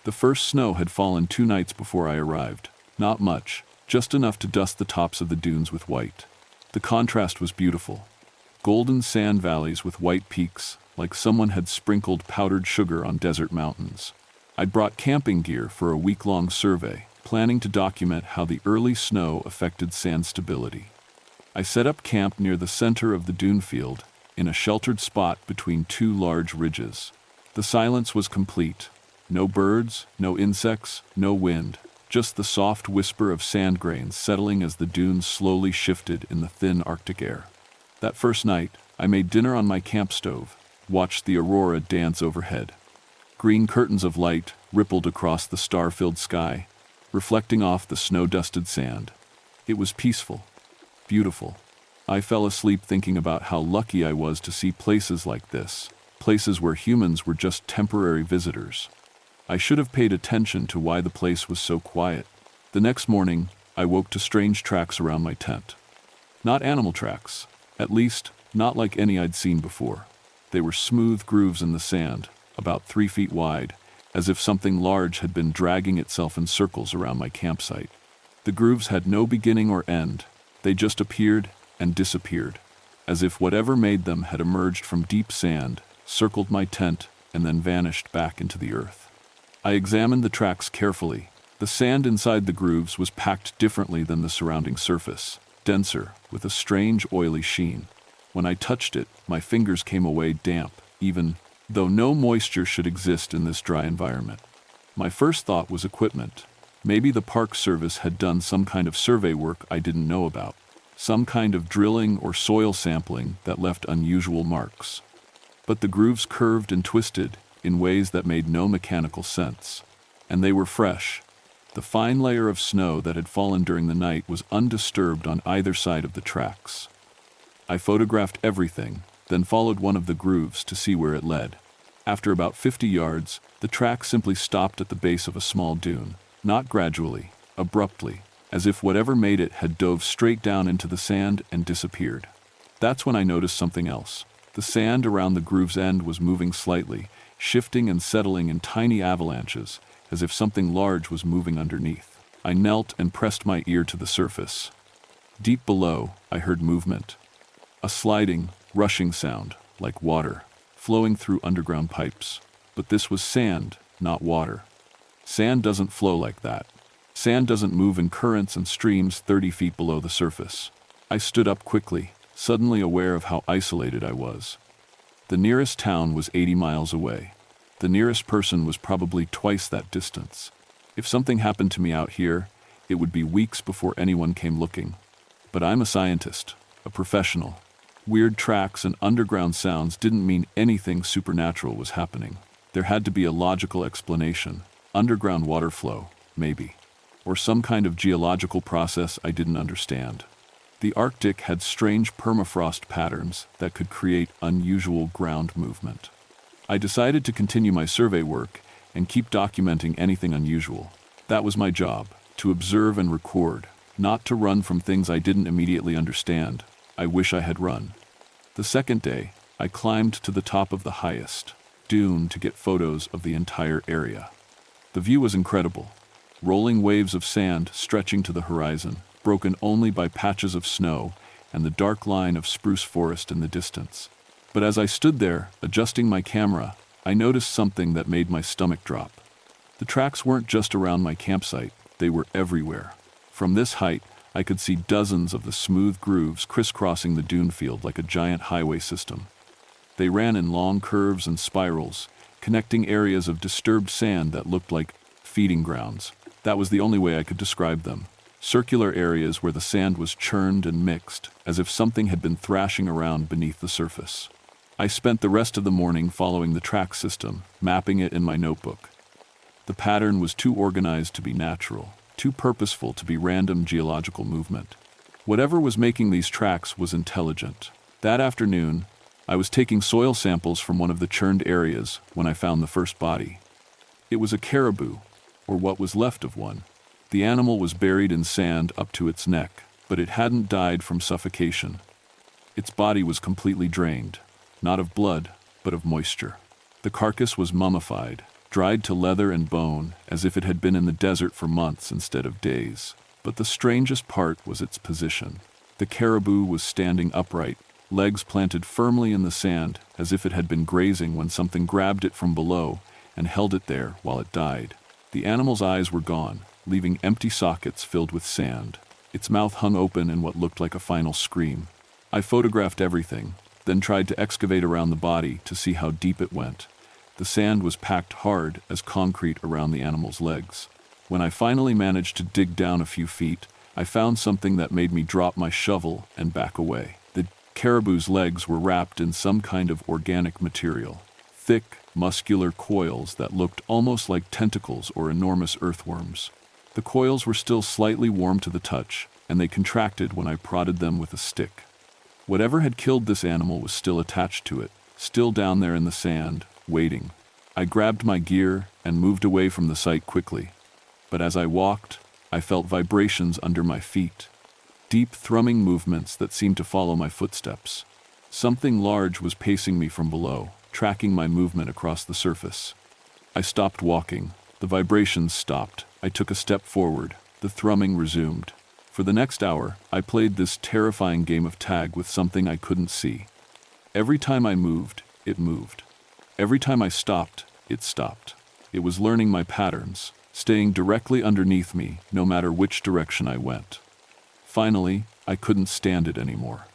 The first snow had fallen 2 nights before I arrived. Not much, just enough to dust the tops of the dunes with white. The contrast was beautiful. Golden sand valleys with white peaks, like someone had sprinkled powdered sugar on desert mountains. I'd brought camping gear for a week-long survey, planning to document how the early snow affected sand stability. I set up camp near the center of the dune field, in a sheltered spot between 2 large ridges. The silence was complete. No birds, no insects, no wind. Just the soft whisper of sand grains settling as the dunes slowly shifted in the thin Arctic air. That first night, I made dinner on my camp stove, watched the aurora dance overhead. Green curtains of light rippled across the star-filled sky, reflecting off the snow-dusted sand. It was peaceful, beautiful. I fell asleep thinking about how lucky I was to see places like this, places where humans were just temporary visitors. I should have paid attention to why the place was so quiet. The next morning, I woke to strange tracks around my tent. Not animal tracks, at least not like any I'd seen before. They were smooth grooves in the sand, about 3 feet wide, as if something large had been dragging itself in circles around my campsite. The grooves had no beginning or end. They just appeared and disappeared, as if whatever made them had emerged from deep sand, circled my tent, and then vanished back into the earth. I examined the tracks carefully. The sand inside the grooves was packed differently than the surrounding surface, denser, with a strange oily sheen. When I touched it, my fingers came away damp, even though no moisture should exist in this dry environment. My first thought was equipment. Maybe the Park Service had done some kind of survey work I didn't know about, some kind of drilling or soil sampling that left unusual marks. But the grooves curved and twisted in ways that made no mechanical sense. And they were fresh. The fine layer of snow that had fallen during the night was undisturbed on either side of the tracks. I photographed everything, then followed one of the grooves to see where it led. After about 50 yards, the track simply stopped at the base of a small dune, not gradually, abruptly, as if whatever made it had dove straight down into the sand and disappeared. That's when I noticed something else. The sand around the groove's end was moving slightly, shifting and settling in tiny avalanches, as if something large was moving underneath. I knelt and pressed my ear to the surface. Deep below, I heard movement. A sliding, rushing sound, like water, flowing through underground pipes. But this was sand, not water. Sand doesn't flow like that. Sand doesn't move in currents and streams 30 feet below the surface. I stood up quickly, suddenly aware of how isolated I was. The nearest town was 80 miles away. The nearest person was probably twice that distance. If something happened to me out here, it would be weeks before anyone came looking. But I'm a scientist, a professional. Weird tracks and underground sounds didn't mean anything supernatural was happening. There had to be a logical explanation. Underground water flow, maybe. Or some kind of geological process I didn't understand. The Arctic had strange permafrost patterns that could create unusual ground movement. I decided to continue my survey work and keep documenting anything unusual. That was my job, to observe and record, not to run from things I didn't immediately understand. I wish I had run. The second day, I climbed to the top of the highest dune to get photos of the entire area. The view was incredible. Rolling waves of sand stretching to the horizon, broken only by patches of snow and the dark line of spruce forest in the distance. But as I stood there, adjusting my camera, I noticed something that made my stomach drop. The tracks weren't just around my campsite, they were everywhere. From this height, I could see dozens of the smooth grooves crisscrossing the dune field like a giant highway system. They ran in long curves and spirals, connecting areas of disturbed sand that looked like feeding grounds. That was the only way I could describe them. Circular areas where the sand was churned and mixed, as if something had been thrashing around beneath the surface. I spent the rest of the morning following the track system, mapping it in my notebook. The pattern was too organized to be natural, too purposeful to be random geological movement. Whatever was making these tracks was intelligent. That afternoon, I was taking soil samples from one of the churned areas when I found the first body. It was a caribou, or what was left of one. The animal was buried in sand up to its neck, but it hadn't died from suffocation. Its body was completely drained, not of blood, but of moisture. The carcass was mummified, dried to leather and bone, as if it had been in the desert for months instead of days. But the strangest part was its position. The caribou was standing upright, legs planted firmly in the sand, as if it had been grazing when something grabbed it from below and held it there while it died. The animal's eyes were gone, leaving empty sockets filled with sand. Its mouth hung open in what looked like a final scream. I photographed everything, then tried to excavate around the body to see how deep it went. The sand was packed hard as concrete around the animal's legs. When I finally managed to dig down a few feet, I found something that made me drop my shovel and back away. The caribou's legs were wrapped in some kind of organic material, thick, muscular coils that looked almost like tentacles or enormous earthworms. The coils were still slightly warm to the touch, and they contracted when I prodded them with a stick. Whatever had killed this animal was still attached to it, still down there in the sand, waiting. I grabbed my gear and moved away from the site quickly. But as I walked, I felt vibrations under my feet, deep thrumming movements that seemed to follow my footsteps. Something large was pacing me from below, tracking my movement across the surface. I stopped walking. The vibrations stopped. I took a step forward. The thrumming resumed. For the next hour, I played this terrifying game of tag with something I couldn't see. Every time I moved, it moved. Every time I stopped, it stopped. It was learning my patterns, staying directly underneath me no matter which direction I went. Finally, I couldn't stand it anymore.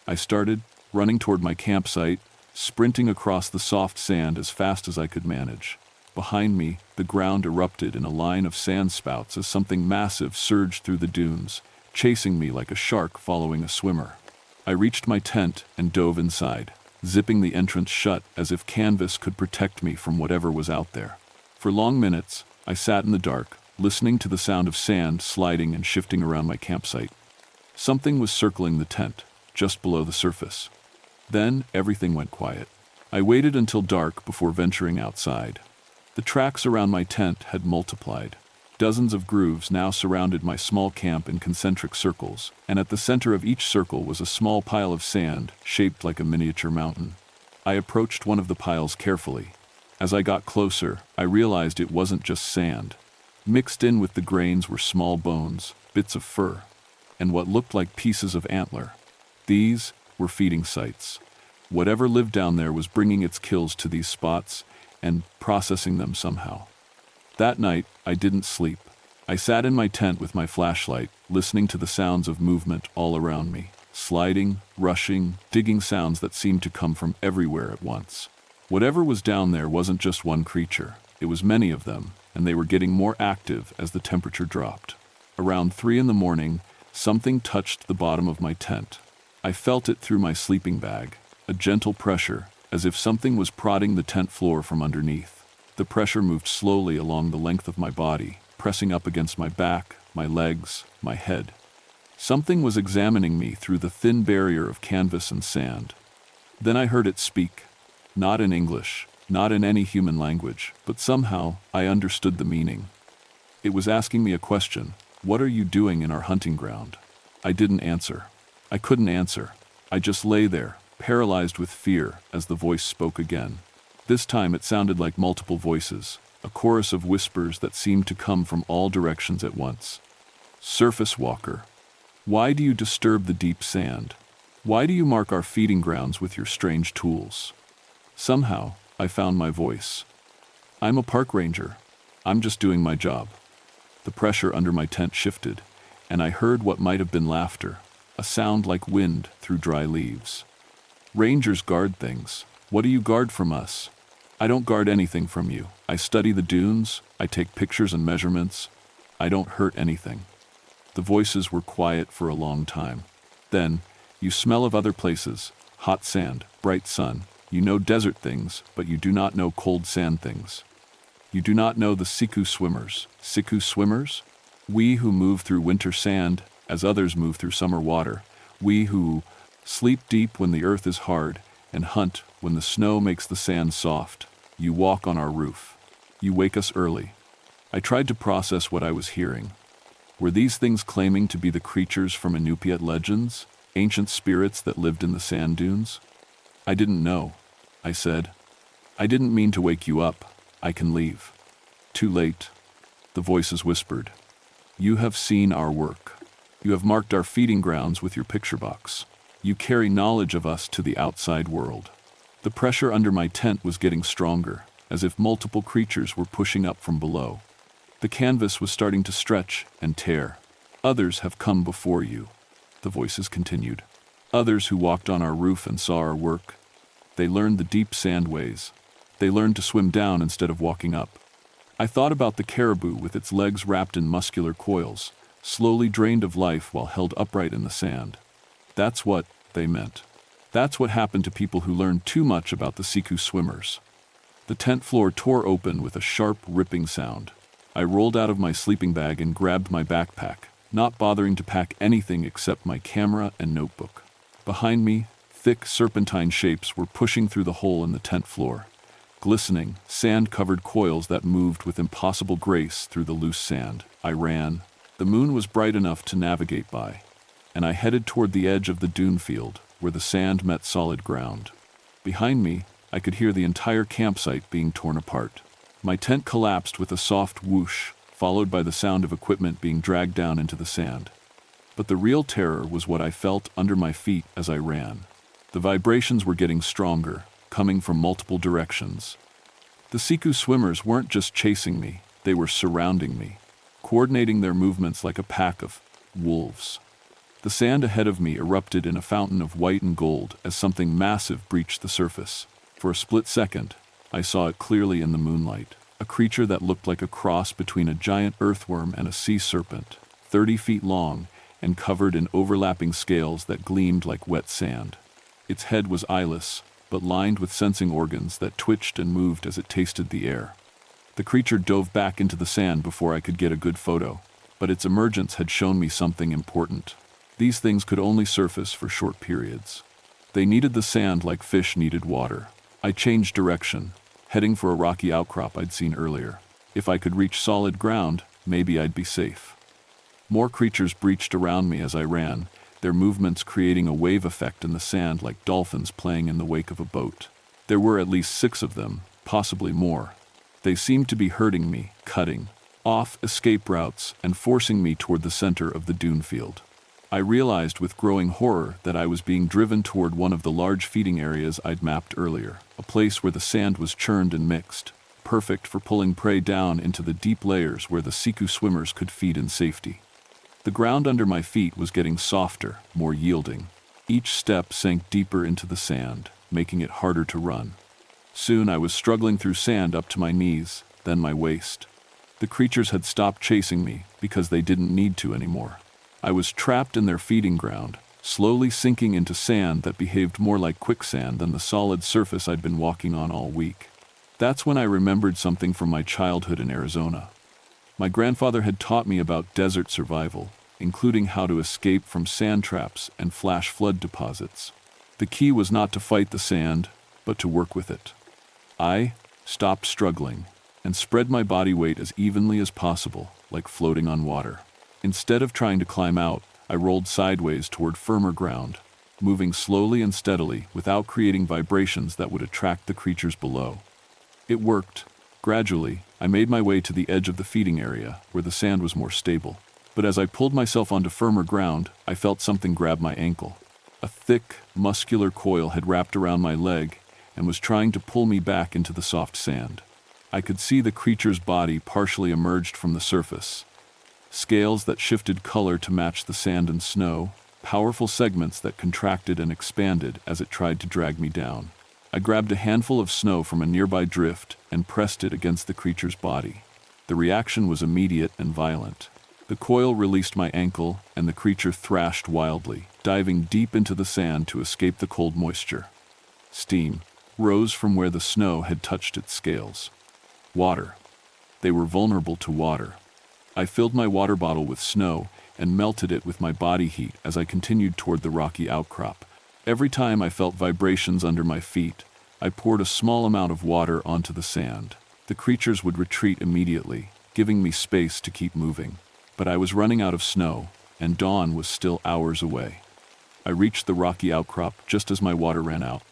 I started running toward my campsite, sprinting across the soft sand as fast as I could manage. Behind me, the ground erupted in a line of sand spouts as something massive surged through the dunes, chasing me like a shark following a swimmer. I reached my tent and dove inside, zipping the entrance shut as if canvas could protect me from whatever was out there. For long minutes, I sat in the dark, listening to the sound of sand sliding and shifting around my campsite. Something was circling the tent, just below the surface. Then everything went quiet. I waited until dark before venturing outside. The tracks around my tent had multiplied. Dozens of grooves now surrounded my small camp in concentric circles, and at the center of each circle was a small pile of sand shaped like a miniature mountain. I approached one of the piles carefully. As I got closer, I realized it wasn't just sand. Mixed in with the grains were small bones, bits of fur, and what looked like pieces of antler. These were feeding sites. Whatever lived down there was bringing its kills to these spots and processing them somehow. That night, I didn't sleep. I sat in my tent with my flashlight, listening to the sounds of movement all around me. Sliding, rushing, digging sounds that seemed to come from everywhere at once. Whatever was down there wasn't just one creature. It was many of them, and they were getting more active as the temperature dropped. Around 3 a.m, something touched the bottom of my tent. I felt it through my sleeping bag, a gentle pressure, as if something was prodding the tent floor from underneath. The pressure moved slowly along the length of my body, pressing up against my back, my legs, my head. Something was examining me through the thin barrier of canvas and sand. Then I heard it speak, not in English, not in any human language, but somehow I understood the meaning. It was asking me a question: what are you doing in our hunting ground? I didn't answer. I couldn't answer. I just lay there, paralyzed with fear, as the voice spoke again. This time it sounded like multiple voices, a chorus of whispers that seemed to come from all directions at once. Surface walker, why do you disturb the deep sand? Why do you mark our feeding grounds with your strange tools? Somehow, I found my voice. I'm a park ranger. I'm just doing my job. The pressure under my tent shifted, and I heard what might have been laughter, a sound like wind through dry leaves. Rangers guard things. What do you guard from us? I don't guard anything from you. I study the dunes, I take pictures and measurements. I don't hurt anything. The voices were quiet for a long time. Then, you smell of other places, hot sand, bright sun. You know desert things, but you do not know cold sand things. You do not know the siku swimmers. Siku swimmers? We who move through winter sand, as others move through summer water. We who sleep deep when the earth is hard, and hunt when the snow makes the sand soft. You walk on our roof. You wake us early. I tried to process what I was hearing. Were these things claiming to be the creatures from Inupiat legends, ancient spirits that lived in the sand dunes? I didn't know, I said. I didn't mean to wake you up. I can leave. Too late. The voices whispered. You have seen our work. You have marked our feeding grounds with your picture box. You carry knowledge of us to the outside world. The pressure under my tent was getting stronger, as if multiple creatures were pushing up from below. The canvas was starting to stretch and tear. Others have come before you, the voices continued. Others who walked on our roof and saw our work. They learned the deep sand ways. They learned to swim down instead of walking up. I thought about the caribou with its legs wrapped in muscular coils, slowly drained of life while held upright in the sand. That's what they meant. That's what happened to people who learned too much about the siku swimmers. The tent floor tore open with a sharp, ripping sound. I rolled out of my sleeping bag and grabbed my backpack, not bothering to pack anything except my camera and notebook. Behind me, thick serpentine shapes were pushing through the hole in the tent floor. Glistening, sand-covered coils that moved with impossible grace through the loose sand. I ran. The moon was bright enough to navigate by, and I headed toward the edge of the dune field, where the sand met solid ground. Behind me, I could hear the entire campsite being torn apart. My tent collapsed with a soft whoosh, followed by the sound of equipment being dragged down into the sand. But the real terror was what I felt under my feet as I ran. The vibrations were getting stronger, coming from multiple directions. The siku swimmers weren't just chasing me, they were surrounding me, coordinating their movements like a pack of wolves. The sand ahead of me erupted in a fountain of white and gold as something massive breached the surface. For a split second, I saw it clearly in the moonlight, a creature that looked like a cross between a giant earthworm and a sea serpent, 30 feet long and covered in overlapping scales that gleamed like wet sand. Its head was eyeless, but lined with sensing organs that twitched and moved as it tasted the air. The creature dove back into the sand before I could get a good photo, but its emergence had shown me something important. These things could only surface for short periods. They needed the sand like fish needed water. I changed direction, heading for a rocky outcrop I'd seen earlier. If I could reach solid ground, maybe I'd be safe. More creatures breached around me as I ran, their movements creating a wave effect in the sand like dolphins playing in the wake of a boat. There were at least 6 of them, possibly more. They seemed to be herding me, cutting off escape routes and forcing me toward the center of the dune field. I realized with growing horror that I was being driven toward one of the large feeding areas I'd mapped earlier, a place where the sand was churned and mixed, perfect for pulling prey down into the deep layers where the siku swimmers could feed in safety. The ground under my feet was getting softer, more yielding. Each step sank deeper into the sand, making it harder to run. Soon I was struggling through sand up to my knees, then my waist. The creatures had stopped chasing me because they didn't need to anymore. I was trapped in their feeding ground, slowly sinking into sand that behaved more like quicksand than the solid surface I'd been walking on all week. That's when I remembered something from my childhood in Arizona. My grandfather had taught me about desert survival, including how to escape from sand traps and flash flood deposits. The key was not to fight the sand, but to work with it. I stopped struggling, and spread my body weight as evenly as possible, like floating on water. Instead of trying to climb out, I rolled sideways toward firmer ground, moving slowly and steadily without creating vibrations that would attract the creatures below. It worked. Gradually, I made my way to the edge of the feeding area, where the sand was more stable. But as I pulled myself onto firmer ground, I felt something grab my ankle. A thick, muscular coil had wrapped around my leg and was trying to pull me back into the soft sand. I could see the creature's body partially emerged from the surface. Scales that shifted color to match the sand and snow, powerful segments that contracted and expanded as it tried to drag me down. I grabbed a handful of snow from a nearby drift and pressed it against the creature's body. The reaction was immediate and violent. The coil released my ankle, and the creature thrashed wildly, diving deep into the sand to escape the cold moisture. Steam rose from where the snow had touched its scales. Water. They were vulnerable to water. I filled my water bottle with snow and melted it with my body heat as I continued toward the rocky outcrop. Every time I felt vibrations under my feet, I poured a small amount of water onto the sand. The creatures would retreat immediately, giving me space to keep moving. But I was running out of snow, and dawn was still hours away. I reached the rocky outcrop just as my water ran out.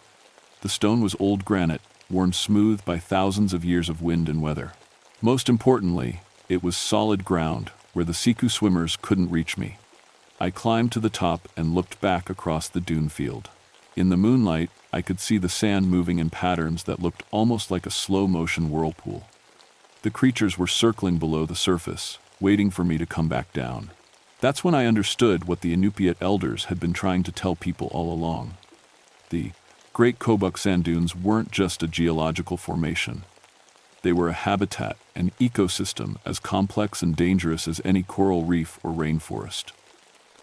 The stone was old granite, worn smooth by thousands of years of wind and weather. Most importantly, it was solid ground, where the Siku swimmers couldn't reach me. I climbed to the top and looked back across the dune field. In the moonlight, I could see the sand moving in patterns that looked almost like a slow-motion whirlpool. The creatures were circling below the surface, waiting for me to come back down. That's when I understood what the Inupiat elders had been trying to tell people all along. The Great Kobuk Sand Dunes weren't just a geological formation. They were a habitat, an ecosystem as complex and dangerous as any coral reef or rainforest.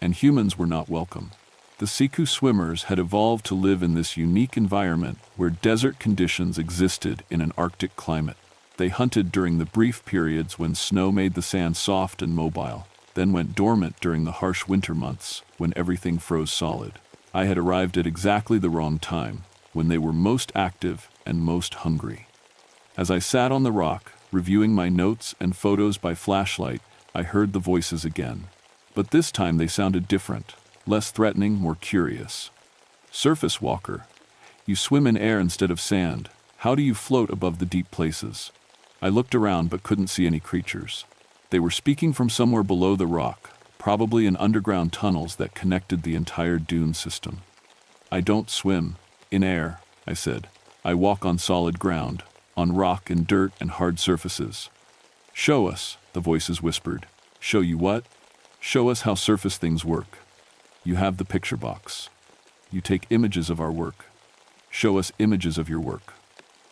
And humans were not welcome. The Siku swimmers had evolved to live in this unique environment where desert conditions existed in an Arctic climate. They hunted during the brief periods when snow made the sand soft and mobile, then went dormant during the harsh winter months when everything froze solid. I had arrived at exactly the wrong time, when they were most active and most hungry. As I sat on the rock, reviewing my notes and photos by flashlight, I heard the voices again. But this time they sounded different, less threatening, more curious. Surface walker, you swim in air instead of sand. How do you float above the deep places? I looked around but couldn't see any creatures. They were speaking from somewhere below the rock, probably in underground tunnels that connected the entire dune system. I don't swim in air, I said. I walk on solid ground, on rock and dirt and hard surfaces. Show us, the voices whispered. Show you what? Show us how surface things work. You have the picture box. You take images of our work. Show us images of your work.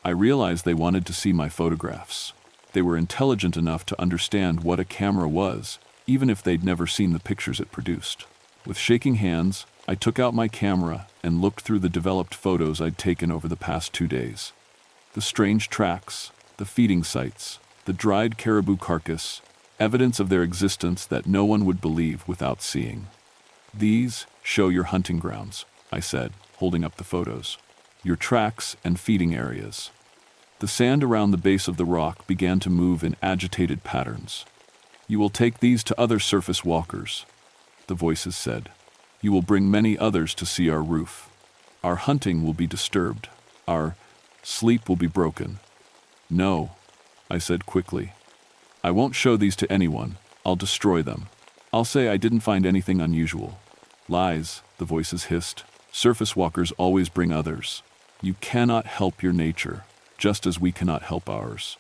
I realized they wanted to see my photographs. They were intelligent enough to understand what a camera was, even if they'd never seen the pictures it produced. With shaking hands, I took out my camera and looked through the developed photos I'd taken over the past 2 days. The strange tracks, the feeding sites, the dried caribou carcass, evidence of their existence that no one would believe without seeing. These show your hunting grounds, I said, holding up the photos. Your tracks and feeding areas. The sand around the base of the rock began to move in agitated patterns. You will take these to other surface walkers, the voices said. You will bring many others to see our roof. Our hunting will be disturbed. Our sleep will be broken. No, I said quickly. I won't show these to anyone. I'll destroy them. I'll say I didn't find anything unusual. Lies, the voices hissed. Surface walkers always bring others. You cannot help your nature, just as we cannot help ours.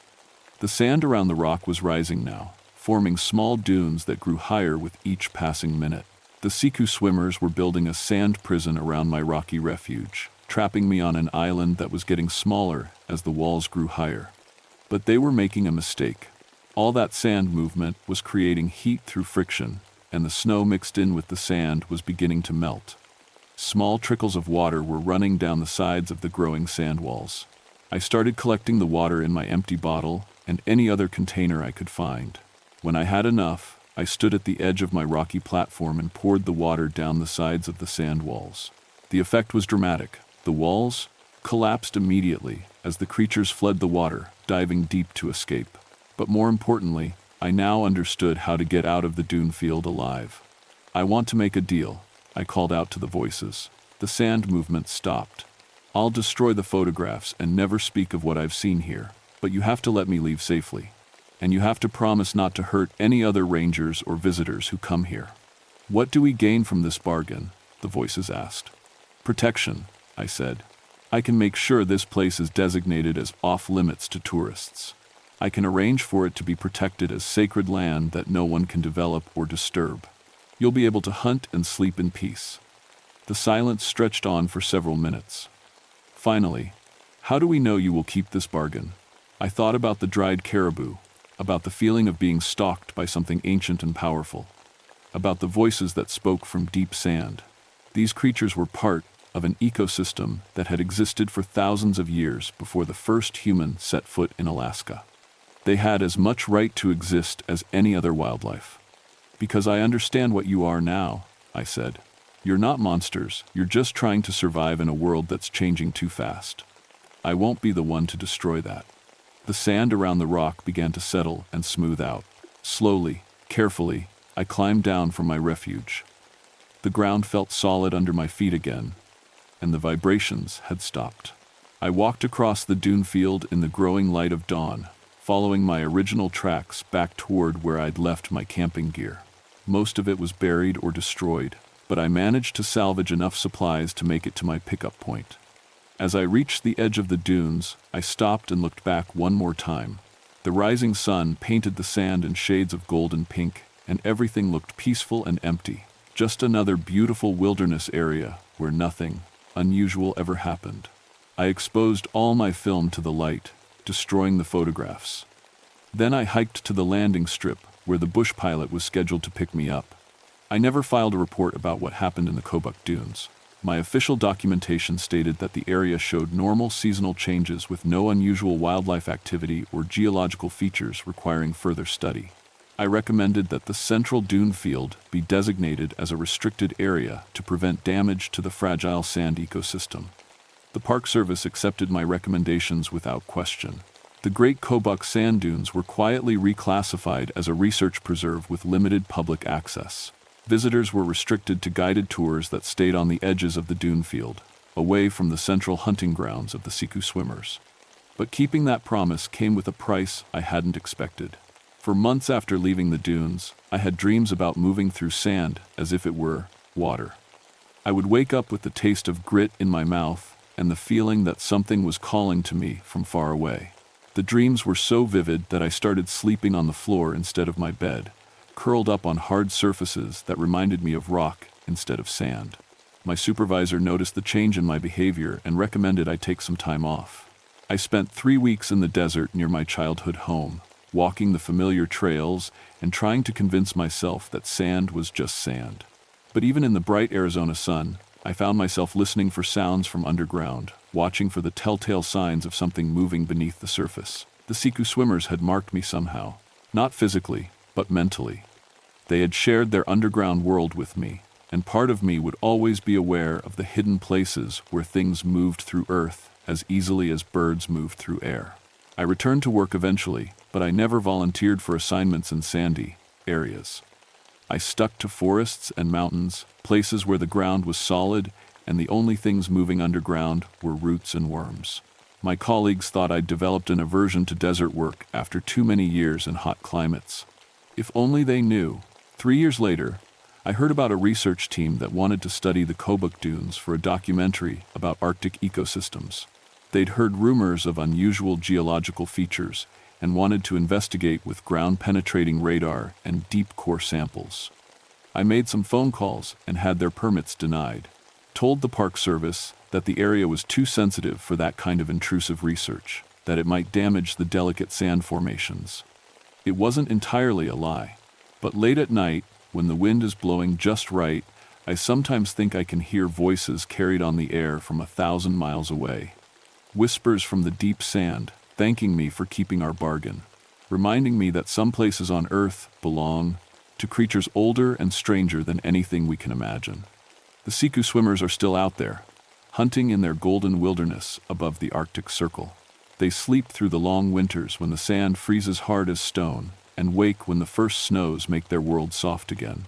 The sand around the rock was rising now, forming small dunes that grew higher with each passing minute. The Siku swimmers were building a sand prison around my rocky refuge, trapping me on an island that was getting smaller as the walls grew higher. But they were making a mistake. All that sand movement was creating heat through friction, and the snow mixed in with the sand was beginning to melt. Small trickles of water were running down the sides of the growing sand walls. I started collecting the water in my empty bottle and any other container I could find. When I had enough, I stood at the edge of my rocky platform and poured the water down the sides of the sand walls. The effect was dramatic. The walls, collapsed immediately as the creatures fled the water, diving deep to escape. But more importantly, I now understood how to get out of the dune field alive. "I want to make a deal," I called out to the voices. The sand movement stopped. "I'll destroy the photographs and never speak of what I've seen here, but you have to let me leave safely. And you have to promise not to hurt any other rangers or visitors who come here." "What do we gain from this bargain?" the voices asked. "Protection," I said. "I can make sure this place is designated as off-limits to tourists. I can arrange for it to be protected as sacred land that no one can develop or disturb. You'll be able to hunt and sleep in peace." The silence stretched on for several minutes. Finally, "How do we know you will keep this bargain?" I thought about the dried caribou, about the feeling of being stalked by something ancient and powerful, about the voices that spoke from deep sand. These creatures were part of an ecosystem that had existed for thousands of years before the first human set foot in Alaska. They had as much right to exist as any other wildlife. "Because I understand what you are now," I said. "You're not monsters, you're just trying to survive in a world that's changing too fast. I won't be the one to destroy that." The sand around the rock began to settle and smooth out. Slowly, carefully, I climbed down from my refuge. The ground felt solid under my feet again, and the vibrations had stopped. I walked across the dune field in the growing light of dawn, following my original tracks back toward where I'd left my camping gear. Most of it was buried or destroyed, but I managed to salvage enough supplies to make it to my pickup point. As I reached the edge of the dunes, I stopped and looked back one more time. The rising sun painted the sand in shades of gold and pink, and everything looked peaceful and empty. Just another beautiful wilderness area where nothing unusual ever happened. I exposed all my film to the light, destroying the photographs. Then I hiked to the landing strip where the bush pilot was scheduled to pick me up. I never filed a report about what happened in the Kobuk Dunes. My official documentation stated that the area showed normal seasonal changes with no unusual wildlife activity or geological features requiring further study. I recommended that the central dune field be designated as a restricted area to prevent damage to the fragile sand ecosystem. The Park Service accepted my recommendations without question. The Great Kobuk Sand Dunes were quietly reclassified as a research preserve with limited public access. Visitors were restricted to guided tours that stayed on the edges of the dune field, away from the central hunting grounds of the Siku swimmers. But keeping that promise came with a price I hadn't expected. For months after leaving the dunes, I had dreams about moving through sand as if it were water. I would wake up with the taste of grit in my mouth and the feeling that something was calling to me from far away. The dreams were so vivid that I started sleeping on the floor instead of my bed, curled up on hard surfaces that reminded me of rock instead of sand. My supervisor noticed the change in my behavior and recommended I take some time off. I spent 3 weeks in the desert near my childhood home, walking the familiar trails and trying to convince myself that sand was just sand. But even in the bright Arizona sun, I found myself listening for sounds from underground, watching for the telltale signs of something moving beneath the surface. The Siku swimmers had marked me somehow, not physically, but mentally. They had shared their underground world with me, and part of me would always be aware of the hidden places where things moved through earth as easily as birds moved through air. I returned to work eventually, but I never volunteered for assignments in sandy areas. I stuck to forests and mountains, places where the ground was solid and the only things moving underground were roots and worms. My colleagues thought I'd developed an aversion to desert work after too many years in hot climates. If only they knew. 3 years later, I heard about a research team that wanted to study the Kobuk Dunes for a documentary about Arctic ecosystems. They'd heard rumors of unusual geological features and wanted to investigate with ground-penetrating radar and deep core samples. I made some phone calls and had their permits denied. Told the Park Service that the area was too sensitive for that kind of intrusive research, that it might damage the delicate sand formations. It wasn't entirely a lie, but late at night, when the wind is blowing just right, I sometimes think I can hear voices carried on the air from 1,000 miles away. Whispers from the deep sand, thanking me for keeping our bargain, reminding me that some places on Earth belong to creatures older and stranger than anything we can imagine. The Siku swimmers are still out there, hunting in their golden wilderness above the Arctic Circle. They sleep through the long winters when the sand freezes hard as stone, and wake when the first snows make their world soft again.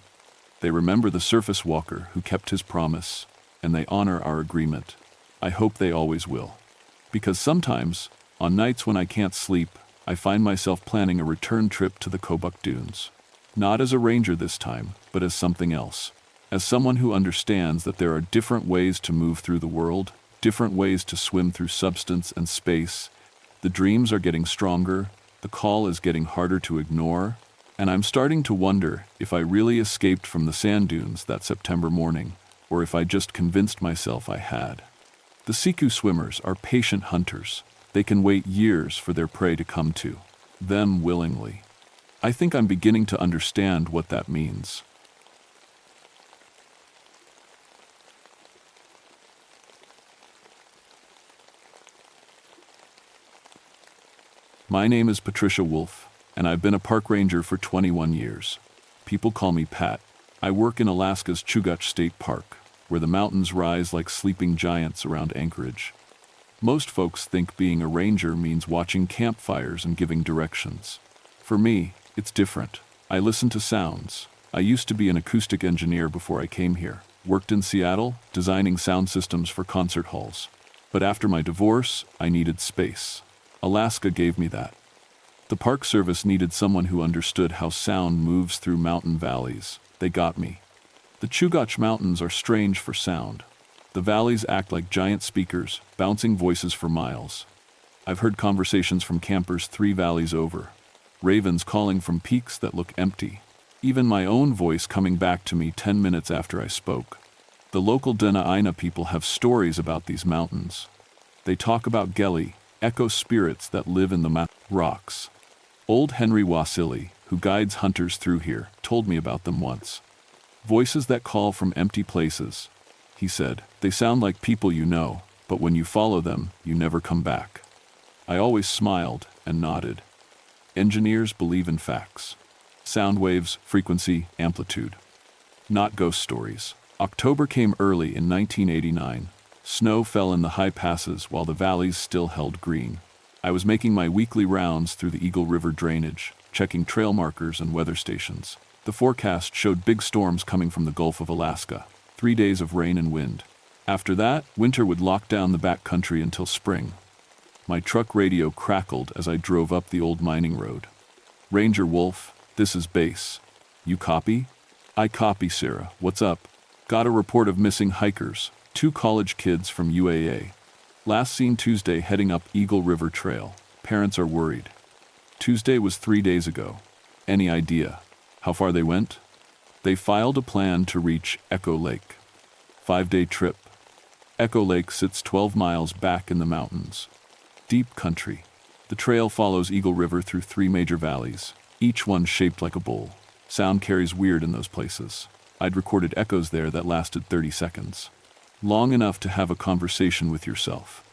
They remember the surface walker who kept his promise, and they honor our agreement. I hope they always will. Because sometimes, on nights when I can't sleep, I find myself planning a return trip to the Kobuk Dunes. Not as a ranger this time, but as something else. As someone who understands that there are different ways to move through the world, different ways to swim through substance and space. The dreams are getting stronger, the call is getting harder to ignore, and I'm starting to wonder if I really escaped from the sand dunes that September morning, or if I just convinced myself I had. The Siku swimmers are patient hunters. They can wait years for their prey to come to them willingly. I think I'm beginning to understand what that means. My name is Patricia Wolf, and I've been a park ranger for 21 years. People call me Pat. I work in Alaska's Chugach State Park, where the mountains rise like sleeping giants around Anchorage. Most folks think being a ranger means watching campfires and giving directions. For me, it's different. I listen to sounds. I used to be an acoustic engineer before I came here. Worked in Seattle, designing sound systems for concert halls. But after my divorce, I needed space. Alaska gave me that. The Park Service needed someone who understood how sound moves through mountain valleys. They got me. The Chugach Mountains are strange for sound. The valleys act like giant speakers, bouncing voices for miles. I've heard conversations from campers 3 valleys over. Ravens calling from peaks that look empty. Even my own voice coming back to me 10 minutes after I spoke. The local Dena'ina people have stories about these mountains. They talk about Geli, echo spirits that live in the rocks. Old Henry Wasili, who guides hunters through here, told me about them once. Voices that call from empty places. He said, they sound like people you know, but when you follow them, you never come back. I always smiled and nodded. Engineers believe in facts. Sound waves, frequency, amplitude. Not ghost stories. October came early in 1989. Snow fell in the high passes while the valleys still held green. I was making my weekly rounds through the Eagle River drainage, checking trail markers and weather stations. The forecast showed big storms coming from the Gulf of Alaska. 3 days of rain and wind. After that, winter would lock down the backcountry until spring. My truck radio crackled as I drove up the old mining road. Ranger Wolf, this is base. You copy? I copy, Sarah. What's up? Got a report of missing hikers. 2 college kids from UAA. Last seen Tuesday heading up Eagle River Trail. Parents are worried. Tuesday was 3 days ago. Any idea how far they went? They filed a plan to reach Echo Lake. 5-day trip. Echo Lake sits 12 miles back in the mountains. Deep country. The trail follows Eagle River through 3 major valleys, each one shaped like a bowl. Sound carries weird in those places. I'd recorded echoes there that lasted 30 seconds. Long enough to have a conversation with yourself.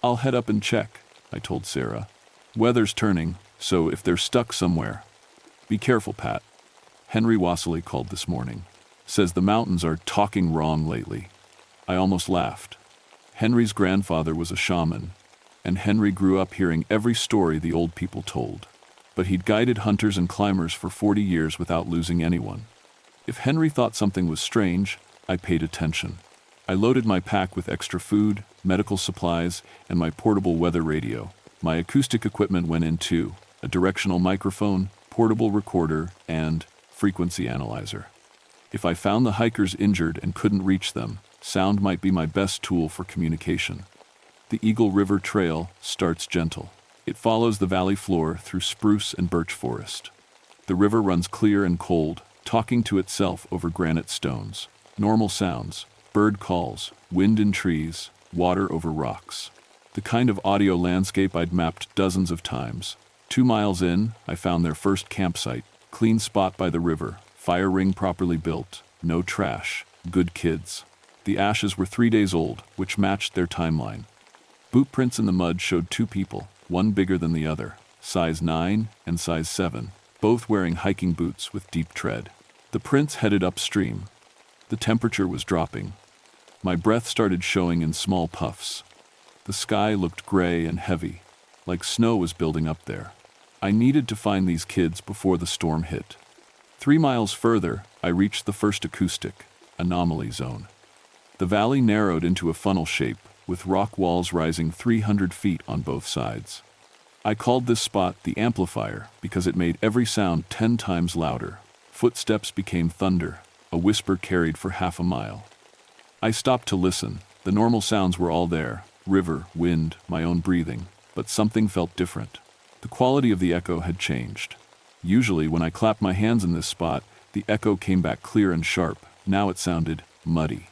I'll head up and check, I told Sarah. Weather's turning, so if they're stuck somewhere. Be careful, Pat. Henry Wasili called this morning. Says the mountains are talking wrong lately. I almost laughed. Henry's grandfather was a shaman, and Henry grew up hearing every story the old people told. But he'd guided hunters and climbers for 40 years without losing anyone. If Henry thought something was strange, I paid attention. I loaded my pack with extra food, medical supplies, and my portable weather radio. My acoustic equipment went in too, a directional microphone, portable recorder, and frequency analyzer. If I found the hikers injured and couldn't reach them, sound might be my best tool for communication. The Eagle River Trail starts gentle. It follows the valley floor through spruce and birch forest. The river runs clear and cold, talking to itself over granite stones. Normal sounds. Bird calls, wind in trees, water over rocks. The kind of audio landscape I'd mapped dozens of times. 2 miles in, I found their first campsite. Clean spot by the river, fire ring properly built, no trash, good kids. The ashes were 3 days old, which matched their timeline. Boot prints in the mud showed 2 people, one bigger than the other, size 9 and size 7, both wearing hiking boots with deep tread. The prints headed upstream. The temperature was dropping. My breath started showing in small puffs. The sky looked gray and heavy, like snow was building up there. I needed to find these kids before the storm hit. 3 miles further, I reached the first acoustic, anomaly zone. The valley narrowed into a funnel shape, with rock walls rising 300 feet on both sides. I called this spot the amplifier because it made every sound 10 times louder. Footsteps became thunder, a whisper carried for half a mile. I stopped to listen. The normal sounds were all there: river, wind, my own breathing, but something felt different. The quality of the echo had changed. Usually when I clapped my hands in this spot, the echo came back clear and sharp. Now it sounded muddy,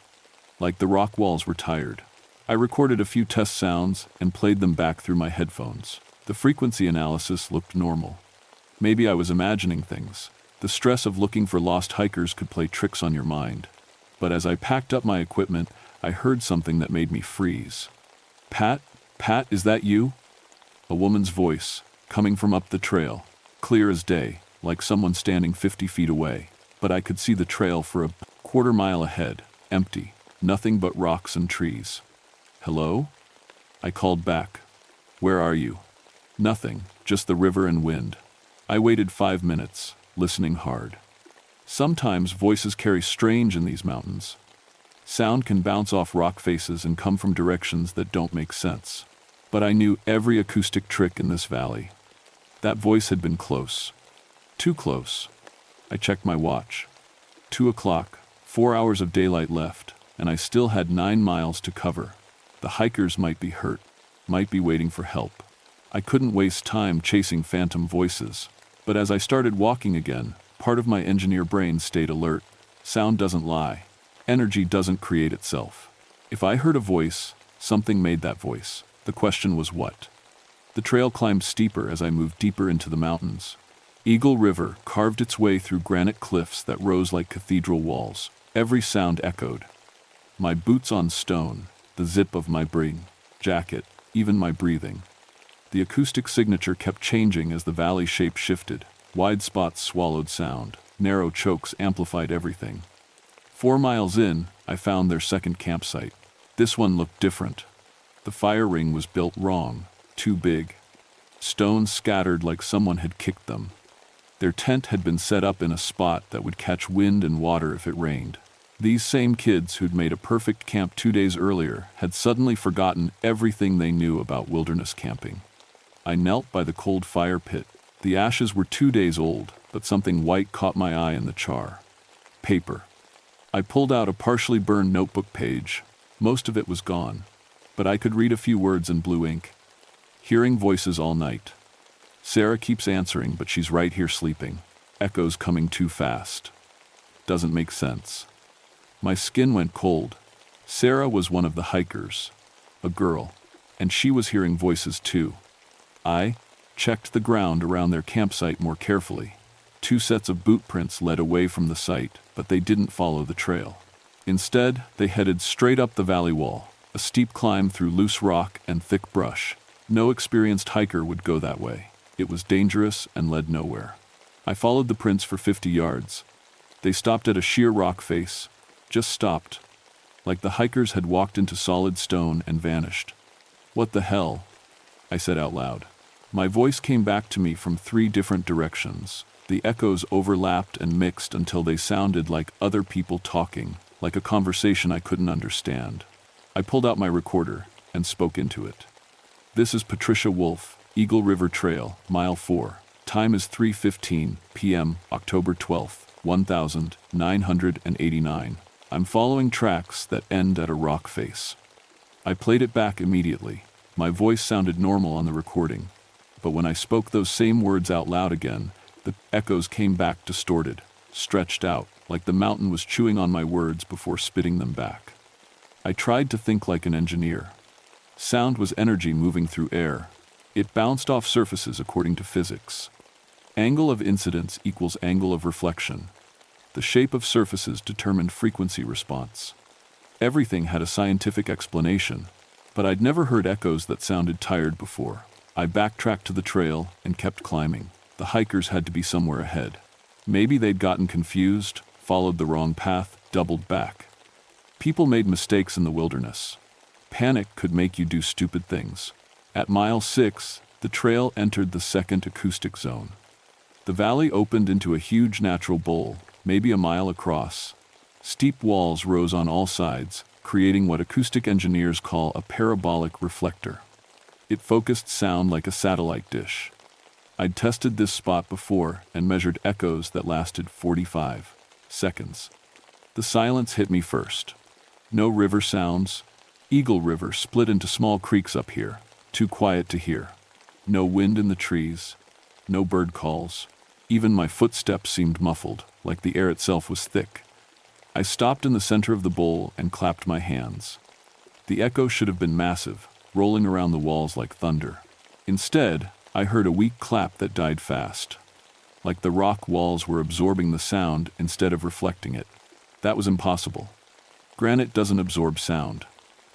like the rock walls were tired. I recorded a few test sounds and played them back through my headphones. The frequency analysis looked normal. Maybe I was imagining things. The stress of looking for lost hikers could play tricks on your mind. But as I packed up my equipment, I heard something that made me freeze. "Pat? Pat, is that you?" A woman's voice, coming from up the trail, clear as day, like someone standing 50 feet away. But I could see the trail for a quarter mile ahead, empty, nothing but rocks and trees. "Hello?" I called back. "Where are you?" "Nothing, just the river and wind." I waited 5 minutes, listening hard. Sometimes voices carry strange in these mountains. Sound can bounce off rock faces and come from directions that don't make sense. But I knew every acoustic trick in this valley. That voice had been close. Too close. I checked my watch. 2 o'clock, 4 hours of daylight left, and I still had 9 miles to cover. The hikers might be hurt, might be waiting for help. I couldn't waste time chasing phantom voices. But as I started walking again, part of my engineer brain stayed alert. Sound doesn't lie. Energy doesn't create itself. If I heard a voice, something made that voice. The question was what? The trail climbed steeper as I moved deeper into the mountains. Eagle River carved its way through granite cliffs that rose like cathedral walls. Every sound echoed. My boots on stone, the zip of my jacket, even my breathing. The acoustic signature kept changing as the valley shape shifted. Wide spots swallowed sound. Narrow chokes amplified everything. 4 miles in, I found their second campsite. This one looked different. The fire ring was built wrong, too big. Stones scattered like someone had kicked them. Their tent had been set up in a spot that would catch wind and water if it rained. These same kids who'd made a perfect camp 2 days earlier had suddenly forgotten everything they knew about wilderness camping. I knelt by the cold fire pit. The ashes were 2 days old, but something white caught my eye in the char. Paper. I pulled out a partially burned notebook page. Most of it was gone, but I could read a few words in blue ink. Hearing voices all night. Sarah keeps answering, but she's right here sleeping. Echoes coming too fast. Doesn't make sense. My skin went cold. Sarah was one of the hikers, a girl, and she was hearing voices too. I checked the ground around their campsite more carefully. 2 sets of boot prints led away from the site, but they didn't follow the trail. Instead, they headed straight up the valley wall, a steep climb through loose rock and thick brush. No experienced hiker would go that way. It was dangerous and led nowhere. I followed the prints for 50 yards. They stopped at a sheer rock face, just stopped, like the hikers had walked into solid stone and vanished. "What the hell?" I said out loud. My voice came back to me from 3 different directions. The echoes overlapped and mixed until they sounded like other people talking, like a conversation I couldn't understand. I pulled out my recorder and spoke into it. "This is Patricia Wolf, Eagle River Trail, Mile 4. Time is 3:15 p.m., October 12th, 1989. I'm following tracks that end at a rock face." I played it back immediately. My voice sounded normal on the recording, but when I spoke those same words out loud again, the echoes came back distorted, stretched out, like the mountain was chewing on my words before spitting them back. I tried to think like an engineer. Sound was energy moving through air. It bounced off surfaces according to physics. Angle of incidence equals angle of reflection. The shape of surfaces determined frequency response. Everything had a scientific explanation, but I'd never heard echoes that sounded tired before. I backtracked to the trail and kept climbing. The hikers had to be somewhere ahead. Maybe they'd gotten confused, followed the wrong path, doubled back. People made mistakes in the wilderness. Panic could make you do stupid things. At mile 6, the trail entered the second acoustic zone. The valley opened into a huge natural bowl, maybe a mile across. Steep walls rose on all sides, creating what acoustic engineers call a parabolic reflector. It focused sound like a satellite dish. I'd tested this spot before and measured echoes that lasted 45 seconds. The silence hit me first. No river sounds. Eagle River split into small creeks up here, too quiet to hear. No wind in the trees. No bird calls. Even my footsteps seemed muffled, like the air itself was thick. I stopped in the center of the bowl and clapped my hands. The echo should have been massive, rolling around the walls like thunder. Instead, I heard a weak clap that died fast. Like the rock walls were absorbing the sound instead of reflecting it. That was impossible. Granite doesn't absorb sound.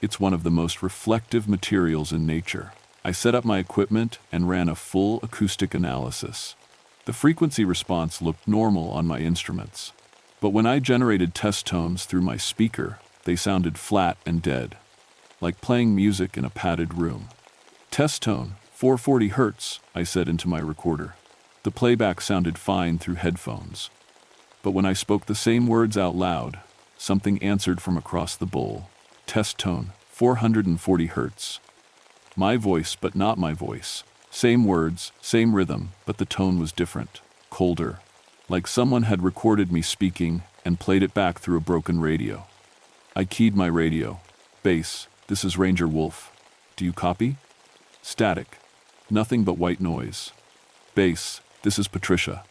It's one of the most reflective materials in nature. I set up my equipment and ran a full acoustic analysis. The frequency response looked normal on my instruments. But when I generated test tones through my speaker, they sounded flat and dead, like playing music in a padded room. Test tone, 440 Hz, I said into my recorder. The playback sounded fine through headphones. But when I spoke the same words out loud, something answered from across the bowl. Test tone, 440 Hz. My voice, but not my voice. Same words, same rhythm, but the tone was different, colder. Like someone had recorded me speaking and played it back through a broken radio. I keyed my radio. Bass, this is Ranger Wolf. Do you copy? Static. Nothing but white noise. Bass, this is Patricia.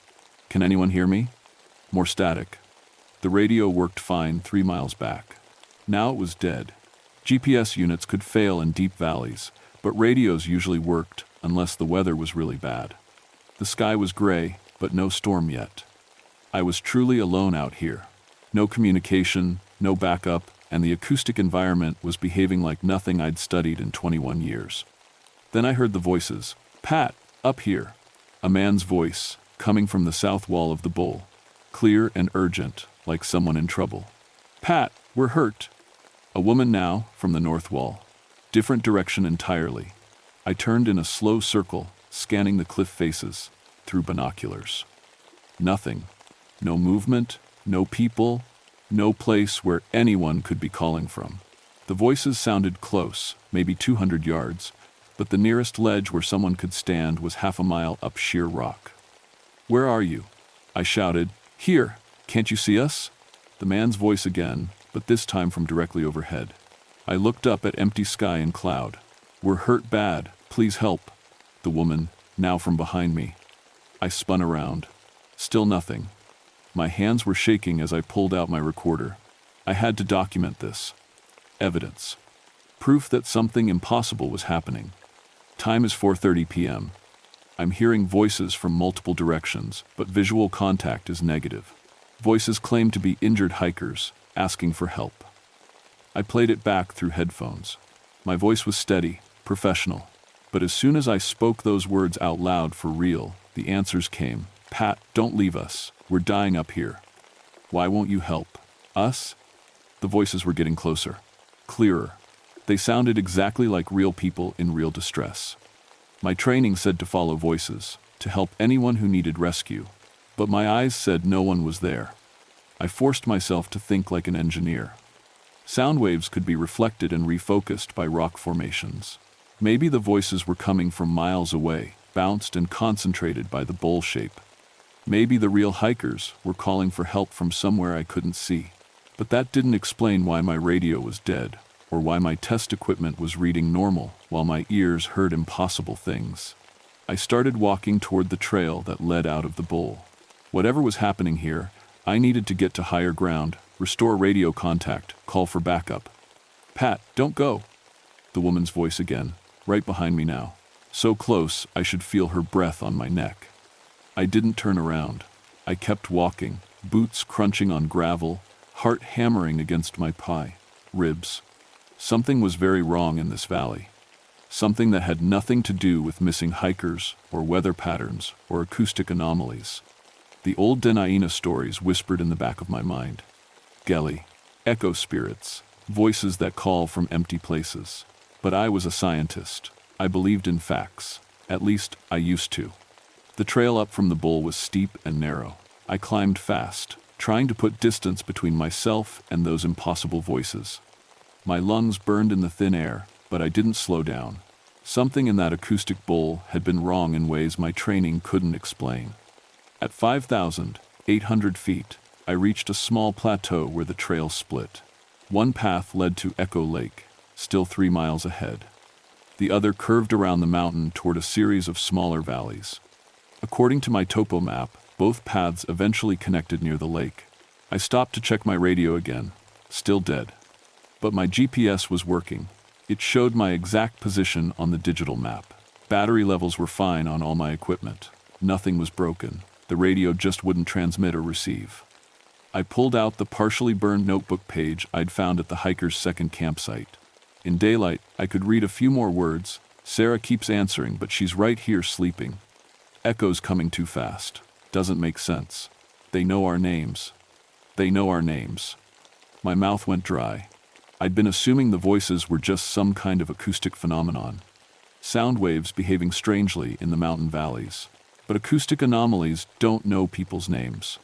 Can anyone hear me? More static. The radio worked fine 3 miles back. Now it was dead. GPS units could fail in deep valleys, but radios usually worked unless the weather was really bad. The sky was gray, but no storm yet. I was truly alone out here. No communication, no backup, and the acoustic environment was behaving like nothing I'd studied in 21 years. Then I heard the voices. Pat, up here. A man's voice, coming from the south wall of the bowl. Clear and urgent, like someone in trouble. Pat, we're hurt. A woman now, from the north wall. Different direction entirely. I turned in a slow circle, scanning the cliff faces, through binoculars. Nothing. No movement, no people, no place where anyone could be calling from. The voices sounded close, maybe 200 yards, but the nearest ledge where someone could stand was half a mile up sheer rock. Where are you? I shouted. Here, can't you see us? The man's voice again, but this time from directly overhead. I looked up at empty sky and cloud. We're hurt bad, please help. The woman, now from behind me. I spun around. Still nothing. My hands were shaking as I pulled out my recorder. I had to document this. Evidence. Proof that something impossible was happening. Time is 4:30 p.m. I'm hearing voices from multiple directions, but visual contact is negative. Voices claim to be injured hikers, asking for help. I played it back through headphones. My voice was steady, professional. But as soon as I spoke those words out loud for real, the answers came. Pat, don't leave us. We're dying up here. Why won't you help? Us? The voices were getting closer. Clearer. They sounded exactly like real people in real distress. My training said to follow voices, to help anyone who needed rescue. But my eyes said no one was there. I forced myself to think like an engineer. Sound waves could be reflected and refocused by rock formations. Maybe the voices were coming from miles away, bounced and concentrated by the bowl shape. Maybe the real hikers were calling for help from somewhere I couldn't see. But that didn't explain why my radio was dead, or why my test equipment was reading normal while my ears heard impossible things. I started walking toward the trail that led out of the bowl. Whatever was happening here, I needed to get to higher ground, restore radio contact, call for backup. Pat, don't go. The woman's voice again, right behind me now. So close, I should feel her breath on my neck. I didn't turn around. I kept walking, boots crunching on gravel, heart hammering against my ribs. Something was very wrong in this valley. Something that had nothing to do with missing hikers, or weather patterns, or acoustic anomalies. The old Denaina stories whispered in the back of my mind. Gelly. Echo spirits, voices that call from empty places. But I was a scientist. I believed in facts. At least, I used to. The trail up from the bowl was steep and narrow. I climbed fast, trying to put distance between myself and those impossible voices. My lungs burned in the thin air, but I didn't slow down. Something in that acoustic bowl had been wrong in ways my training couldn't explain. At 5,800 feet, I reached a small plateau where the trail split. One path led to Echo Lake, still 3 miles ahead. The other curved around the mountain toward a series of smaller valleys. According to my topo map, both paths eventually connected near the lake. I stopped to check my radio again, still dead. But my GPS was working. It showed my exact position on the digital map. Battery levels were fine on all my equipment. Nothing was broken. The radio just wouldn't transmit or receive. I pulled out the partially burned notebook page I'd found at the hiker's second campsite. In daylight, I could read a few more words. Sarah keeps answering, but she's right here sleeping. Echoes coming too fast. Doesn't make sense. They know our names. They know our names. My mouth went dry. I'd been assuming the voices were just some kind of acoustic phenomenon. Sound waves behaving strangely in the mountain valleys. But acoustic anomalies don't know people's names.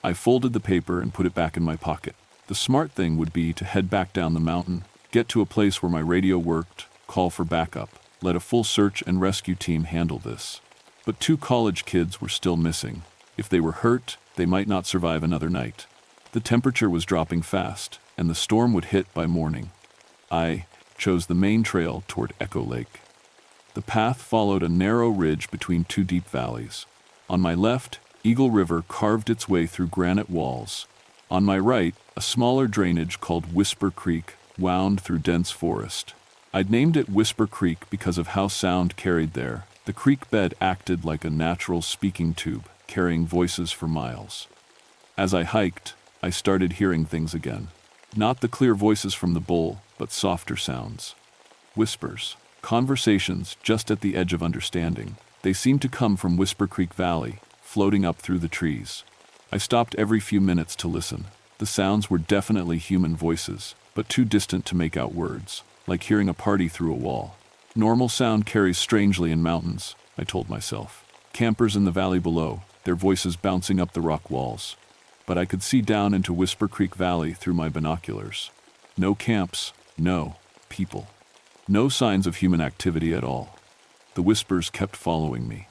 I folded the paper and put it back in my pocket. The smart thing would be to head back down the mountain, get to a place where my radio worked, call for backup, let a full search and rescue team handle this. But 2 college kids were still missing. If they were hurt, they might not survive another night. The temperature was dropping fast, and the storm would hit by morning. I chose the main trail toward Echo Lake. The path followed a narrow ridge between 2 deep valleys. On my left, Eagle River carved its way through granite walls. On my right, a smaller drainage called Whisper Creek wound through dense forest. I'd named it Whisper Creek because of how sound carried there. The creek bed acted like a natural speaking tube, carrying voices for miles. As I hiked, I started hearing things again. Not the clear voices from the bowl, but softer sounds. Whispers. Conversations just at the edge of understanding. They seemed to come from Whisper Creek Valley, floating up through the trees. I stopped every few minutes to listen. The sounds were definitely human voices, but too distant to make out words, like hearing a party through a wall. Normal sound carries strangely in mountains, I told myself. Campers in the valley below, their voices bouncing up the rock walls. But I could see down into Whisper Creek Valley through my binoculars. No camps, no people. No signs of human activity at all. The whispers kept following me.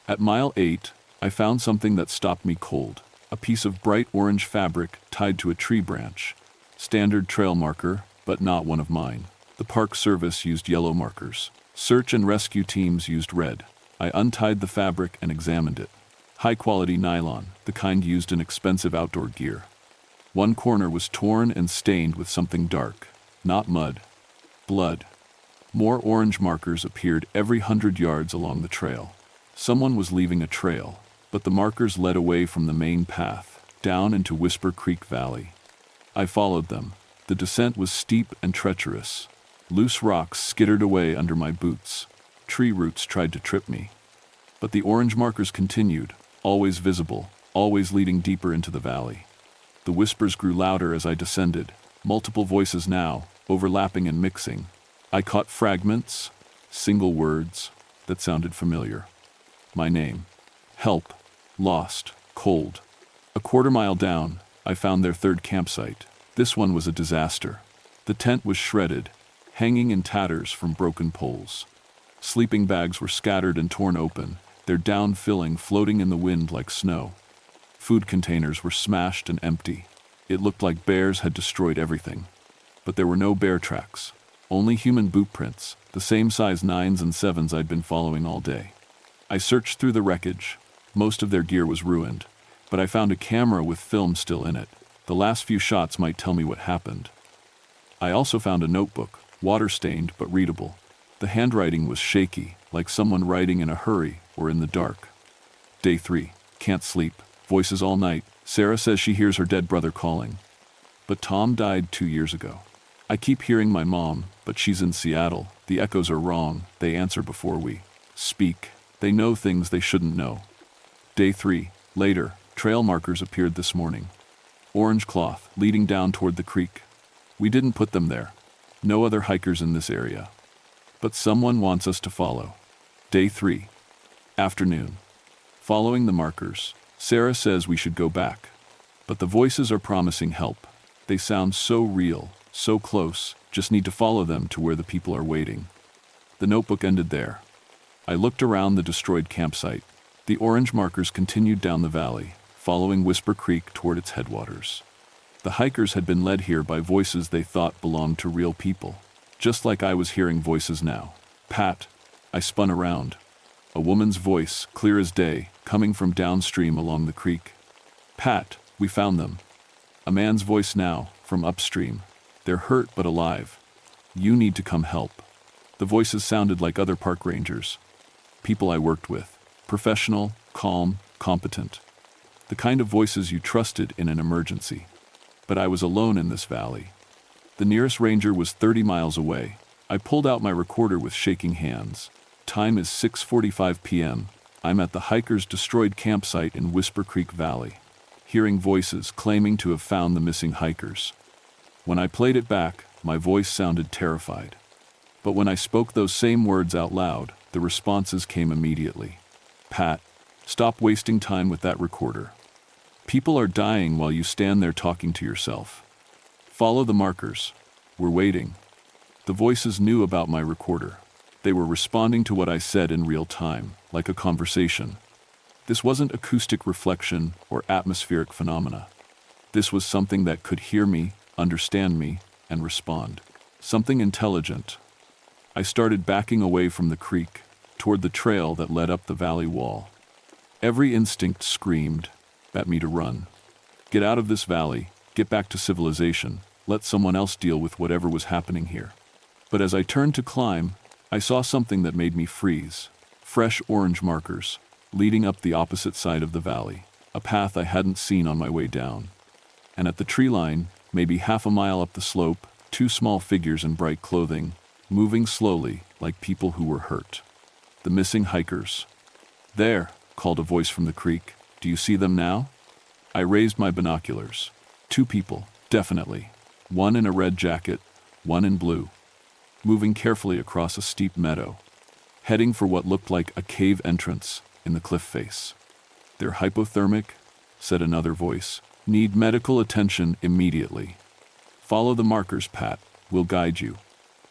At mile 8, I found something that stopped me cold. A piece of bright orange fabric tied to a tree branch. Standard trail marker, but not one of mine. The Park Service used yellow markers. Search and rescue teams used red. I untied the fabric and examined it. High-quality nylon, the kind used in expensive outdoor gear. One corner was torn and stained with something dark. Not mud. Blood. More orange markers appeared every 100 yards along the trail. Someone was leaving a trail, but the markers led away from the main path, down into Whisper Creek Valley. I followed them. The descent was steep and treacherous. Loose rocks skittered away under my boots. Tree roots tried to trip me. But the orange markers continued, always visible, always leading deeper into the valley. The whispers grew louder as I descended, multiple voices now, overlapping and mixing. I caught fragments, single words, that sounded familiar. My name. Help. Lost. Cold. A quarter-mile down, I found their third campsite. This one was a disaster. The tent was shredded, hanging in tatters from broken poles. Sleeping bags were scattered and torn open, their down filling floating in the wind like snow. Food containers were smashed and empty. It looked like bears had destroyed everything. But there were no bear tracks. Only human boot prints, the same size 9s and 7s I'd been following all day. I searched through the wreckage. Most of their gear was ruined, but I found a camera with film still in it. The last few shots might tell me what happened. I also found a notebook, water-stained but readable. The handwriting was shaky, like someone writing in a hurry or in the dark. Day 3. Can't sleep. Voices all night. Sarah says she hears her dead brother calling. But Tom died 2 years ago. I keep hearing my mom, but she's in Seattle. The echoes are wrong. They answer before we speak. They know things they shouldn't know. Day 3. Later, trail markers appeared this morning. Orange cloth, leading down toward the creek. We didn't put them there. No other hikers in this area. But someone wants us to follow. Day 3. Afternoon. Following the markers, Sarah says we should go back. But the voices are promising help. They sound so real, so close, just need to follow them to where the people are waiting. The notebook ended there. I looked around the destroyed campsite. The orange markers continued down the valley, following Whisper Creek toward its headwaters. The hikers had been led here by voices they thought belonged to real people, just like I was hearing voices now. Pat, I spun around. A woman's voice, clear as day, coming from downstream along the creek. Pat, we found them. A man's voice now, from upstream. They're hurt but alive. You need to come help. The voices sounded like other park rangers. People I worked with. Professional, calm, competent. The kind of voices you trusted in an emergency. But I was alone in this valley. The nearest ranger was 30 miles away. I pulled out my recorder with shaking hands. Time is 6:45 p.m. I'm at the hikers' destroyed campsite in Whisper Creek Valley, hearing voices claiming to have found the missing hikers. When I played it back, my voice sounded terrified. But when I spoke those same words out loud, the responses came immediately. Pat, stop wasting time with that recorder. People are dying while you stand there talking to yourself. Follow the markers. We're waiting. The voices knew about my recorder. They were responding to what I said in real time, like a conversation. This wasn't acoustic reflection or atmospheric phenomena. This was something that could hear me, understand me, and respond. Something intelligent. I started backing away from the creek, toward the trail that led up the valley wall. Every instinct screamed at me to run. Get out of this valley, get back to civilization, let someone else deal with whatever was happening here. But as I turned to climb, I saw something that made me freeze. Fresh orange markers, leading up the opposite side of the valley, a path I hadn't seen on my way down. And at the tree line, maybe half a mile up the slope, 2 small figures in bright clothing, moving slowly like people who were hurt. The missing hikers. There, called a voice from the creek. Do you see them now? I raised my binoculars. 2 people, definitely. One in a red jacket, one in blue. Moving carefully across a steep meadow, heading for what looked like a cave entrance in the cliff face. They're hypothermic, said another voice. Need medical attention immediately. Follow the markers, Pat. We'll guide you.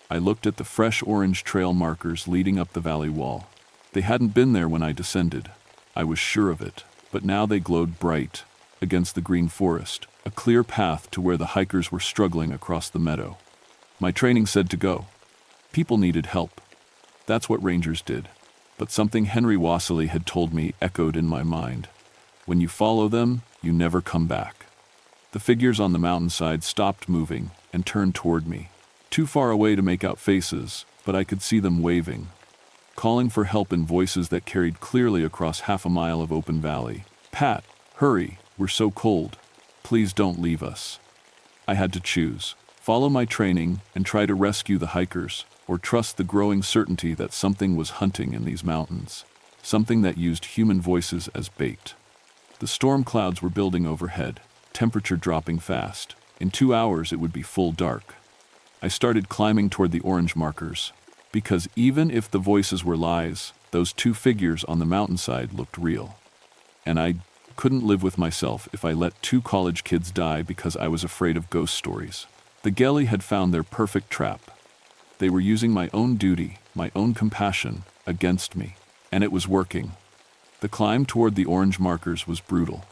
I looked at the fresh orange trail markers leading up the valley wall. They hadn't been there when I descended. I was sure of it, but now they glowed bright against the green forest, a clear path to where the hikers were struggling across the meadow. My training said to go. People needed help. That's what rangers did. But something Henry Wassily had told me echoed in my mind. When you follow them, you never come back. The figures on the mountainside stopped moving and turned toward me. Too far away to make out faces, but I could see them waving, calling for help in voices that carried clearly across half a mile of open valley. Pat, hurry, we're so cold. Please don't leave us. I had to choose. Follow my training and try to rescue the hikers, or trust the growing certainty that something was hunting in these mountains, something that used human voices as bait. The storm clouds were building overhead, temperature dropping fast. In 2 hours it would be full dark. I started climbing toward the orange markers, because even if the voices were lies, those 2 figures on the mountainside looked real. And I couldn't live with myself if I let 2 college kids die because I was afraid of ghost stories. The Geli had found their perfect trap. They were using my own duty, my own compassion, against me, and it was working. The climb toward the orange markers was brutal.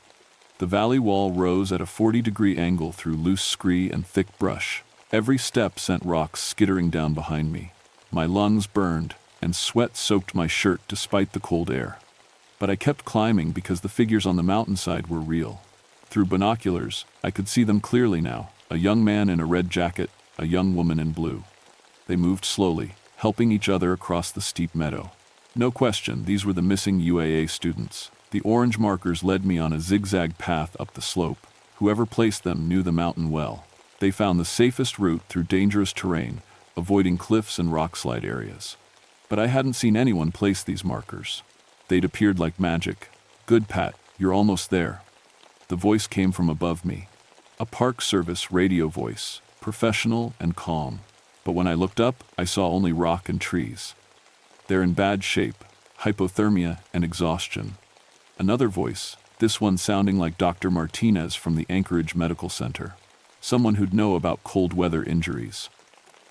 The valley wall rose at a 40-degree angle through loose scree and thick brush. Every step sent rocks skittering down behind me. My lungs burned, and sweat soaked my shirt despite the cold air. But I kept climbing because the figures on the mountainside were real. Through binoculars, I could see them clearly now. A young man in a red jacket, a young woman in blue. They moved slowly, helping each other across the steep meadow. No question, these were the missing UAA students. The orange markers led me on a zigzag path up the slope. Whoever placed them knew the mountain well. They found the safest route through dangerous terrain, avoiding cliffs and rockslide areas. But I hadn't seen anyone place these markers. They'd appeared like magic. Good, Pat, you're almost there. The voice came from above me. A Park Service radio voice, professional and calm. But when I looked up, I saw only rock and trees. They're in bad shape, hypothermia and exhaustion. Another voice, this one sounding like Dr. Martinez from the Anchorage Medical Center. Someone who'd know about cold weather injuries.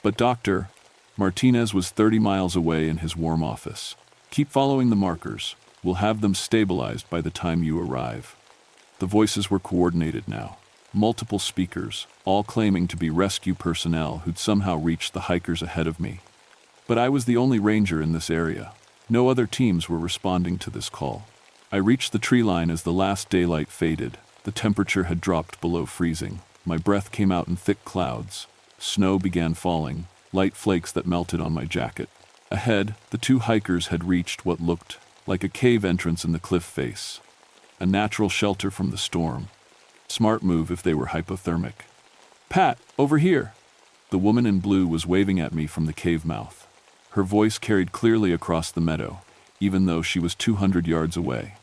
But Dr. Martinez was 30 miles away in his warm office. Keep following the markers. We'll have them stabilized by the time you arrive. The voices were coordinated now. Multiple speakers, all claiming to be rescue personnel who'd somehow reached the hikers ahead of me. But I was the only ranger in this area. No other teams were responding to this call. I reached the tree line as the last daylight faded. The temperature had dropped below freezing. My breath came out in thick clouds. Snow began falling, light flakes that melted on my jacket. Ahead, the two hikers had reached what looked like a cave entrance in the cliff face. A natural shelter from the storm. Smart move if they were hypothermic. "Pat, over here!" The woman in blue was waving at me from the cave mouth. Her voice carried clearly across the meadow, even though she was 200 yards away.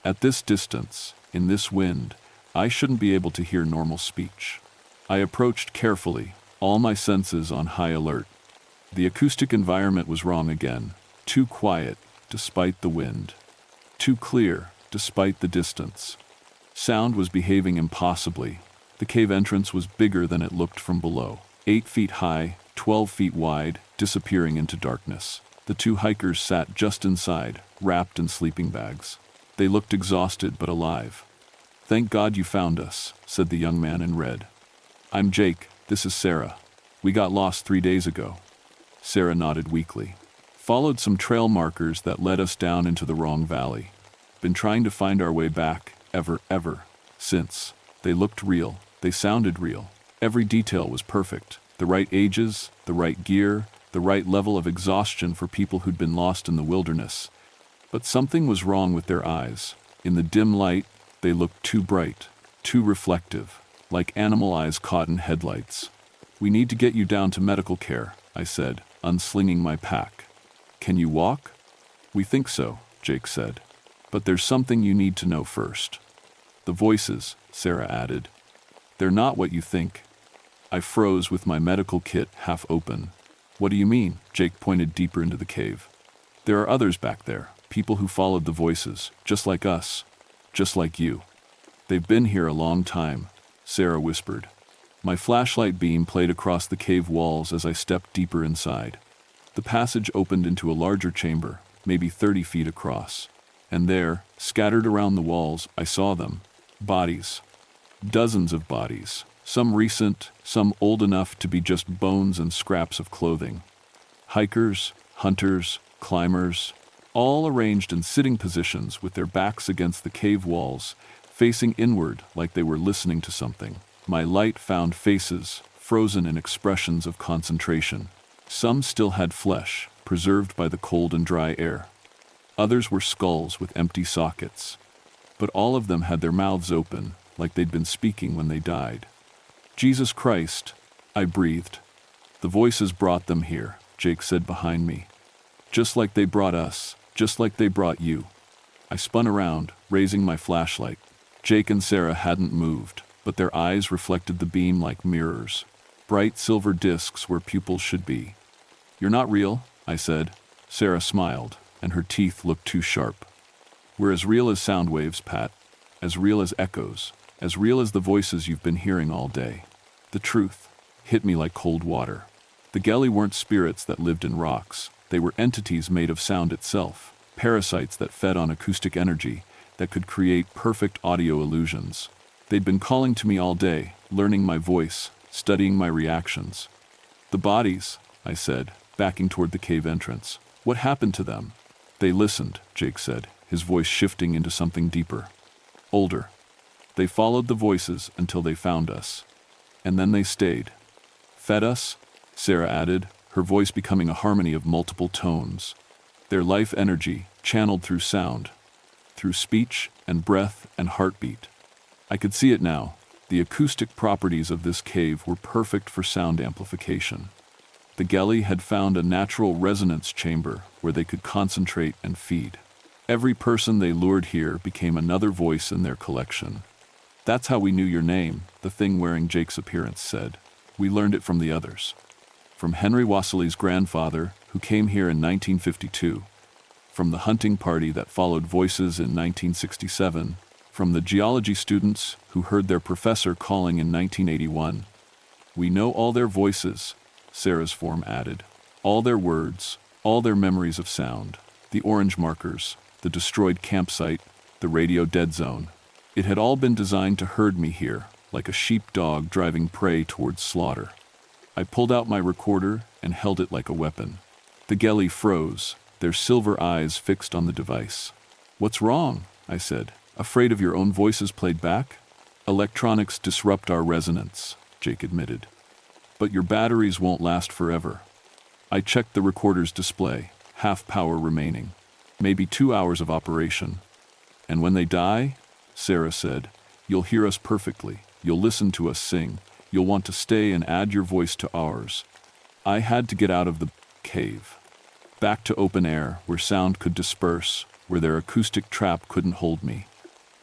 At this distance, in this wind, I shouldn't be able to hear normal speech. I approached carefully, all my senses on high alert. The acoustic environment was wrong again. Too quiet, despite the wind. Too clear, despite the distance. Sound was behaving impossibly. The cave entrance was bigger than it looked from below. 8 feet high, 12 feet wide, disappearing into darkness. The two hikers sat just inside, wrapped in sleeping bags. They looked exhausted but alive. "Thank God you found us," said the young man in red. "I'm Jake, this is Sarah. We got lost 3 days ago." Sarah nodded weakly. "Followed some trail markers that led us down into the wrong valley. Been trying to find our way back, ever, since. They looked real, they sounded real. Every detail was perfect. The right ages, the right gear, the right level of exhaustion for people who'd been lost in the wilderness. But something was wrong with their eyes. In the dim light, they looked too bright, too reflective, like animal eyes caught in headlights. "We need to get you down to medical care," I said, unslinging my pack. "Can you walk?" "We think so," Jake said. "But there's something you need to know first." "The voices," Sarah added. "They're not what you think." I froze with my medical kit half open. "What do you mean?" Jake pointed deeper into the cave. "There are others back there, people who followed the voices, just like us, just like you. They've been here a long time," Sarah whispered. My flashlight beam played across the cave walls as I stepped deeper inside. The passage opened into a larger chamber, maybe 30 feet across. And there, scattered around the walls, I saw them. Bodies. Dozens of bodies. Some recent, some old enough to be just bones and scraps of clothing. Hikers, hunters, climbers, all arranged in sitting positions with their backs against the cave walls, facing inward like they were listening to something. My light found faces, frozen in expressions of concentration. Some still had flesh, preserved by the cold and dry air. Others were skulls with empty sockets. But all of them had their mouths open, like they'd been speaking when they died. "Jesus Christ," I breathed. "The voices brought them here," Jake said behind me. "Just like they brought us, just like they brought you." I spun around, raising my flashlight. Jake and Sarah hadn't moved, but their eyes reflected the beam like mirrors. Bright silver discs where pupils should be. "You're not real," I said. Sarah smiled, and her teeth looked too sharp. "We're as real as sound waves, Pat. As real as echoes. As real as the voices you've been hearing all day." The truth hit me like cold water. The Geli weren't spirits that lived in rocks. They were entities made of sound itself, parasites that fed on acoustic energy, that could create perfect audio illusions. They'd been calling to me all day, learning my voice, studying my reactions. "The bodies," I said, backing toward the cave entrance. "What happened to them?" "They listened," Jake said, his voice shifting into something deeper. "Older. They followed the voices until they found us. And then they stayed. Fed us," Sarah added, her voice becoming a harmony of multiple tones. "Their life energy, channeled through sound, through speech and breath and heartbeat." I could see it now. The acoustic properties of this cave were perfect for sound amplification. The Geli had found a natural resonance chamber where they could concentrate and feed. Every person they lured here became another voice in their collection. That's how we knew your name, the thing wearing Jake's appearance said. We learned it from the others. From Henry Wassely's grandfather, who came here in 1952. From the hunting party that followed Voices in 1967. From the geology students who heard their professor calling in 1981. We know all their voices, Sarah's form added. All their words, all their memories of sound. The orange markers, the destroyed campsite, the radio dead zone. It had all been designed to herd me here, like a sheepdog driving prey towards slaughter. I pulled out my recorder and held it like a weapon. The Geli froze, their silver eyes fixed on the device. "What's wrong?" I said. "Afraid of your own voices played back?" "Electronics disrupt our resonance," Jake admitted. "But your batteries won't last forever." I checked the recorder's display, half power remaining. Maybe 2 hours of operation. "And when they die," Sarah said, "you'll hear us perfectly. You'll listen to us sing. You'll want to stay and add your voice to ours." I had to get out of the cave. Back to open air, where sound could disperse, where their acoustic trap couldn't hold me.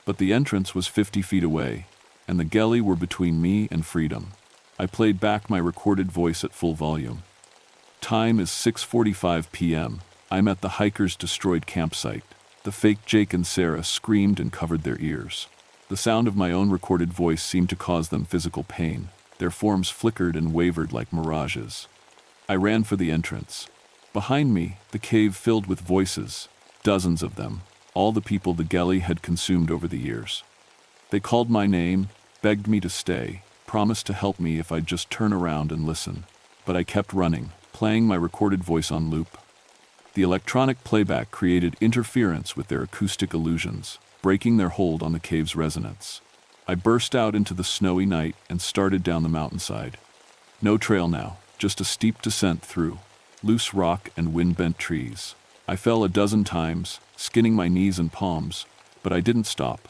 But the entrance was 50 feet away, and the Geli were between me and freedom. I played back my recorded voice at full volume. Time is 6:45 p.m. I'm at the hikers' destroyed campsite. The fake Jake and Sarah screamed and covered their ears. The sound of my own recorded voice seemed to cause them physical pain. Their forms flickered and wavered like mirages. I ran for the entrance. Behind me, the cave filled with voices, dozens of them, all the people the Geli had consumed over the years. They called my name, begged me to stay, promised to help me if I'd just turn around and listen. But I kept running, playing my recorded voice on loop. The electronic playback created interference with their acoustic illusions, breaking their hold on the cave's resonance. I burst out into the snowy night and started down the mountainside. No trail now, just a steep descent through loose rock and wind-bent trees. I fell a dozen times, skinning my knees and palms, but I didn't stop.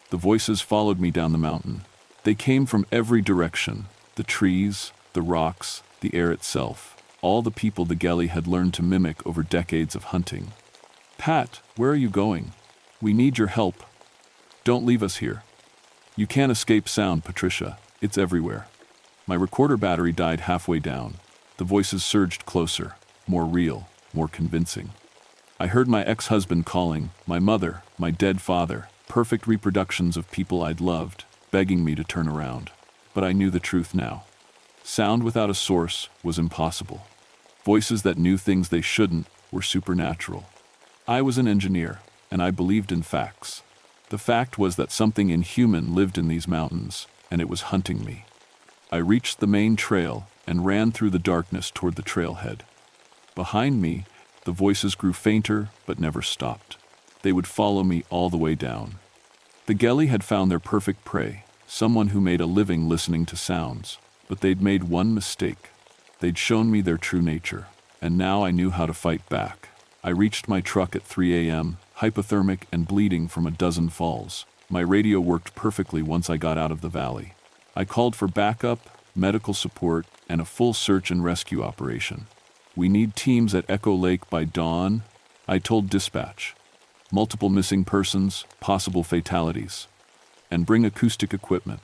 The voices followed me down the mountain. They came from every direction, the trees, the rocks, the air itself, all the people the Geli had learned to mimic over decades of hunting. "Pat, where are you going? We need your help. Don't leave us here." "You can't escape sound, Patricia. It's everywhere." My recorder battery died halfway down. The voices surged closer, more real, more convincing. I heard my ex-husband calling, my mother, my dead father, perfect reproductions of people I'd loved, begging me to turn around. But I knew the truth now. Sound without a source was impossible. Voices that knew things they shouldn't were supernatural. I was an engineer, and I believed in facts. The fact was that something inhuman lived in these mountains, and it was hunting me. I reached the main trail and ran through the darkness toward the trailhead. Behind me, the voices grew fainter but never stopped. They would follow me all the way down. The Geli had found their perfect prey, someone who made a living listening to sounds, but they'd made one mistake. They'd shown me their true nature, and now I knew how to fight back. I reached my truck at 3 a.m., hypothermic and bleeding from a dozen falls. My radio worked perfectly once I got out of the valley. I called for backup, medical support, and a full search and rescue operation. "We need teams at Echo Lake by dawn," I told dispatch. "Multiple missing persons, possible fatalities. And bring acoustic equipment.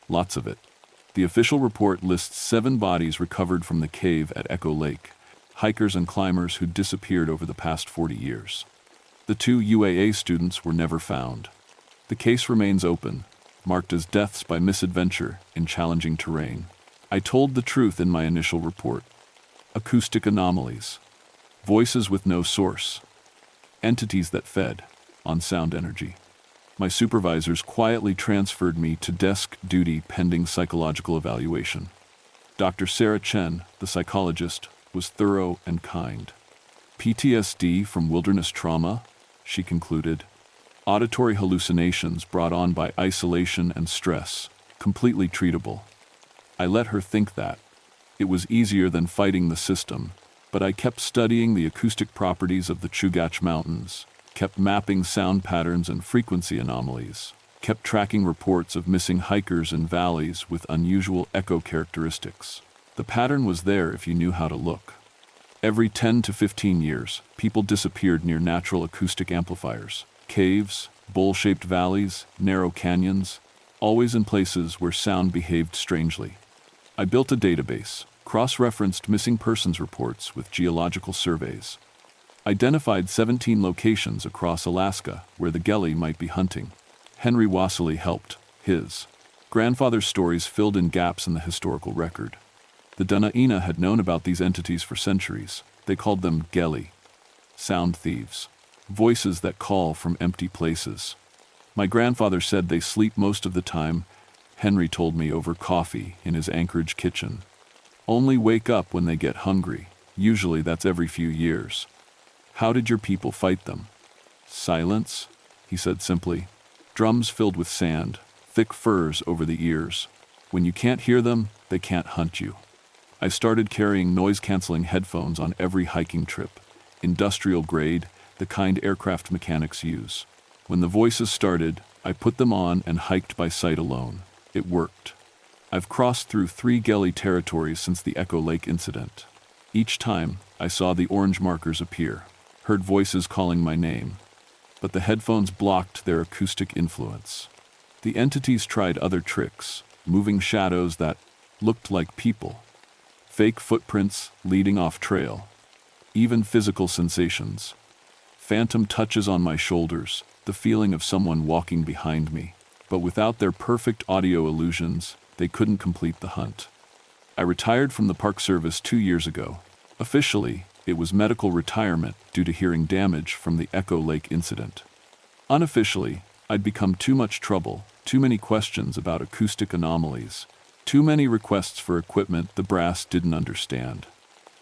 Lots of it." The official report lists 7 bodies recovered from the cave at Echo Lake, hikers and climbers who'd disappeared over the past 40 years. The 2 UAA students were never found. The case remains open, marked as deaths by misadventure in challenging terrain. I told the truth in my initial report. Acoustic anomalies. Voices with no source. Entities that fed on sound energy. My supervisors quietly transferred me to desk duty pending psychological evaluation. Dr. Sarah Chen, the psychologist, was thorough and kind. "PTSD from wilderness trauma," she concluded. "Auditory hallucinations brought on by isolation and stress, completely treatable." I let her think that. It was easier than fighting the system, but I kept studying the acoustic properties of the Chugach Mountains, kept mapping sound patterns and frequency anomalies, kept tracking reports of missing hikers in valleys with unusual echo characteristics. The pattern was there if you knew how to look. Every 10 to 15 years, people disappeared near natural acoustic amplifiers, caves, bowl-shaped valleys, narrow canyons. always in places where sound behaved strangely. I built a database, cross-referenced missing persons reports with geological surveys, identified 17 locations across Alaska where the Geli might be hunting. Henry Wassily helped. His grandfather's stories filled in gaps in the historical record. The Dana'ina had known about these entities for centuries. They called them Geli, sound thieves, voices that call from empty places. My grandfather said they sleep most of the time, Henry told me over coffee in his Anchorage kitchen. Only wake up when they get hungry. Usually that's every few years. How did your people fight them? Silence, he said simply. Drums filled with sand, thick furs over the ears. When you can't hear them, they can't hunt you. I started carrying noise-canceling headphones on every hiking trip, industrial grade, the kind aircraft mechanics use. When the voices started, I put them on and hiked by sight alone. It worked. I've crossed through 3 Geli territories since the Echo Lake incident. Each time, I saw the orange markers appear, heard voices calling my name, but the headphones blocked their acoustic influence. The entities tried other tricks, moving shadows that looked like people, fake footprints leading off trail, even physical sensations. Phantom touches on my shoulders, the feeling of someone walking behind me, but without their perfect audio illusions, they couldn't complete the hunt. I retired from the Park Service 2 years ago. Officially, it was medical retirement due to hearing damage from the Echo Lake incident. Unofficially, I'd become too much trouble, too many questions about acoustic anomalies, too many requests for equipment the brass didn't understand.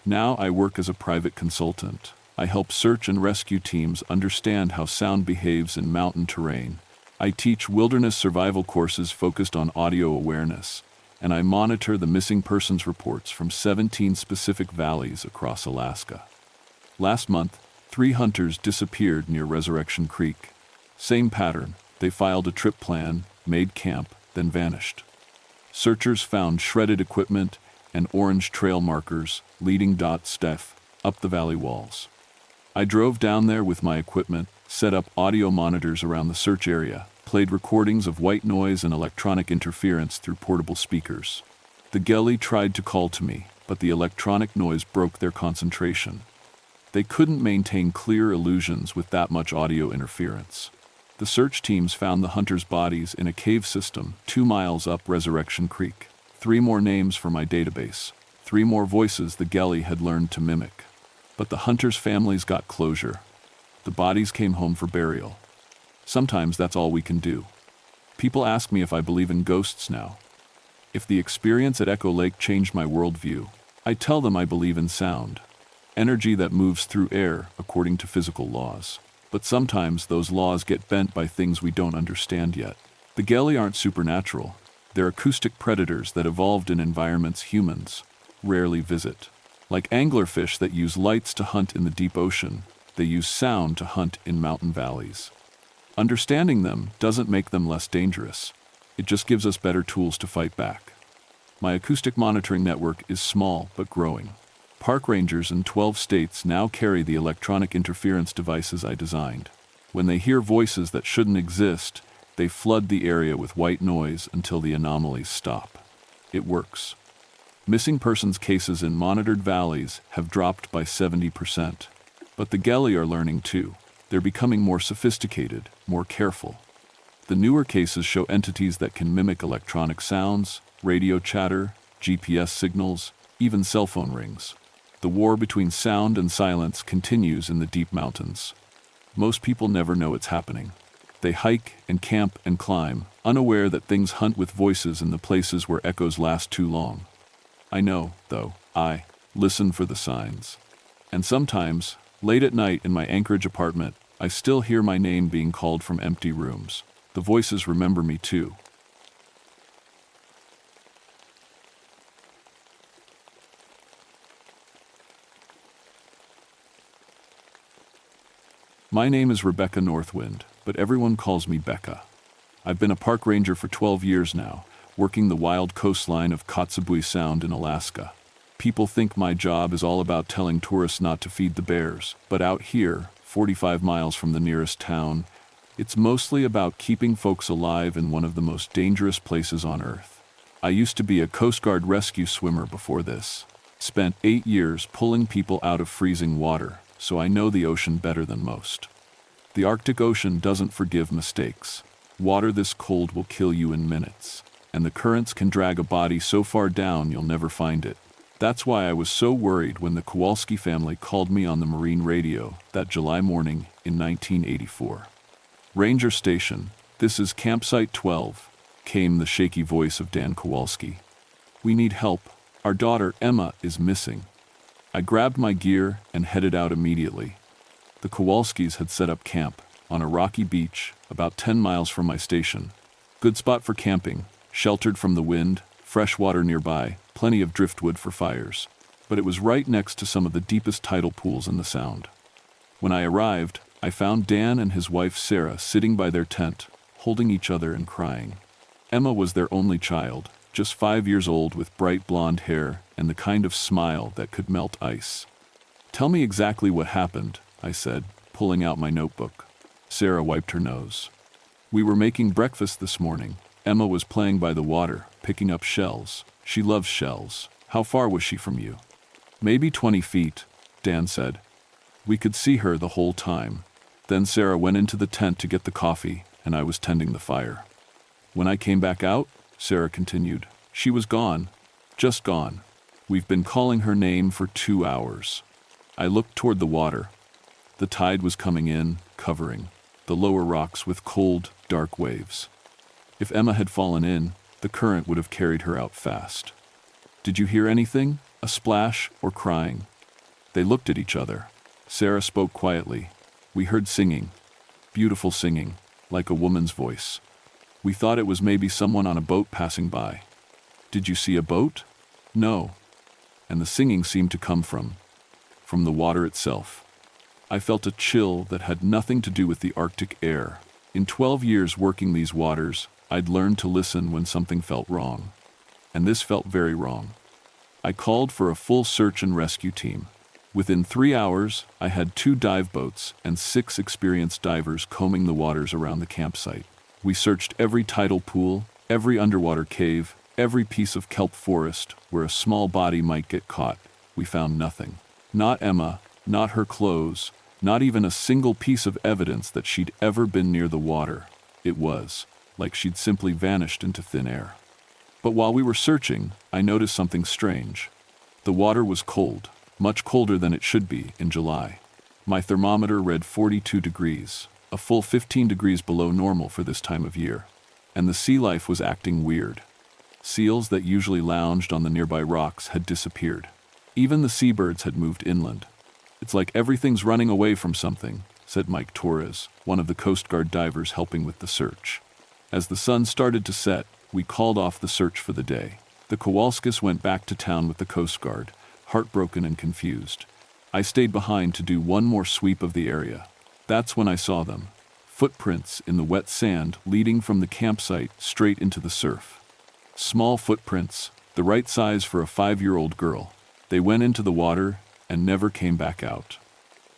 Now I work as a private consultant. I help search and rescue teams understand how sound behaves in mountain terrain. I teach wilderness survival courses focused on audio awareness, and I monitor the missing persons reports from 17 specific valleys across Alaska. Last month, 3 hunters disappeared near Resurrection Creek. Same pattern. They filed a trip plan, made camp, then vanished. Searchers found shredded equipment and orange trail markers leading Steph up the valley walls. I drove down there with my equipment, set up audio monitors around the search area, played recordings of white noise and electronic interference through portable speakers. The Geli tried to call to me, but the electronic noise broke their concentration. They couldn't maintain clear illusions with that much audio interference. The search teams found the hunters' bodies in a cave system 2 miles up Resurrection Creek. 3 more names for my database. 3 more voices the Geli had learned to mimic. But the hunters' families got closure. The bodies came home for burial. Sometimes that's all we can do. People ask me if I believe in ghosts now. If the experience at Echo Lake changed my worldview, I tell them I believe in sound, energy that moves through air according to physical laws. But sometimes those laws get bent by things we don't understand yet. The Geli aren't supernatural. They're acoustic predators that evolved in environments humans rarely visit. Like anglerfish that use lights to hunt in the deep ocean, they use sound to hunt in mountain valleys. Understanding them doesn't make them less dangerous. It just gives us better tools to fight back. My acoustic monitoring network is small but growing. Park rangers in 12 states now carry the electronic interference devices I designed. When they hear voices that shouldn't exist, they flood the area with white noise until the anomalies stop. It works. Missing persons cases in monitored valleys have dropped by 70%. But the Geli are learning too. They're becoming more sophisticated, more careful. The newer cases show entities that can mimic electronic sounds, radio chatter, GPS signals, even cell phone rings. The war between sound and silence continues in the deep mountains. Most people never know it's happening. They hike and camp and climb, unaware that things hunt with voices in the places where echoes last too long. I know, though, I listen for the signs. And sometimes, late at night in my Anchorage apartment, I still hear my name being called from empty rooms. The voices remember me too. My name is Rebecca Northwind, but everyone calls me Becca. I've been a park ranger for 12 years now, working the wild coastline of Kotzebue Sound in Alaska. People think my job is all about telling tourists not to feed the bears, but out here, 45 miles from the nearest town, It's mostly about keeping folks alive in one of the most dangerous places on Earth. I used to be a Coast Guard rescue swimmer before this. Spent 8 years pulling people out of freezing water, so I know the ocean better than most. The Arctic Ocean doesn't forgive mistakes. Water this cold will kill you in minutes, and the currents can drag a body so far down you'll never find it. That's why I was so worried when the Kowalski family called me on the marine radio that July morning in 1984. Ranger Station, this is Campsite 12, came the shaky voice of Dan Kowalski. We need help. Our daughter, Emma, is missing. I grabbed my gear and headed out immediately. The Kowalskis had set up camp on a rocky beach about 10 miles from my station. Good spot for camping, sheltered from the wind, fresh water nearby, plenty of driftwood for fires. But it was right next to some of the deepest tidal pools in the Sound. When I arrived, I found Dan and his wife Sarah sitting by their tent, holding each other and crying. Emma was their only child, just 5 years old with bright blonde hair and the kind of smile that could melt ice. Tell me exactly what happened, I said, pulling out my notebook. Sarah wiped her nose. We were making breakfast this morning. Emma was playing by the water, picking up shells. She loves shells. How far was she from you? Maybe 20 feet, Dan said. We could see her the whole time. Then Sarah went into the tent to get the coffee, and I was tending the fire. When I came back out, Sarah continued, she was gone. Just gone. We've been calling her name for 2 hours. I looked toward the water. The tide was coming in, covering the lower rocks with cold, dark waves. If Emma had fallen in, the current would have carried her out fast. Did you hear anything? A splash or crying? They looked at each other. Sarah spoke quietly. We heard singing. Beautiful singing, like a woman's voice. We thought it was maybe someone on a boat passing by. Did you see a boat? No. And the singing seemed to come from the water itself. I felt a chill that had nothing to do with the Arctic air. In 12 years working these waters, I'd learned to listen when something felt wrong. And this felt very wrong. I called for a full search and rescue team. Within 3 hours, I had 2 dive boats and 6 experienced divers combing the waters around the campsite. We searched every tidal pool, every underwater cave, every piece of kelp forest where a small body might get caught. We found nothing. Not Emma, not her clothes, not even a single piece of evidence that she'd ever been near the water. It was like she'd simply vanished into thin air. But while we were searching, I noticed something strange. The water was cold, much colder than it should be in July. My thermometer read 42 degrees, a full 15 degrees below normal for this time of year. And the sea life was acting weird. Seals that usually lounged on the nearby rocks had disappeared. Even the seabirds had moved inland. It's like everything's running away from something, said Mike Torres, one of the Coast Guard divers helping with the search. As the sun started to set, we called off the search for the day. The Kowalskis went back to town with the Coast Guard, heartbroken and confused. I stayed behind to do one more sweep of the area. That's when I saw them. Footprints in the wet sand leading from the campsite straight into the surf. Small footprints, the right size for a 5-year-old girl. They went into the water and never came back out.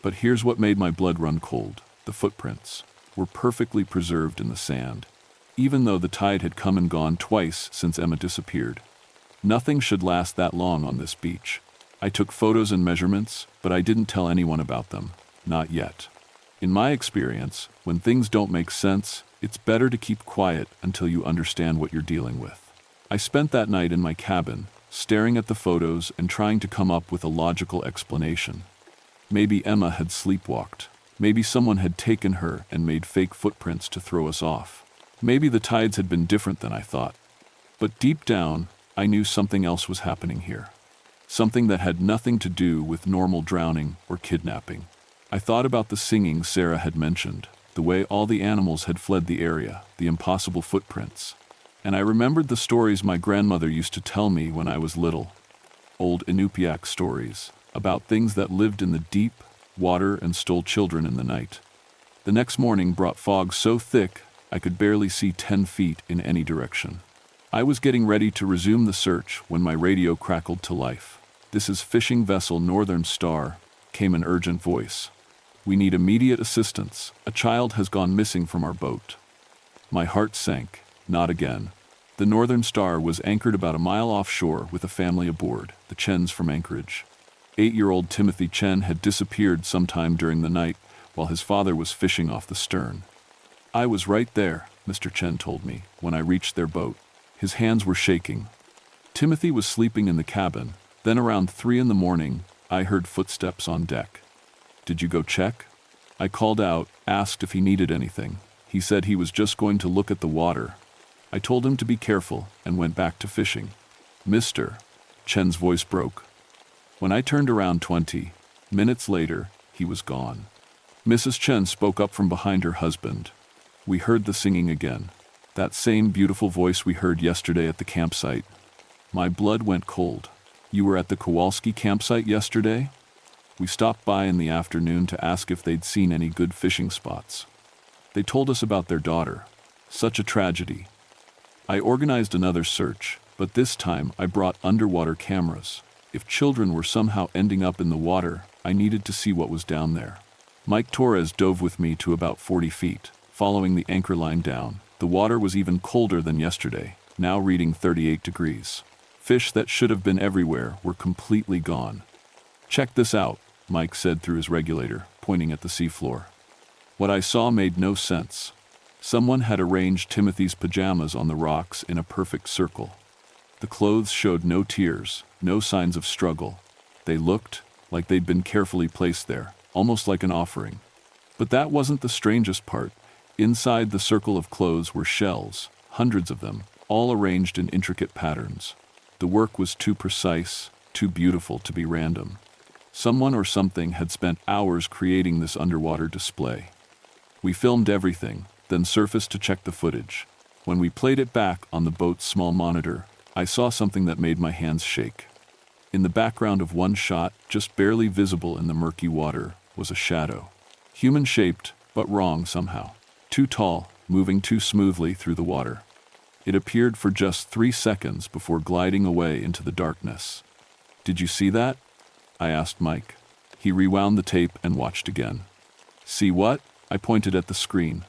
But here's what made my blood run cold. The footprints were perfectly preserved in the sand, even though the tide had come and gone twice since Emma disappeared. Nothing should last that long on this beach. I took photos and measurements, but I didn't tell anyone about them. Not yet. In my experience, when things don't make sense, it's better to keep quiet until you understand what you're dealing with. I spent that night in my cabin, staring at the photos and trying to come up with a logical explanation. Maybe Emma had sleepwalked. Maybe someone had taken her and made fake footprints to throw us off. Maybe the tides had been different than I thought. But deep down, I knew something else was happening here. Something that had nothing to do with normal drowning or kidnapping. I thought about the singing Sarah had mentioned, the way all the animals had fled the area, the impossible footprints. And I remembered the stories my grandmother used to tell me when I was little. Old Inupiaq stories about things that lived in the deep water and stole children in the night. The next morning brought fog so thick I could barely see 10 feet in any direction. I was getting ready to resume the search when my radio crackled to life. "This is fishing vessel Northern Star," came an urgent voice. We need immediate assistance. A child has gone missing from our boat. My heart sank. Not again. The Northern Star was anchored about a mile offshore with a family aboard, the Chens from Anchorage. 8-year-old Timothy Chen had disappeared sometime during the night while his father was fishing off the stern. I was right there, Mr. Chen told me, when I reached their boat. His hands were shaking. Timothy was sleeping in the cabin. Then around 3 in the morning, I heard footsteps on deck. Did you go check? I called out, asked if he needed anything. He said he was just going to look at the water. I told him to be careful and went back to fishing. Mr. Chen's voice broke. When I turned around 20 minutes later, he was gone. Mrs. Chen spoke up from behind her husband. We heard the singing again. That same beautiful voice we heard yesterday at the campsite. My blood went cold. You were at the Kowalski campsite yesterday? We stopped by in the afternoon to ask if they'd seen any good fishing spots. They told us about their daughter. Such a tragedy. I organized another search, but this time I brought underwater cameras. If children were somehow ending up in the water, I needed to see what was down there. Mike Torres dove with me to about 40 feet, following the anchor line down. The water was even colder than yesterday, now reading 38 degrees. Fish that should have been everywhere were completely gone. Check this out, Mike said through his regulator, pointing at the seafloor. What I saw made no sense. Someone had arranged Timothy's pajamas on the rocks in a perfect circle. The clothes showed no tears, no signs of struggle. They looked like they'd been carefully placed there, almost like an offering. But that wasn't the strangest part. Inside the circle of clothes were shells, hundreds of them, all arranged in intricate patterns. The work was too precise, too beautiful to be random. Someone or something had spent hours creating this underwater display. We filmed everything, then surfaced to check the footage. When we played it back on the boat's small monitor, I saw something that made my hands shake. In the background of one shot, just barely visible in the murky water, was a shadow. Human-shaped, but wrong somehow. Too tall, moving too smoothly through the water. It appeared for just 3 seconds before gliding away into the darkness. Did you see that? I asked Mike. He rewound the tape and watched again. See what? I pointed at the screen.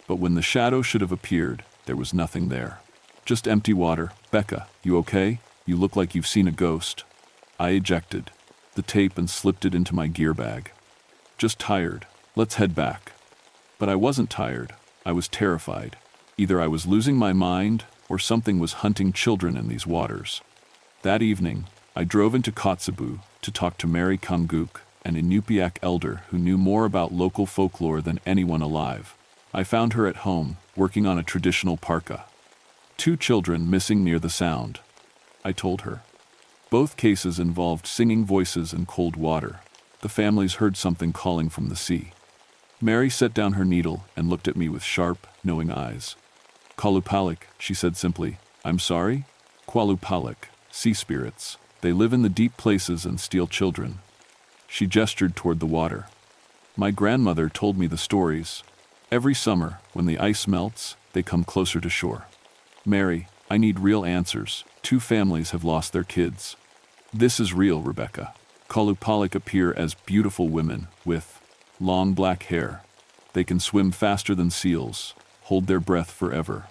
But when the shadow should have appeared, there was nothing there. Just empty water. Becca, you okay? You look like you've seen a ghost. I ejected the tape and slipped it into my gear bag. Just tired. Let's head back. But I wasn't tired. I was terrified. Either I was losing my mind, or something was hunting children in these waters. That evening, I drove into Kotzebue to talk to Mary Kunguk, an Inupiaq elder who knew more about local folklore than anyone alive. I found her at home, working on a traditional parka. 2 children missing near the sound. I told her. Both cases involved singing voices and cold water. The families heard something calling from the sea. Mary set down her needle and looked at me with sharp, knowing eyes. Kalupalik, she said simply. I'm sorry? Kwalupalik, sea spirits. They live in the deep places and steal children. She gestured toward the water. My grandmother told me the stories. Every summer, when the ice melts, they come closer to shore. Mary, I need real answers. 2 families have lost their kids. This is real, Rebecca. Kalupalik appear as beautiful women with long black hair. They can swim faster than seals, hold their breath forever.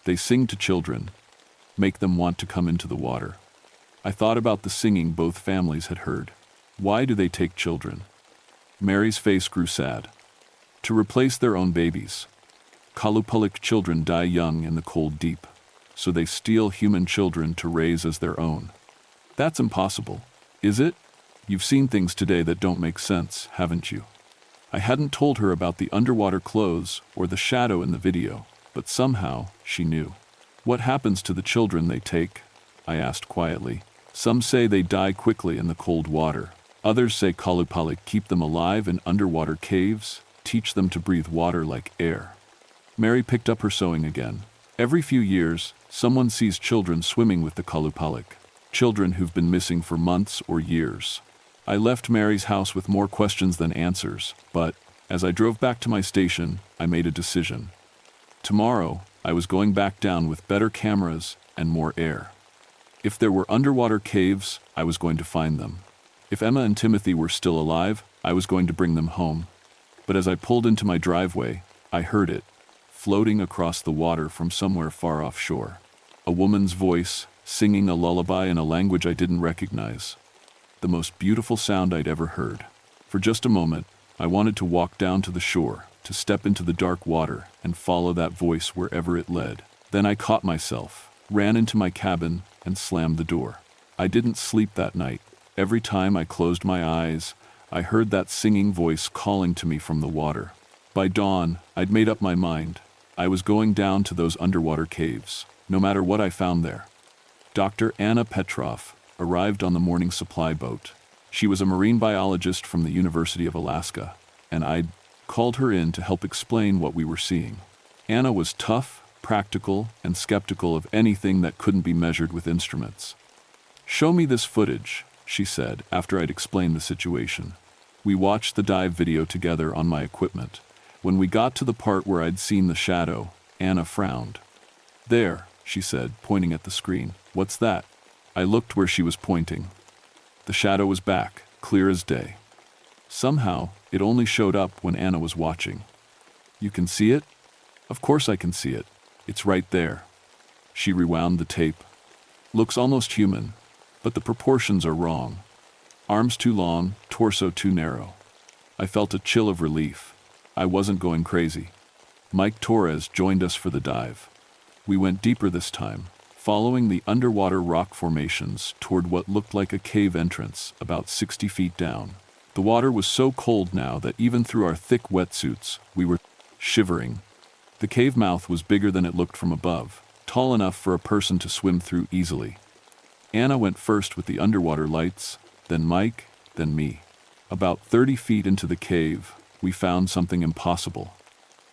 They sing to children, make them want to come into the water. I thought about the singing both families had heard. Why do they take children? Mary's face grew sad. To replace their own babies. Kalupalik children die young in the cold deep, so they steal human children to raise as their own. That's impossible, is it? You've seen things today that don't make sense, haven't you? I hadn't told her about the underwater clothes or the shadow in the video, but somehow she knew. What happens to the children they take? I asked quietly. Some say they die quickly in the cold water. Others say Kalupalik keep them alive in underwater caves, teach them to breathe water like air. Mary picked up her sewing again. Every few years, someone sees children swimming with the Kalupalik. Children who've been missing for months or years. I left Mary's house with more questions than answers, but as I drove back to my station, I made a decision. Tomorrow, I was going back down with better cameras and more air. If there were underwater caves, I was going to find them. If Emma and Timothy were still alive, I was going to bring them home, But as I pulled into my driveway, I heard it, floating across the water from somewhere far offshore. A woman's voice, singing a lullaby in a language I didn't recognize. The most beautiful sound I'd ever heard. For just a moment, I wanted to walk down to the shore, to step into the dark water and follow that voice wherever it led. Then I caught myself, ran into my cabin, and slammed the door. I didn't sleep that night. Every time I closed my eyes, I heard that singing voice calling to me from the water. By dawn, I'd made up my mind. I was going down to those underwater caves, no matter what I found there. Dr. Anna Petrov arrived on the morning supply boat. She was a marine biologist from the University of Alaska, and I'd called her in to help explain what we were seeing. Anna was tough, practical, and skeptical of anything that couldn't be measured with instruments. "Show me this footage," she said after I'd explained the situation. We watched the dive video together on my equipment. When we got to the part where I'd seen the shadow, Anna frowned. "There," she said, pointing at the screen. "What's that?" I looked where she was pointing. The shadow was back, clear as day. Somehow, it only showed up when Anna was watching. "You can see it?" "Of course I can see it. It's right there." She rewound the tape. "Looks almost human, but the proportions are wrong. Arms too long, torso too narrow." I felt a chill of relief. I wasn't going crazy. Mike Torres joined us for the dive. We went deeper this time, following the underwater rock formations toward what looked like a cave entrance about 60 feet down. The water was so cold now that even through our thick wetsuits, we were shivering. The cave mouth was bigger than it looked from above, tall enough for a person to swim through easily. Anna went first with the underwater lights, then Mike, then me. About 30 feet into the cave, we found something impossible.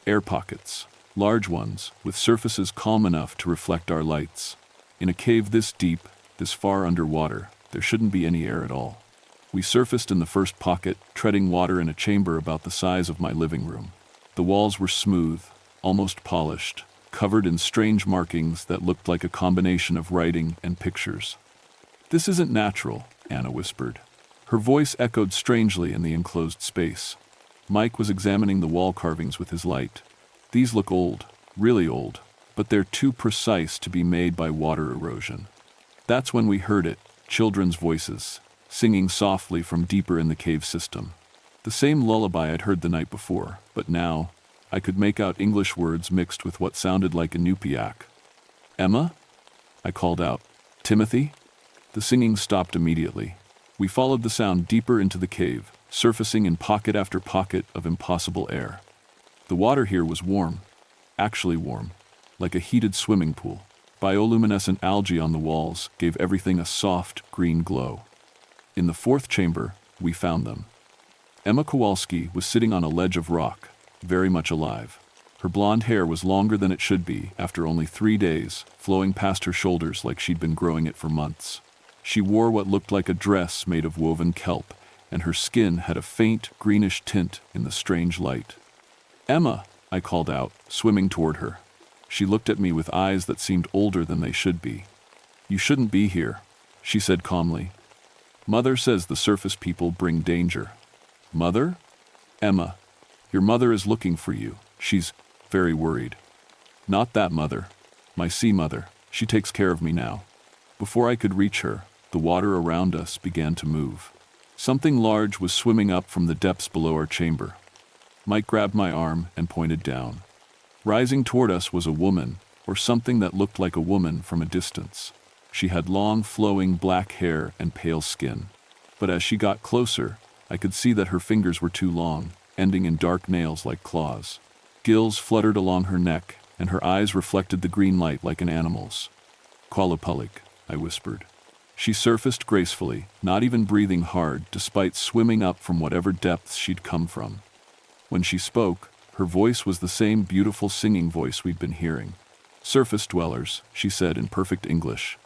Air pockets, large ones, with surfaces calm enough to reflect our lights. In a cave this deep, this far underwater, there shouldn't be any air at all. We surfaced in the first pocket, treading water in a chamber about the size of my living room. The walls were smooth, almost polished, covered in strange markings that looked like a combination of writing and pictures. "This isn't natural," Anna whispered. Her voice echoed strangely in the enclosed space. Mike was examining the wall carvings with his light. "These look old, really old, but they're too precise to be made by water erosion." That's when we heard it, children's voices, singing softly from deeper in the cave system. The same lullaby I'd heard the night before, but now I could make out English words mixed with what sounded like Inupiaq. "Emma?" I called out. "Timothy?" The singing stopped immediately. We followed the sound deeper into the cave, surfacing in pocket after pocket of impossible air. The water here was warm, actually warm, like a heated swimming pool. Bioluminescent algae on the walls gave everything a soft, green glow. In the fourth chamber, we found them. Emma Kowalski was sitting on a ledge of rock, very much alive. Her blonde hair was longer than it should be after only 3 days, flowing past her shoulders like she'd been growing it for months. She wore what looked like a dress made of woven kelp, and her skin had a faint, greenish tint in the strange light. "Emma," I called out, swimming toward her. She looked at me with eyes that seemed older than they should be. "You shouldn't be here," she said calmly. "Mother says the surface people bring danger." "Mother?" "Emma, your mother is looking for you. She's very worried." "Not that mother. My sea mother. She takes care of me now." Before I could reach her, the water around us began to move. Something large was swimming up from the depths below our chamber. Mike grabbed my arm and pointed down. Rising toward us was a woman, or something that looked like a woman from a distance. She had long, flowing black hair and pale skin. But as she got closer, I could see that her fingers were too long, ending in dark nails like claws. Gills fluttered along her neck, and her eyes reflected the green light like an animal's. "Qualapalik," I whispered. She surfaced gracefully, not even breathing hard, despite swimming up from whatever depths she'd come from. When she spoke, her voice was the same beautiful singing voice we'd been hearing. "Surface dwellers," she said in perfect English.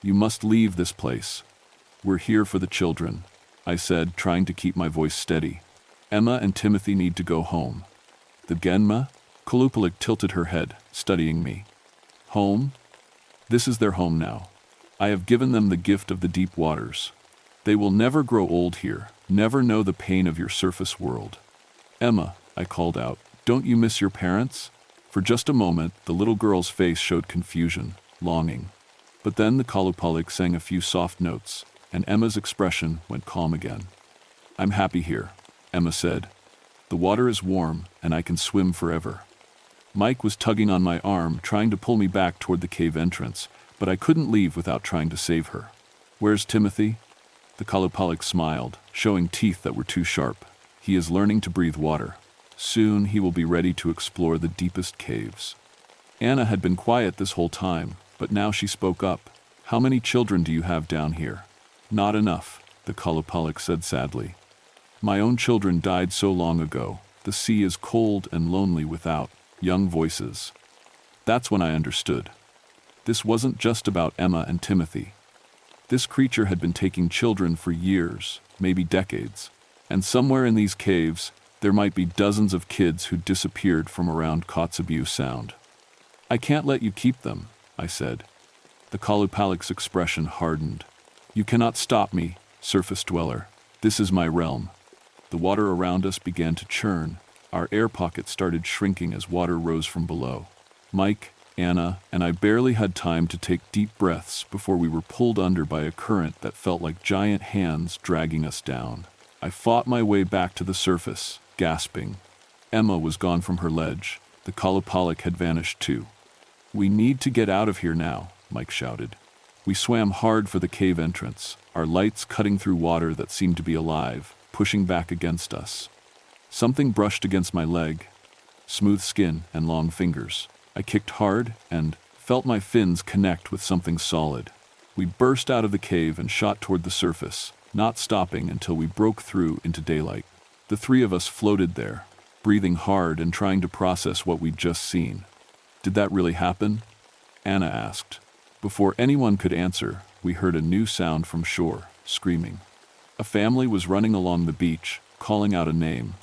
"You must leave this place. We're here for the children," I said, trying to keep my voice steady. "Emma and Timothy need to go home." "The Genma?" Kalupalik tilted her head, studying me. "Home? This is their home now. I have given them the gift of the deep waters. They will never grow old here, never know the pain of your surface world." "Emma," I called out. "Don't you miss your parents?" For just a moment, the little girl's face showed confusion, longing. But then the Kalupalik sang a few soft notes, and Emma's expression went calm again. "I'm happy here," Emma said. "The water is warm, and I can swim forever." Mike was tugging on my arm, trying to pull me back toward the cave entrance, but I couldn't leave without trying to save her. "Where's Timothy?" The Kalupalik smiled, showing teeth that were too sharp. "He is learning to breathe water. Soon he will be ready to explore the deepest caves." Anna had been quiet this whole time, but now she spoke up. "How many children do you have down here?" "Not enough," the Kalupalik said sadly. "My own children died so long ago. The sea is cold and lonely without young voices." That's when I understood. This wasn't just about Emma and Timothy. This creature had been taking children for years, maybe decades. And somewhere in these caves, there might be dozens of kids who disappeared from around Kotzebue Sound. "I can't let you keep them," I said. The Kalupalik's expression hardened. "You cannot stop me, surface dweller. This is my realm." The water around us began to churn. Our air pocket started shrinking as water rose from below. Mike, Anna, and I barely had time to take deep breaths before we were pulled under by a current that felt like giant hands dragging us down. I fought my way back to the surface, gasping. Emma was gone from her ledge. The Kalupalik had vanished too. "We need to get out of here now," Mike shouted. We swam hard for the cave entrance, our lights cutting through water that seemed to be alive, pushing back against us. Something brushed against my leg. Smooth skin and long fingers. I kicked hard and felt my fins connect with something solid. We burst out of the cave and shot toward the surface, not stopping until we broke through into daylight. The three of us floated there, breathing hard and trying to process what we'd just seen. "Did that really happen?" Anna asked. Before anyone could answer, we heard a new sound from shore, screaming. A family was running along the beach, calling out a name.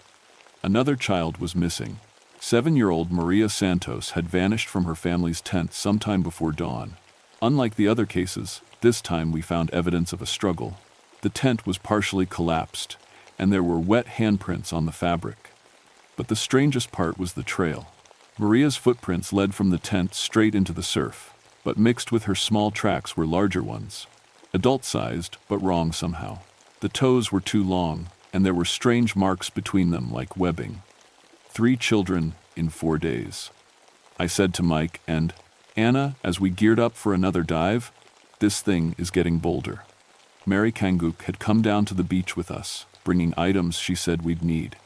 Another child was missing. 7-year-old Maria Santos had vanished from her family's tent sometime before dawn. Unlike the other cases, this time we found evidence of a struggle. The tent was partially collapsed, and there were wet handprints on the fabric. But the strangest part was the trail. Maria's footprints led from the tent straight into the surf, but mixed with her small tracks were larger ones. Adult-sized, but wrong somehow. The toes were too long, and there were strange marks between them like webbing. 3 children in 4 days. I said to Mike and Anna as we geared up for another dive, "This thing is getting bolder." Mary Kanguk had come down to the beach with us, bringing items she said we'd need.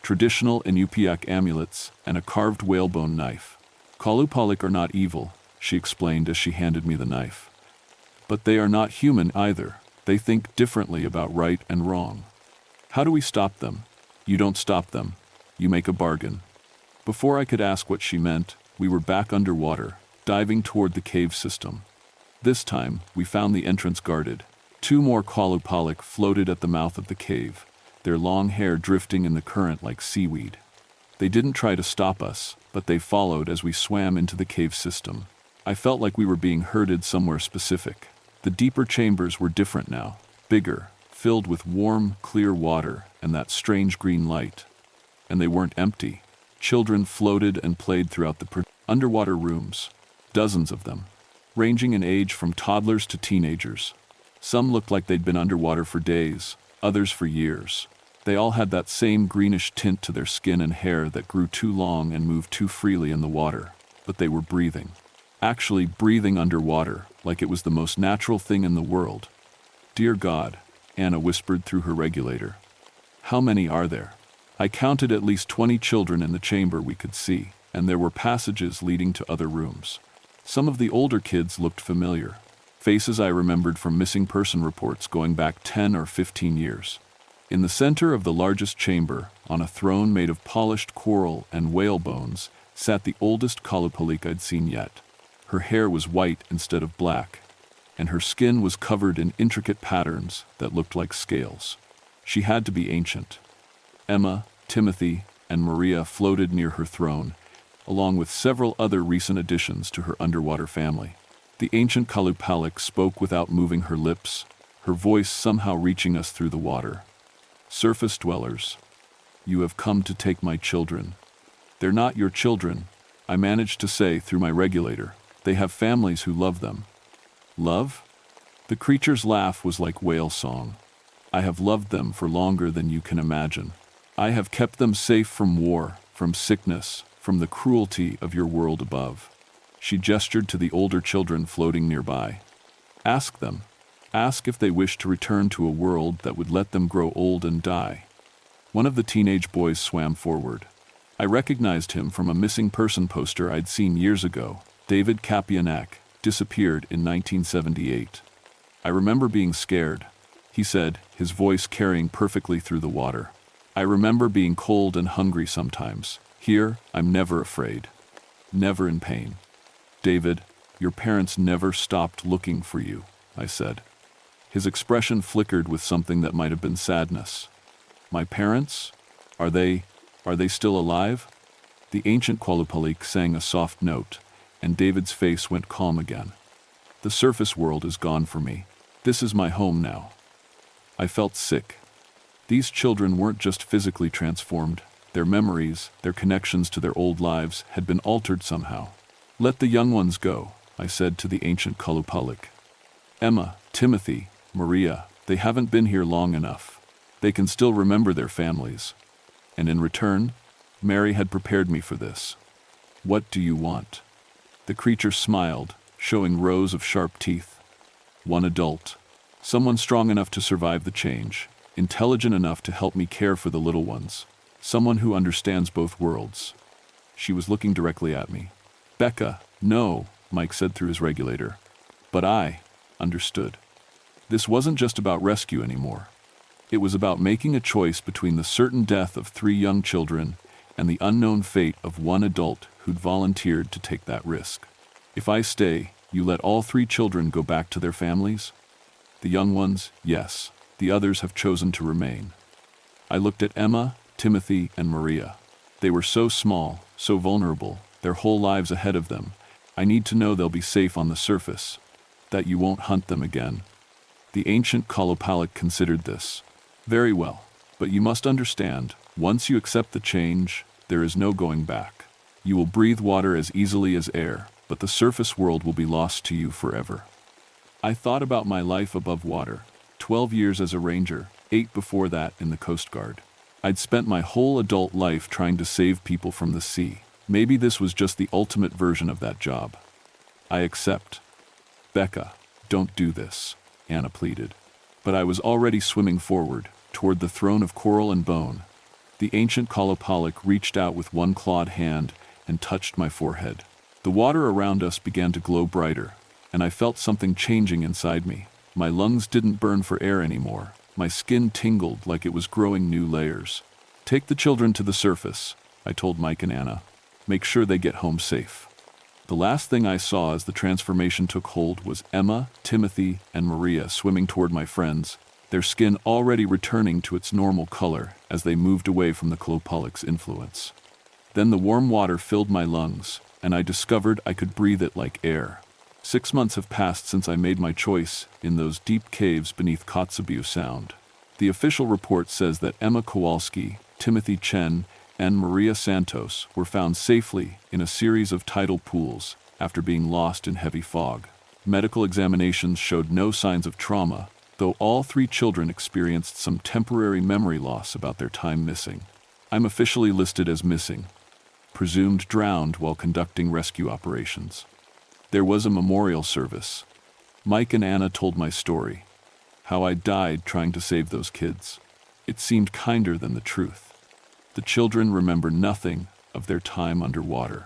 Traditional Inupiaq amulets and a carved whalebone knife. "Kalupalik are not evil," she explained as she handed me the knife. "But they are not human either. They think differently about right and wrong." "How do we stop them?" "You don't stop them. You make a bargain." Before I could ask what she meant, we were back underwater, diving toward the cave system. This time, we found the entrance guarded. 2 more Kalupalik floated at the mouth of the cave, their long hair drifting in the current like seaweed. They didn't try to stop us, but they followed as we swam into the cave system. I felt like we were being herded somewhere specific. The deeper chambers were different now, bigger, filled with warm, clear water and that strange green light. And they weren't empty. Children floated and played throughout the underwater rooms, dozens of them, ranging in age from toddlers to teenagers. Some looked like they'd been underwater for days, others for years. They all had that same greenish tint to their skin and hair that grew too long and moved too freely in the water. But they were breathing. Actually breathing underwater, like it was the most natural thing in the world. "Dear God," Anna whispered through her regulator. "How many are there?" I counted at least 20 children in the chamber we could see, and there were passages leading to other rooms. Some of the older kids looked familiar, faces I remembered from missing person reports going back 10 or 15 years. In the center of the largest chamber, on a throne made of polished coral and whale bones, sat the oldest Kalupalik I'd seen yet. Her hair was white instead of black, and her skin was covered in intricate patterns that looked like scales. She had to be ancient. Emma, Timothy, and Maria floated near her throne, along with several other recent additions to her underwater family. The ancient Kalupalik spoke without moving her lips, her voice somehow reaching us through the water. "Surface dwellers, You have come to take my children. They're not your children, I managed to say through my regulator. They have families who love them. Love? The creature's laugh was like whale song. I have loved them for longer than you can imagine. I have kept them safe from war, from sickness, from the cruelty of your world above. She gestured to the older children floating nearby. Ask them. Ask if they wish to return to a world that would let them grow old and die. One of the teenage boys swam forward. I recognized him from a missing person poster I'd seen years ago. David Kapianek disappeared in 1978. I remember being scared, he said, his voice carrying perfectly through the water. I remember being cold and hungry sometimes. Here, I'm never afraid. Never in pain. David, your parents never stopped looking for you, I said. His expression flickered with something that might have been sadness. My parents? Are they still alive? The ancient Qualupalik sang a soft note, and David's face went calm again. The surface world is gone for me. This is my home now. I felt sick. These children weren't just physically transformed. Their memories, their connections to their old lives had been altered somehow. Let the young ones go, I said to the ancient Qualupalik. Emma, Timothy, Maria, they haven't been here long enough. They can still remember their families. And in return, Mary had prepared me for this. What do you want? The creature smiled, showing rows of sharp teeth. One adult. Someone strong enough to survive the change, intelligent enough to help me care for the little ones. Someone who understands both worlds. She was looking directly at me. Becca, no, Mike said through his regulator. But I understood. This wasn't just about rescue anymore. It was about making a choice between the certain death of 3 young children and the unknown fate of one adult who'd volunteered to take that risk. If I stay, you let all 3 children go back to their families? The young ones, yes. The others have chosen to remain. I looked at Emma, Timothy, and Maria. They were so small, so vulnerable, their whole lives ahead of them. I need to know they'll be safe on the surface, that you won't hunt them again. The ancient Qualupalik considered this. Very well, but you must understand, once you accept the change, there is no going back. You will breathe water as easily as air, but the surface world will be lost to you forever. I thought about my life above water, 12 years as a ranger, 8 before that in the Coast Guard. I'd spent my whole adult life trying to save people from the sea. Maybe this was just the ultimate version of that job. I accept. Becca, don't do this, Anna pleaded. But I was already swimming forward, toward the throne of coral and bone. The ancient Qualupalik reached out with one clawed hand and touched my forehead. The water around us began to glow brighter, and I felt something changing inside me. My lungs didn't burn for air anymore. My skin tingled like it was growing new layers. Take the children to the surface, I told Mike and Anna. Make sure they get home safe. The last thing I saw as the transformation took hold was Emma, Timothy, and Maria swimming toward my friends, their skin already returning to its normal color as they moved away from the Qualupalik's influence. Then the warm water filled my lungs, and I discovered I could breathe it like air. 6 months have passed since I made my choice in those deep caves beneath Kotzebue Sound. The official report says that Emma Kowalski, Timothy Chen, and Maria Santos were found safely in a series of tidal pools after being lost in heavy fog. Medical examinations showed no signs of trauma, though all 3 children experienced some temporary memory loss about their time missing. I'm officially listed as missing, presumed drowned while conducting rescue operations. There was a memorial service. Mike and Anna told my story, how I died trying to save those kids. It seemed kinder than the truth. The children remember nothing of their time underwater.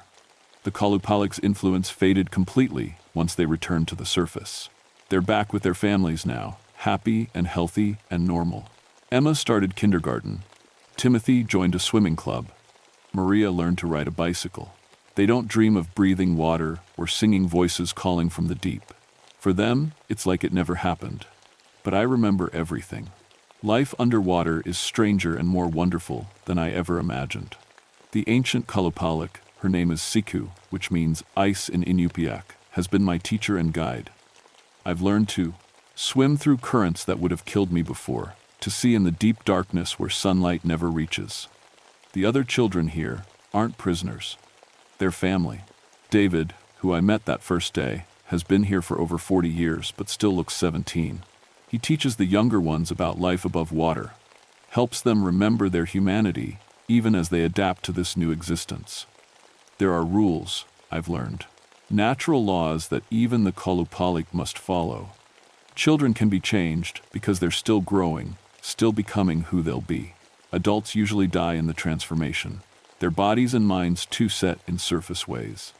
The Qualupalik's influence faded completely once they returned to the surface. They're back with their families now, happy and healthy and normal. Emma started kindergarten. Timothy joined a swimming club. Maria learned to ride a bicycle. They don't dream of breathing water or singing voices calling from the deep. For them, it's like it never happened. But I remember everything. Life underwater is stranger and more wonderful than I ever imagined. The ancient Qualupalik, her name is Siku, which means ice in Inupiaq, has been my teacher and guide. I've learned to swim through currents that would have killed me before, to see in the deep darkness where sunlight never reaches. The other children here aren't prisoners. They're family. David, who I met that first day, has been here for over 40 years but still looks 17. He teaches the younger ones about life above water, helps them remember their humanity even as they adapt to this new existence. There are rules, I've learned. Natural laws that even the Kalupalik must follow. Children can be changed because they're still growing, still becoming who they'll be. Adults usually die in the transformation, their bodies and minds too set in surface ways.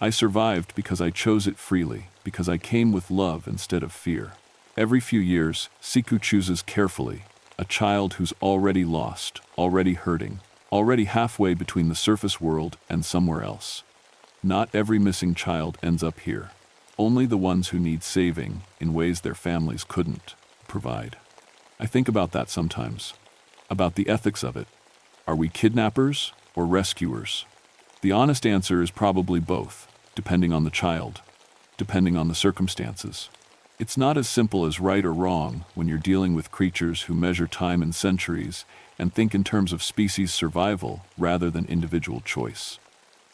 I survived because I chose it freely, because I came with love instead of fear. Every few years, Siku chooses carefully, a child who's already lost, already hurting, already halfway between the surface world and somewhere else. Not every missing child ends up here. Only the ones who need saving in ways their families couldn't provide. I think about that sometimes, about the ethics of it. Are we kidnappers or rescuers? The honest answer is probably both, depending on the child, depending on the circumstances. It's not as simple as right or wrong when you're dealing with creatures who measure time in centuries and think in terms of species survival rather than individual choice.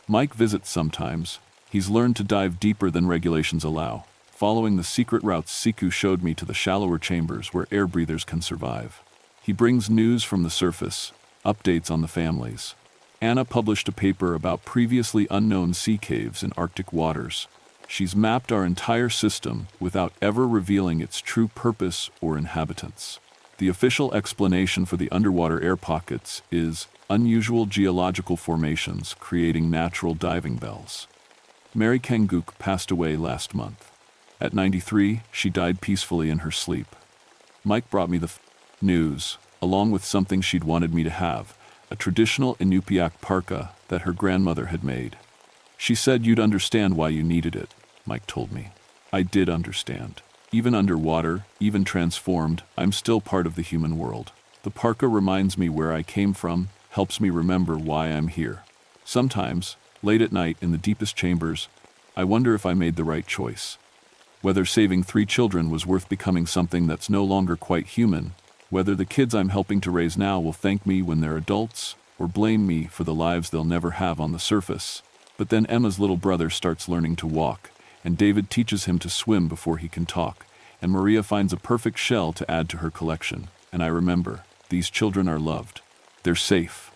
Mike visits sometimes. He's learned to dive deeper than regulations allow, following the secret routes Siku showed me to the shallower chambers where air breathers can survive. He brings news from the surface, updates on the families. Anna published a paper about previously unknown sea caves in Arctic waters. She's mapped our entire system without ever revealing its true purpose or inhabitants. The official explanation for the underwater air pockets is unusual geological formations creating natural diving bells. Mary Kanguk passed away last month. At 93, she died peacefully in her sleep. Mike brought me the news, along with something she'd wanted me to have, a traditional Inupiaq parka that her grandmother had made. She said you'd understand why you needed it, Mike told me. I did understand. Even underwater, even transformed, I'm still part of the human world. The parka reminds me where I came from, helps me remember why I'm here. Sometimes, late at night in the deepest chambers, I wonder if I made the right choice. Whether saving 3 children was worth becoming something that's no longer quite human, whether the kids I'm helping to raise now will thank me when they're adults, or blame me for the lives they'll never have on the surface. But then Emma's little brother starts learning to walk, and David teaches him to swim before he can talk, and Maria finds a perfect shell to add to her collection. And I remember, these children are loved. They're safe.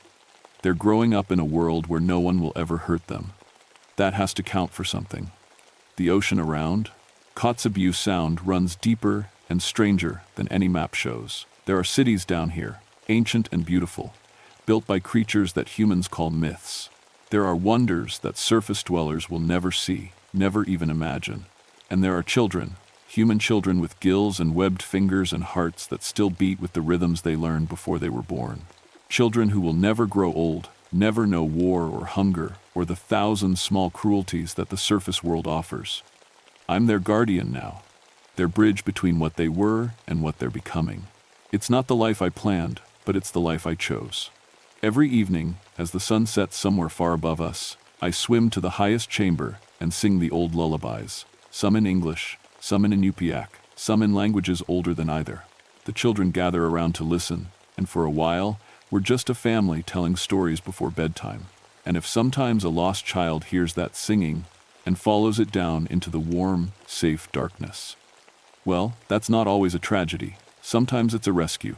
They're growing up in a world where no one will ever hurt them. That has to count for something. The ocean around? Kotzebue Sound runs deeper and stranger than any map shows. There are cities down here, ancient and beautiful, built by creatures that humans call myths. There are wonders that surface dwellers will never see, never even imagine. And there are children, human children with gills and webbed fingers and hearts that still beat with the rhythms they learned before they were born. Children who will never grow old, never know war or hunger or the 1,000 small cruelties that the surface world offers. I'm their guardian now, their bridge between what they were and what they're becoming. It's not the life I planned, but it's the life I chose. Every evening, as the sun sets somewhere far above us, I swim to the highest chamber and sing the old lullabies, some in English, some in Inupiaq, some in languages older than either. The children gather around to listen, and for a while, we're just a family telling stories before bedtime. And if sometimes a lost child hears that singing and follows it down into the warm, safe darkness, well, that's not always a tragedy. Sometimes it's a rescue.